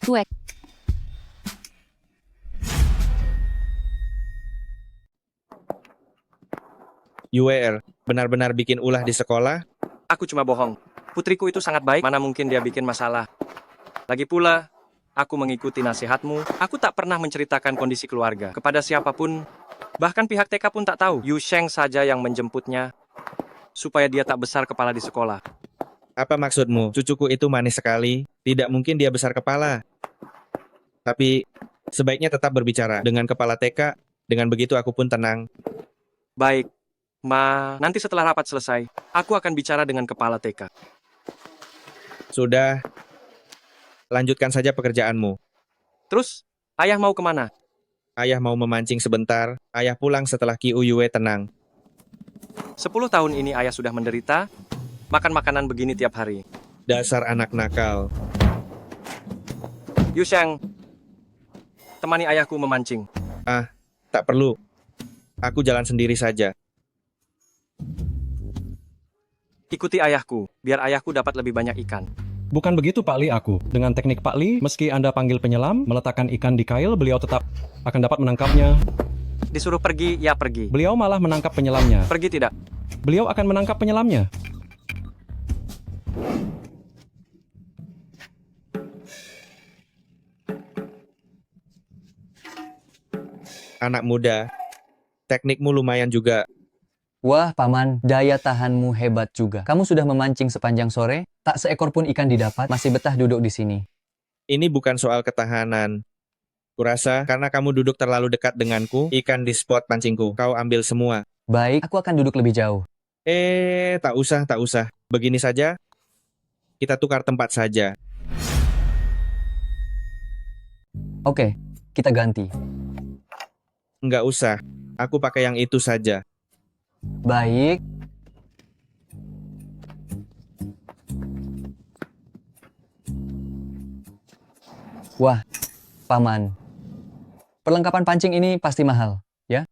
Cuek. UER, benar-benar bikin ulah di sekolah? Aku cuma bohong. Putriku itu sangat baik, mana mungkin dia bikin masalah. Lagi pula, aku mengikuti nasihatmu. Aku tak pernah menceritakan kondisi keluarga kepada siapapun. Bahkan pihak TK pun tak tahu. Yu Sheng saja yang menjemputnya, supaya dia tak besar kepala di sekolah. Apa maksudmu? Cucuku itu manis sekali. Tidak mungkin dia besar kepala. Tapi, sebaiknya tetap berbicara dengan kepala TK. Dengan begitu aku pun tenang. Baik, Ma. Nanti setelah rapat selesai, aku akan bicara dengan kepala TK. Sudah. Lanjutkan saja pekerjaanmu. Terus, ayah mau kemana? Ayah mau memancing sebentar. Ayah pulang setelah Kyuyue tenang. 10 tahun ini ayah sudah menderita, makan makanan begini tiap hari. Dasar anak nakal. Yu Sheng, temani ayahku memancing. Tak perlu. Aku jalan sendiri saja. Ikuti ayahku, biar ayahku dapat lebih banyak ikan. Bukan begitu Pak Li aku. Dengan teknik Pak Li, meski Anda panggil penyelam, meletakkan ikan di kail, beliau tetap akan dapat menangkapnya. Disuruh pergi, ya pergi. Beliau malah menangkap penyelamnya. Pergi tidak? Beliau akan menangkap penyelamnya. Anak muda, teknikmu lumayan juga. Wah, Paman, daya tahanmu hebat juga. Kamu sudah memancing sepanjang sore, tak seekor pun ikan didapat, masih betah duduk di sini. Ini bukan soal ketahanan. Kurasa karena kamu duduk terlalu dekat denganku, ikan di spot pancingku, kau ambil semua. Baik, aku akan duduk lebih jauh. Tak usah. Begini saja, kita tukar tempat saja. Oke, kita ganti. Nggak usah, aku pakai yang itu saja. Baik. Wah, Paman. Perlengkapan pancing ini pasti mahal, ya?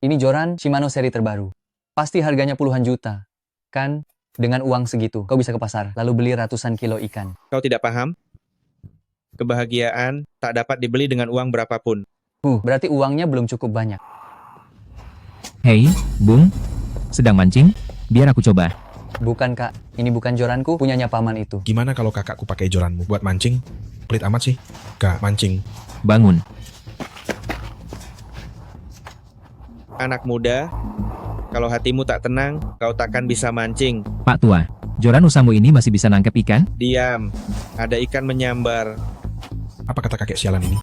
Ini joran Shimano seri terbaru. Pasti harganya puluhan juta. Kan, dengan uang segitu, kau bisa ke pasar, lalu beli ratusan kilo ikan. Kau tidak paham? Kebahagiaan tak dapat dibeli dengan uang berapapun. Berarti uangnya belum cukup banyak. Hei, Bung. Sedang mancing? Biar aku coba. Bukan, Kak. Ini bukan joranku, punyanya Paman itu. Gimana kalau kakakku pakai joranmu buat mancing? Pelit amat sih. Kak, mancing. Bangun. Anak muda, kalau hatimu tak tenang, kau takkan bisa mancing. Pak Tua, joran usahamu ini masih bisa nangkep ikan? Diam, ada ikan menyambar. Apa kata kakek sialan ini?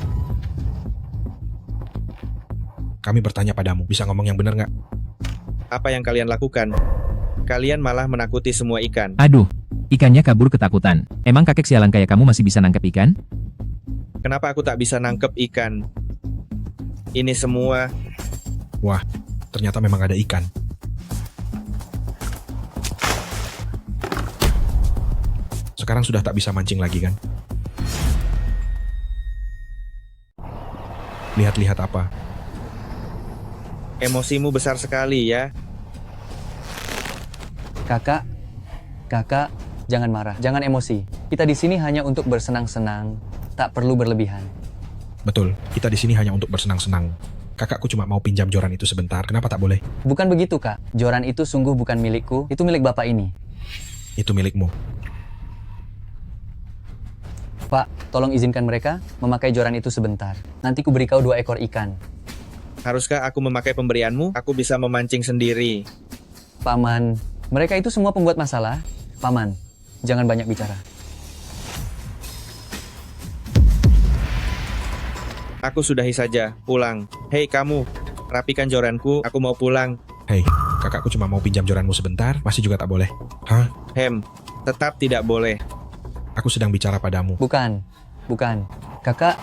Kami bertanya padamu, bisa ngomong yang benar nggak? Apa yang kalian lakukan? Kalian malah menakuti semua ikan. Aduh, ikannya kabur ketakutan. Emang kakek sialan kayak kamu masih bisa nangkep ikan? Kenapa aku tak bisa nangkep ikan? Ini semua... Wah, ternyata memang ada ikan. Sekarang sudah tak bisa mancing lagi kan? Lihat-lihat apa? Emosimu besar sekali ya. Kakak, jangan marah, jangan emosi. Kita di sini hanya untuk bersenang-senang, tak perlu berlebihan. Betul, kita di sini hanya untuk bersenang-senang. Kakakku cuma mau pinjam joran itu sebentar, kenapa tak boleh? Bukan begitu, Kak. Joran itu sungguh bukan milikku, itu milik Bapak ini. Itu milikmu. Pak, tolong izinkan mereka memakai joran itu sebentar. Nanti ku beri kau 2 ekor ikan. Haruskah aku memakai pemberianmu? Aku bisa memancing sendiri. Paman, mereka itu semua pembuat masalah. Paman, jangan banyak bicara. Aku sudahi saja, pulang. Hei kamu, rapikan joranku, aku mau pulang. Hei, kakakku cuma mau pinjam joranmu sebentar, masih juga tak boleh. Hah? Tetap tidak boleh. Aku sedang bicara padamu. Bukan. Kakak,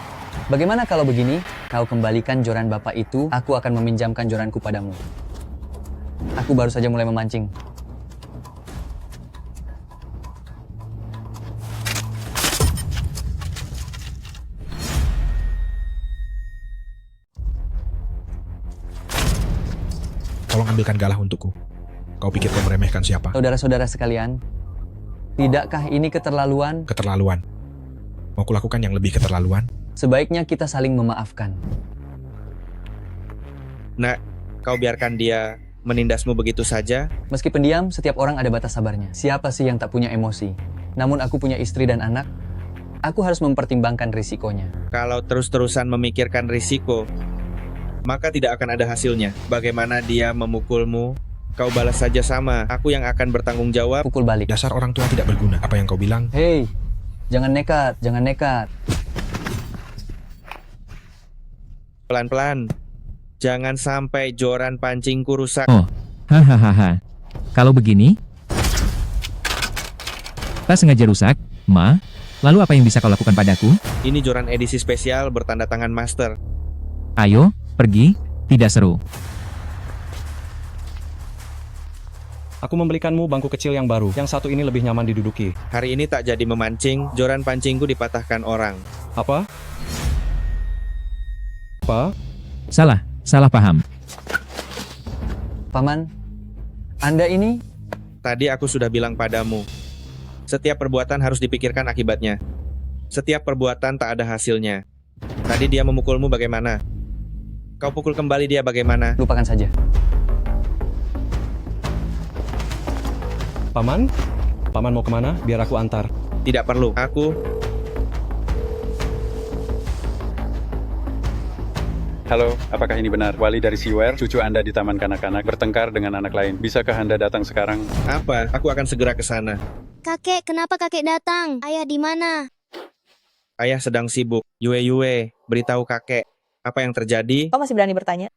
bagaimana kalau begini? Kau kembalikan joran Bapak itu, aku akan meminjamkan joranku padamu. Aku baru saja mulai memancing. Tolong ambilkan galah untukku. Kau pikir kau meremehkan siapa? Saudara-saudara sekalian, tidakkah ini keterlaluan? Keterlaluan. Mau kulakukan yang lebih keterlaluan? Sebaiknya kita saling memaafkan. Nak, kau biarkan dia menindasmu begitu saja? Meski pendiam, setiap orang ada batas sabarnya. Siapa sih yang tak punya emosi? Namun aku punya istri dan anak. Aku harus mempertimbangkan risikonya. Kalau terus-terusan memikirkan risiko, maka tidak akan ada hasilnya. Bagaimana dia memukulmu, kau balas saja sama. Aku yang akan bertanggung jawab. Pukul balik. Dasar orang tua tidak berguna. Apa yang kau bilang? Hei, jangan nekat, jangan nekat. Pelan-pelan. Jangan sampai joran pancingku rusak. Oh, hahaha. Kalau begini, tak sengaja rusak, Ma. Lalu apa yang bisa kau lakukan padaku? Ini joran edisi spesial bertanda tangan master. Ayo, pergi. Tidak seru. Aku membelikanmu bangku kecil yang baru. Yang satu ini lebih nyaman diduduki. Hari ini tak jadi memancing, joran pancingku dipatahkan orang. Apa? Salah paham. Paman, Anda ini... Tadi aku sudah bilang padamu, setiap perbuatan harus dipikirkan akibatnya. Setiap perbuatan tak ada hasilnya. Tadi dia memukulmu bagaimana? Kau pukul kembali dia bagaimana? Lupakan saja. Paman? Paman mau kemana? Biar aku antar. Tidak perlu. Halo, apakah ini benar? Wali dari Siware, cucu Anda di taman kanak-kanak, bertengkar dengan anak lain. Bisakah Anda datang sekarang? Apa? Aku akan segera ke sana. Kakek, kenapa kakek datang? Ayah di mana? Ayah sedang sibuk. Yue, beritahu kakek. Apa yang terjadi? Kau masih berani bertanya?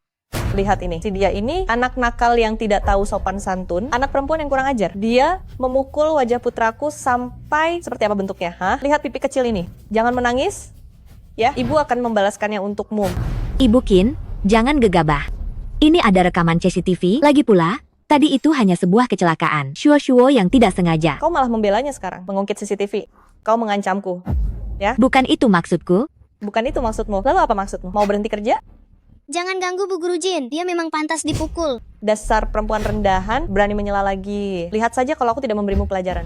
Lihat ini, si dia ini anak nakal yang tidak tahu sopan santun, anak perempuan yang kurang ajar. Dia memukul wajah putraku sampai seperti apa bentuknya, Lihat pipi kecil ini. Jangan menangis, ya. Ibu akan membalaskannya untukmu. Ibu Kin, jangan gegabah. Ini ada rekaman CCTV, lagi pula, Tadi itu hanya sebuah kecelakaan. Shuo yang tidak sengaja. Kau malah membelanya sekarang, mengungkit CCTV. Kau mengancamku, ya? Bukan itu maksudku. Bukan itu maksudmu. Lalu apa maksudmu? Mau berhenti kerja? Jangan ganggu Bu Guru Jin, dia memang pantas dipukul. Dasar perempuan rendahan, berani menyela lagi. Lihat saja kalau aku tidak memberimu pelajaran.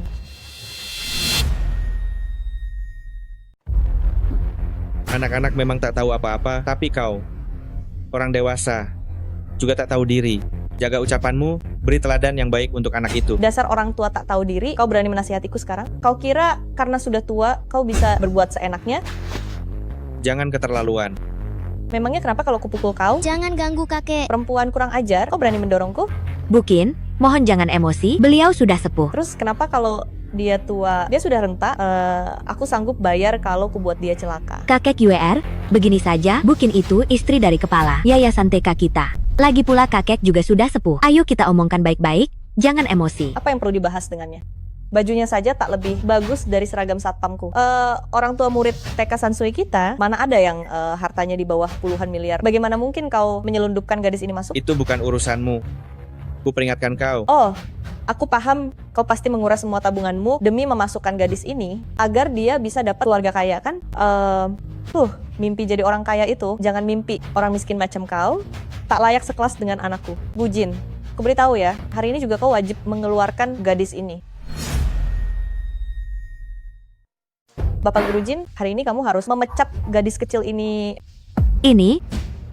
Anak-anak memang tak tahu apa-apa, tapi kau, orang dewasa, juga tak tahu diri. Jaga ucapanmu, beri teladan yang baik untuk anak itu. Dasar orang tua tak tahu diri, kau berani menasihatiku sekarang? Kau kira karena sudah tua, kau bisa berbuat seenaknya? Jangan keterlaluan. Memangnya kenapa kalau kupukul kau? Jangan ganggu kakek. Perempuan kurang ajar, kau berani mendorongku? Bukin, mohon jangan emosi, beliau sudah sepuh. Terus kenapa kalau dia tua, dia sudah renta, aku sanggup bayar kalau kubuat dia celaka. Kakek UR, begini saja, Bukin itu istri dari kepala Yayasan TK kita. Lagi pula kakek juga sudah sepuh. Ayo kita omongkan baik-baik, jangan emosi. Apa yang perlu dibahas dengannya? Bajunya saja tak lebih bagus dari seragam satpamku. Orang tua murid TK Sansui kita, mana ada yang hartanya di bawah puluhan miliar. Bagaimana mungkin kau menyelundupkan gadis ini masuk? Itu bukan urusanmu. Ku peringatkan kau. Oh, aku paham kau pasti menguras semua tabunganmu demi memasukkan gadis ini agar dia bisa dapat keluarga kaya, kan? Mimpi jadi orang kaya itu, jangan mimpi orang miskin macam kau, tak layak sekelas dengan anakku. Bu Jin, aku beritahu ya, hari ini juga kau wajib mengeluarkan gadis ini. Bapak Guru Jin, hari ini kamu harus memecat gadis kecil ini. Ini?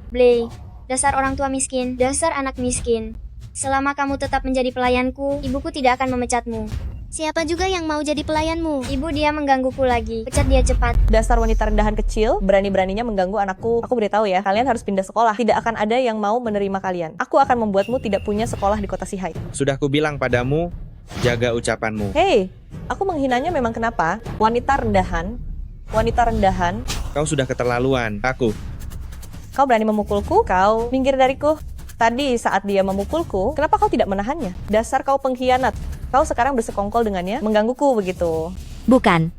Blay, dasar orang tua miskin, dasar anak miskin. Selama kamu tetap menjadi pelayanku, ibuku tidak akan memecatmu. Siapa juga yang mau jadi pelayanmu? Ibu dia menggangguku lagi, pecat dia cepat. Dasar wanita rendahan kecil, berani-beraninya mengganggu anakku. Aku beritahu ya, kalian harus pindah sekolah. Tidak akan ada yang mau menerima kalian. Aku akan membuatmu tidak punya sekolah di kota Sihai. Sudah kubilang padamu, jaga ucapanmu. Hei, aku menghinanya memang kenapa? Wanita rendahan. Kau sudah keterlaluan, aku. Kau berani memukulku? Kau minggir dariku. Tadi saat dia memukulku, kenapa kau tidak menahannya? Dasar kau pengkhianat. Kau sekarang bersekongkol dengannya, menggangguku begitu. Bukan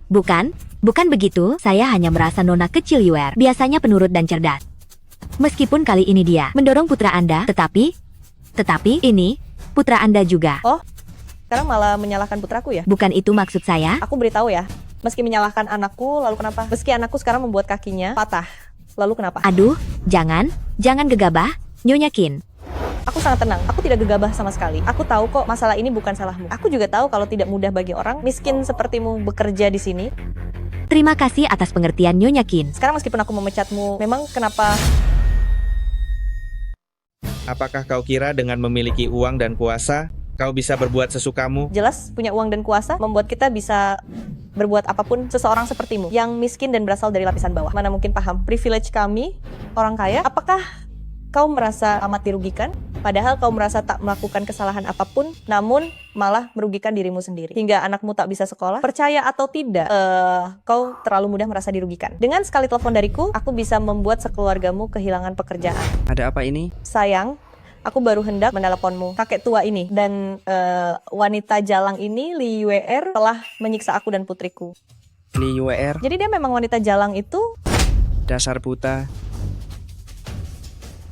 begitu. Saya hanya merasa nona kecil UR biasanya penurut dan cerdas. Meskipun kali ini dia mendorong putra Anda, tetapi ini putra Anda juga. Oh, sekarang malah menyalahkan putraku ya? Bukan itu maksud saya. Aku beritahu ya, meski menyalahkan anakku, lalu kenapa? Meski anakku sekarang membuat kakinya patah, lalu kenapa? Aduh, jangan gegabah, Nyonya Qin. Aku sangat tenang, aku tidak gegabah sama sekali. Aku tahu kok masalah ini bukan salahmu. Aku juga tahu kalau tidak mudah bagi orang miskin sepertimu bekerja di sini. Terima kasih atas pengertian Nyonya Qin. Sekarang meskipun aku memecatmu, memang kenapa? Apakah kau kira dengan memiliki uang dan kuasa, kau bisa berbuat sesukamu? Jelas punya uang dan kuasa membuat kita bisa berbuat apapun. Seseorang sepertimu yang miskin dan berasal dari lapisan bawah, mana mungkin paham privilege kami, orang kaya. Apakah kau merasa amat dirugikan? Padahal kau merasa tak melakukan kesalahan apapun, namun malah merugikan dirimu sendiri. Hingga anakmu tak bisa sekolah. Percaya atau tidak, kau terlalu mudah merasa dirugikan. Dengan sekali telepon dariku, aku bisa membuat sekeluargamu kehilangan pekerjaan. Ada apa ini? Sayang, aku baru hendak meneleponmu. Kakek tua ini dan wanita jalang ini, Li Yuer, telah menyiksa aku dan putriku. Li Yuer? Jadi dia memang wanita jalang itu? Dasar buta.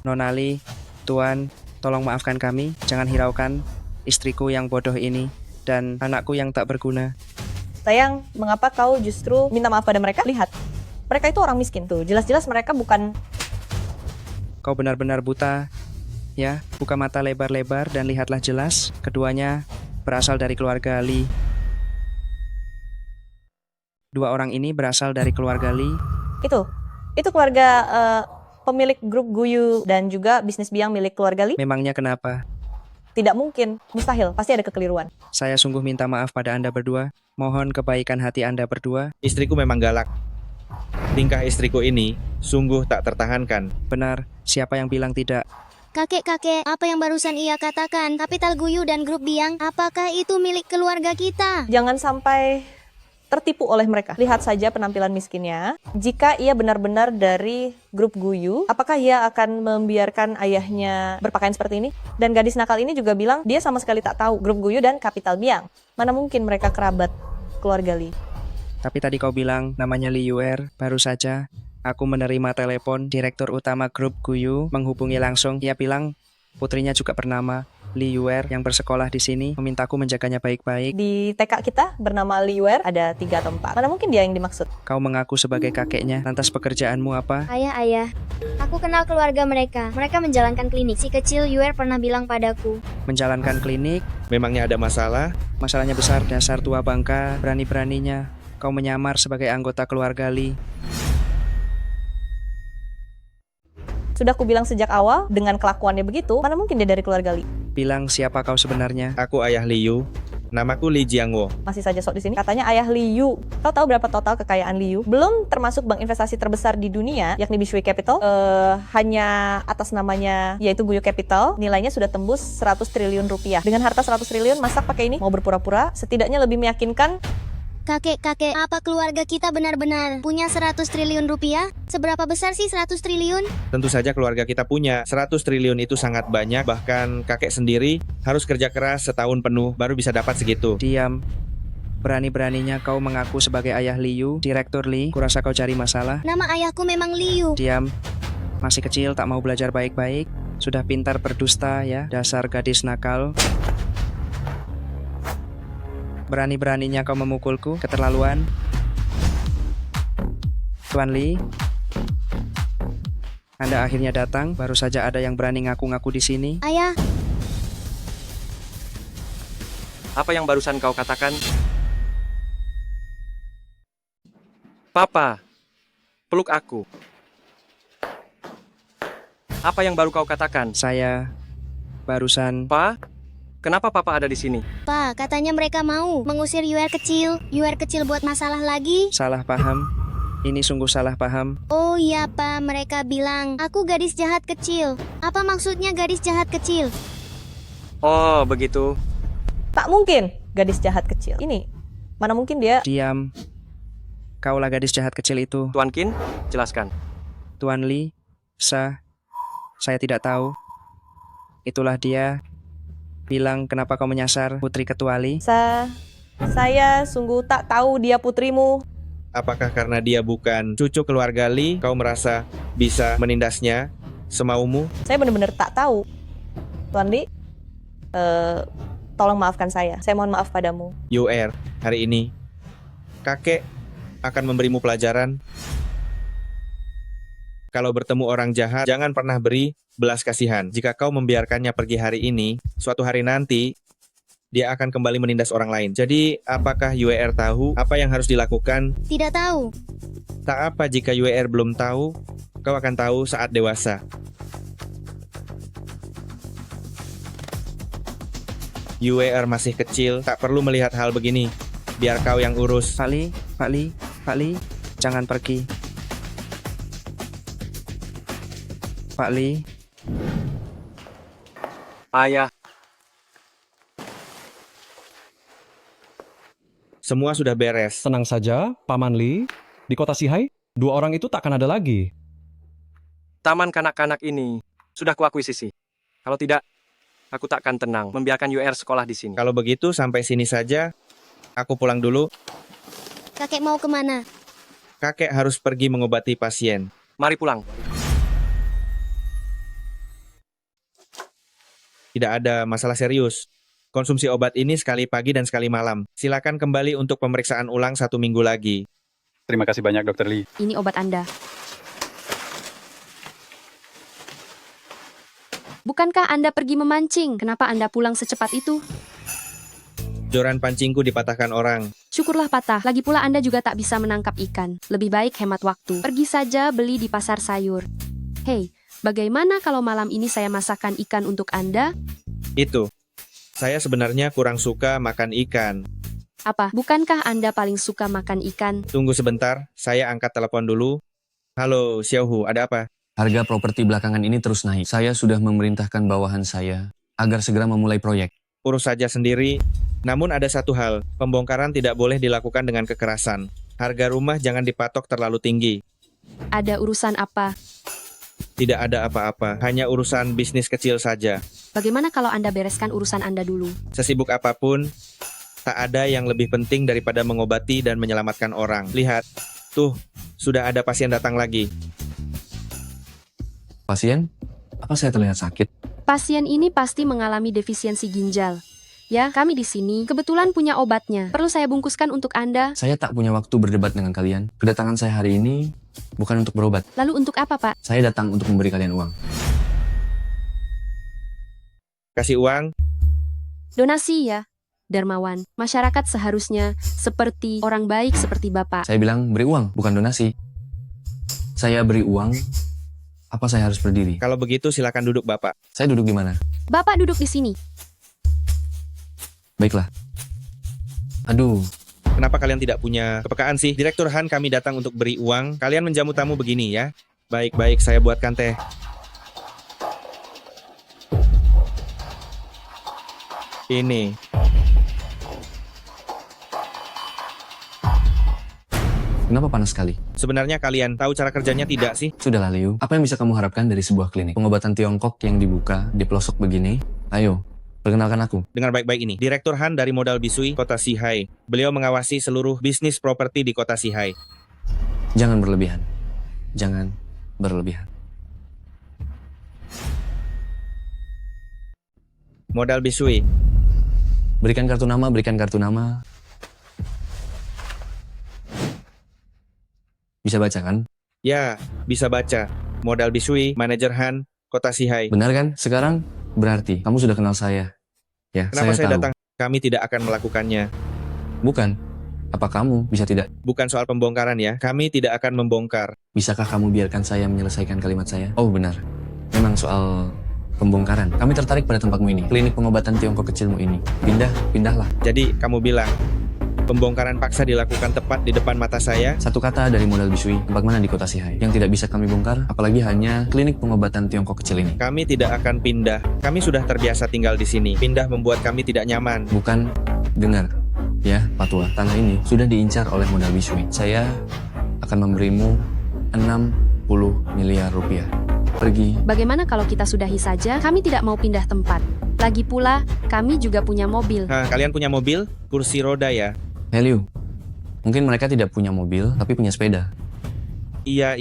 Nonali, Tuan, tolong maafkan kami, jangan hiraukan istriku yang bodoh ini dan anakku yang tak berguna. Sayang, mengapa kau justru minta maaf pada mereka? Lihat, mereka itu orang miskin tuh. Jelas-jelas mereka bukan... Kau benar-benar buta. Ya, buka mata lebar-lebar dan lihatlah jelas. Keduanya berasal dari keluarga Li. Dua orang ini berasal dari keluarga Li. Itu keluarga... pemilik grup Guyu dan juga bisnis biang milik keluarga Li? Memangnya kenapa? Tidak mungkin, mustahil, pasti ada kekeliruan. Saya sungguh minta maaf pada Anda berdua. Mohon kebaikan hati Anda berdua. Istriku memang galak. Tingkah istriku ini sungguh tak tertahankan. Benar, siapa yang bilang tidak? Kakek, apa yang barusan ia katakan? Kapital Guyu dan grup biang, apakah itu milik keluarga kita? Jangan sampai tertipu oleh mereka. Lihat saja penampilan miskinnya. Jika ia benar-benar dari grup Guyu, apakah ia akan membiarkan ayahnya berpakaian seperti ini? Dan gadis nakal ini juga bilang dia sama sekali tak tahu grup Guyu dan Kapital Biang. Mana mungkin mereka kerabat keluarga Li. Tapi tadi kau bilang namanya Li Yuer. Baru saja aku menerima telepon direktur utama grup Guyu menghubungi langsung. Ia bilang putrinya juga bernama Li Yuer yang bersekolah di sini memintaku menjaganya baik-baik. Di TK kita bernama Li Yuer ada 3 atau 4. Mana mungkin dia yang dimaksud? Kau mengaku sebagai kakeknya. Lantas pekerjaanmu apa? Ayah. Aku kenal keluarga mereka. Mereka menjalankan klinik. Si kecil Yuer pernah bilang padaku. Menjalankan klinik? Memangnya ada masalah? Masalahnya besar, dasar tua bangka. Berani-beraninya kau menyamar sebagai anggota keluarga Li. Sudah aku bilang sejak awal, dengan kelakuannya begitu, mana mungkin dia dari keluarga Li? Bilang siapa kau sebenarnya? Aku ayah Liu. Namaku Li Jiangwo. Masih saja sok di sini. Katanya ayah Liu. Kau tahu berapa total kekayaan Liu? Belum termasuk bank investasi terbesar di dunia, yakni Bishui Capital. Hanya atas namanya, yaitu Guyu Capital, nilainya sudah tembus 100 triliun rupiah. Dengan harta 100 triliun, masak pakai ini? Mau berpura-pura? Setidaknya lebih meyakinkan. Kakek, apa keluarga kita benar-benar punya 100 triliun rupiah? Seberapa besar sih 100 triliun? Tentu saja keluarga kita punya. 100 triliun itu sangat banyak, bahkan kakek sendiri harus kerja keras setahun penuh baru bisa dapat segitu. Diam. Berani-beraninya kau mengaku sebagai ayah Liu, Direktur Li. Kurasa kau cari masalah. Nama ayahku memang Liu. Diam. Masih kecil tak mau belajar baik-baik. Sudah pintar berdusta ya, dasar gadis nakal. Berani-beraninya kau memukulku, keterlaluan. Tuan Li, Anda akhirnya datang, baru saja ada yang berani ngaku-ngaku di sini. Ayah. Apa yang barusan kau katakan? Papa, peluk aku. Apa yang baru kau katakan? Saya barusan... Pa? Kenapa Papa ada di sini? Pak, katanya mereka mau mengusir Yuer kecil. Yuer kecil buat masalah lagi. Salah paham. Ini sungguh salah paham. Oh iya, Pak. Mereka bilang, aku gadis jahat kecil. Apa maksudnya gadis jahat kecil? Oh, begitu. Tak mungkin gadis jahat kecil. Ini, mana mungkin dia... Diam. Kaulah gadis jahat kecil itu. Tuan Qin, jelaskan. Tuan Li, saya tidak tahu. Itulah dia. Bilang kenapa kau menyasar putri ketua Li? Saya sungguh tak tahu dia putrimu. Apakah karena dia bukan cucu keluarga Li, kau merasa bisa menindasnya semaumu? Saya benar-benar tak tahu. Tuan Li, tolong maafkan saya. Saya mohon maaf padamu. Yuer, hari ini kakek akan memberimu pelajaran. Kalau bertemu orang jahat, jangan pernah beri belas kasihan. Jika kau membiarkannya pergi hari ini, suatu hari nanti, dia akan kembali menindas orang lain. Jadi, apakah Yuer tahu apa yang harus dilakukan? Tidak tahu. Tak apa jika Yuer belum tahu, kau akan tahu saat dewasa. Yuer masih kecil, tak perlu melihat hal begini. Biar kau yang urus. Pak Li, jangan pergi. Pak Li. Ayah. Semua sudah beres. Tenang saja, Paman Li. Di kota Sihai, 2 orang itu takkan ada lagi. Taman kanak-kanak ini sudah kuakuisisi. Kalau tidak, aku takkan tenang membiarkan Yuer sekolah di sini. Kalau begitu, sampai sini saja. Aku pulang dulu. Kakek mau kemana? Kakek harus pergi mengobati pasien. Mari pulang. Tidak ada masalah serius. Konsumsi obat ini sekali pagi dan sekali malam. Silakan kembali untuk pemeriksaan ulang 1 minggu lagi. Terima kasih banyak, Dr. Li. Ini obat Anda. Bukankah Anda pergi memancing? Kenapa Anda pulang secepat itu? Joran pancingku dipatahkan orang. Syukurlah patah. Lagi pula Anda juga tak bisa menangkap ikan. Lebih baik hemat waktu. Pergi saja beli di pasar sayur. Hei, bagaimana kalau malam ini saya masakkan ikan untuk Anda? Itu. Saya sebenarnya kurang suka makan ikan. Apa? Bukankah Anda paling suka makan ikan? Tunggu sebentar, saya angkat telepon dulu. Halo, Xiaohu, ada apa? Harga properti belakangan ini terus naik. Saya sudah memerintahkan bawahan saya agar segera memulai proyek. Urus saja sendiri. Namun ada satu hal, pembongkaran tidak boleh dilakukan dengan kekerasan. Harga rumah jangan dipatok terlalu tinggi. Ada urusan apa? Tidak ada apa-apa, hanya urusan bisnis kecil saja. Bagaimana kalau Anda bereskan urusan Anda dulu? Sesibuk apapun, tak ada yang lebih penting daripada mengobati dan menyelamatkan orang. Lihat, tuh, sudah ada pasien datang lagi. Pasien? Apa saya terlihat sakit? Pasien ini pasti mengalami defisiensi ginjal. Ya, kami di sini kebetulan punya obatnya. Perlu saya bungkuskan untuk Anda? Saya tak punya waktu berdebat dengan kalian. Kedatangan saya hari ini bukan untuk berobat. Lalu untuk apa, Pak? Saya datang untuk memberi kalian uang. Kasih uang? Donasi ya, dermawan. Masyarakat seharusnya seperti orang baik seperti Bapak. Saya bilang beri uang, bukan donasi. Saya beri uang, apa saya harus berdiri? Kalau begitu silakan duduk, Bapak. Saya duduk di mana? Bapak duduk di sini. Baiklah. Aduh. Kenapa kalian tidak punya kepekaan sih? Direktur Han, kami datang untuk beri uang. Kalian menjamu tamu begini ya. Baik-baik, saya buatkan teh. Ini. Kenapa panas sekali? Sebenarnya kalian tahu cara kerjanya tidak sih? Sudahlah, Liu. Apa yang bisa kamu harapkan dari sebuah klinik pengobatan Tiongkok yang dibuka di pelosok begini? Ayo, perkenalkan aku. Dengar baik-baik ini. Direktur Han dari modal Bisui, Kota Sihai. Beliau mengawasi seluruh bisnis properti di Kota Sihai. Jangan berlebihan. Jangan berlebihan. Modal Bisui. Berikan kartu nama, berikan kartu nama. Bisa baca kan? Ya, bisa baca. Modal Bisui, manajer Han, Kota Sihai. Benar kan? Sekarang berarti kamu sudah kenal saya. Ya, Kenapa saya tahu. datang? Kami tidak akan melakukannya. Bukan. Apa kamu bisa tidak? Bukan soal pembongkaran ya. Kami tidak akan membongkar. Bisakah kamu biarkan saya menyelesaikan kalimat saya? Oh benar. Memang soal pembongkaran. Kami tertarik pada tempatmu ini. Klinik pengobatan Tiongkok kecilmu ini. Pindahlah. Jadi, kamu bilang, pembongkaran paksa dilakukan tepat di depan mata saya? Satu kata dari modal Bisui, tempat mana di Kota Sihai yang tidak bisa kami bongkar, apalagi hanya klinik pengobatan Tiongkok kecil ini. Kami tidak akan pindah. Kami sudah terbiasa tinggal di sini. Pindah membuat kami tidak nyaman. Bukan, dengar. Ya, Patua, tanah ini sudah diincar oleh modal Bisui. Saya akan memberimu 60 miliar rupiah. Pergi. Bagaimana kalau kita sudahi saja? Kami tidak mau pindah tempat. Lagi pula, kami juga punya mobil. Hah, kalian punya mobil? Kursi roda ya? Heliu, mungkin mereka tidak punya mobil, tapi punya sepeda. Iya.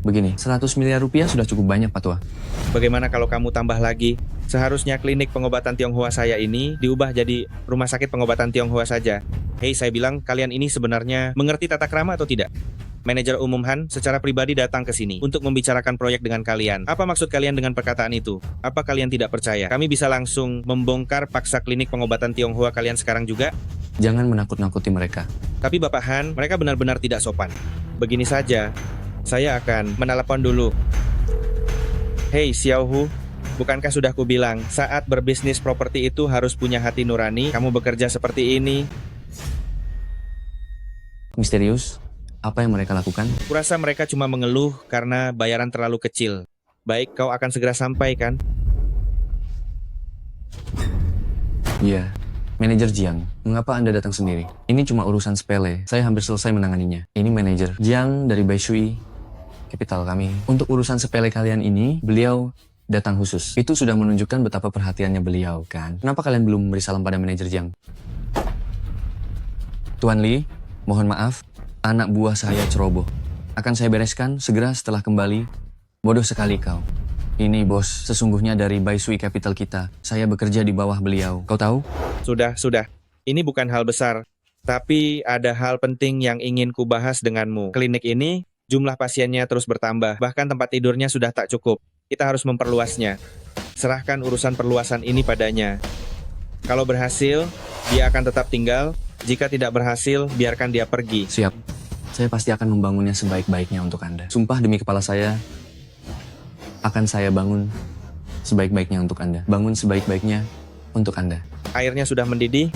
Begini, 100 miliar rupiah sudah cukup banyak, Patua. Bagaimana kalau kamu tambah lagi? Seharusnya klinik pengobatan Tionghoa saya ini diubah jadi rumah sakit pengobatan Tionghoa saja. Hei, saya bilang, kalian ini sebenarnya mengerti tata krama atau tidak? Manajer umum Han secara pribadi datang ke sini untuk membicarakan proyek dengan kalian. Apa maksud kalian dengan perkataan itu? Apa kalian tidak percaya? Kami bisa langsung membongkar paksa klinik pengobatan Tionghoa kalian sekarang juga? Jangan menakut-nakuti mereka. Tapi Bapak Han, mereka benar-benar tidak sopan. Begini saja, saya akan menelepon dulu. Hei Xiaohu, bukankah sudah kubilang saat berbisnis properti itu harus punya hati nurani? Kamu bekerja seperti ini. Misterius, apa yang mereka lakukan? Kurasa mereka cuma mengeluh karena bayaran terlalu kecil. Baik, kau akan segera sampai kan? Iya. Manajer Jiang, mengapa Anda datang sendiri? Ini cuma urusan sepele, saya hampir selesai menanganinya. Ini manajer Jiang dari Baishui, kapital kami. Untuk urusan sepele kalian ini, beliau datang khusus. Itu sudah menunjukkan betapa perhatiannya beliau, kan? Kenapa kalian belum memberi salam pada manajer Jiang? Tuan Li, mohon maaf, anak buah saya ceroboh. Akan saya bereskan segera setelah kembali. Bodoh sekali kau. Ini bos, sesungguhnya dari Baishui Capital kita. Saya bekerja di bawah beliau. Kau tahu? Sudah. Ini bukan hal besar. Tapi ada hal penting yang ingin kubahas denganmu. Klinik ini, jumlah pasiennya terus bertambah. Bahkan tempat tidurnya sudah tak cukup. Kita harus memperluasnya. Serahkan urusan perluasan ini padanya. Kalau berhasil, dia akan tetap tinggal. Jika tidak berhasil, biarkan dia pergi. Siap. Saya pasti akan membangunnya sebaik-baiknya untuk Anda. Sumpah demi kepala saya, akan saya bangun sebaik-baiknya untuk Anda. Bangun sebaik-baiknya untuk Anda. Airnya sudah mendidih.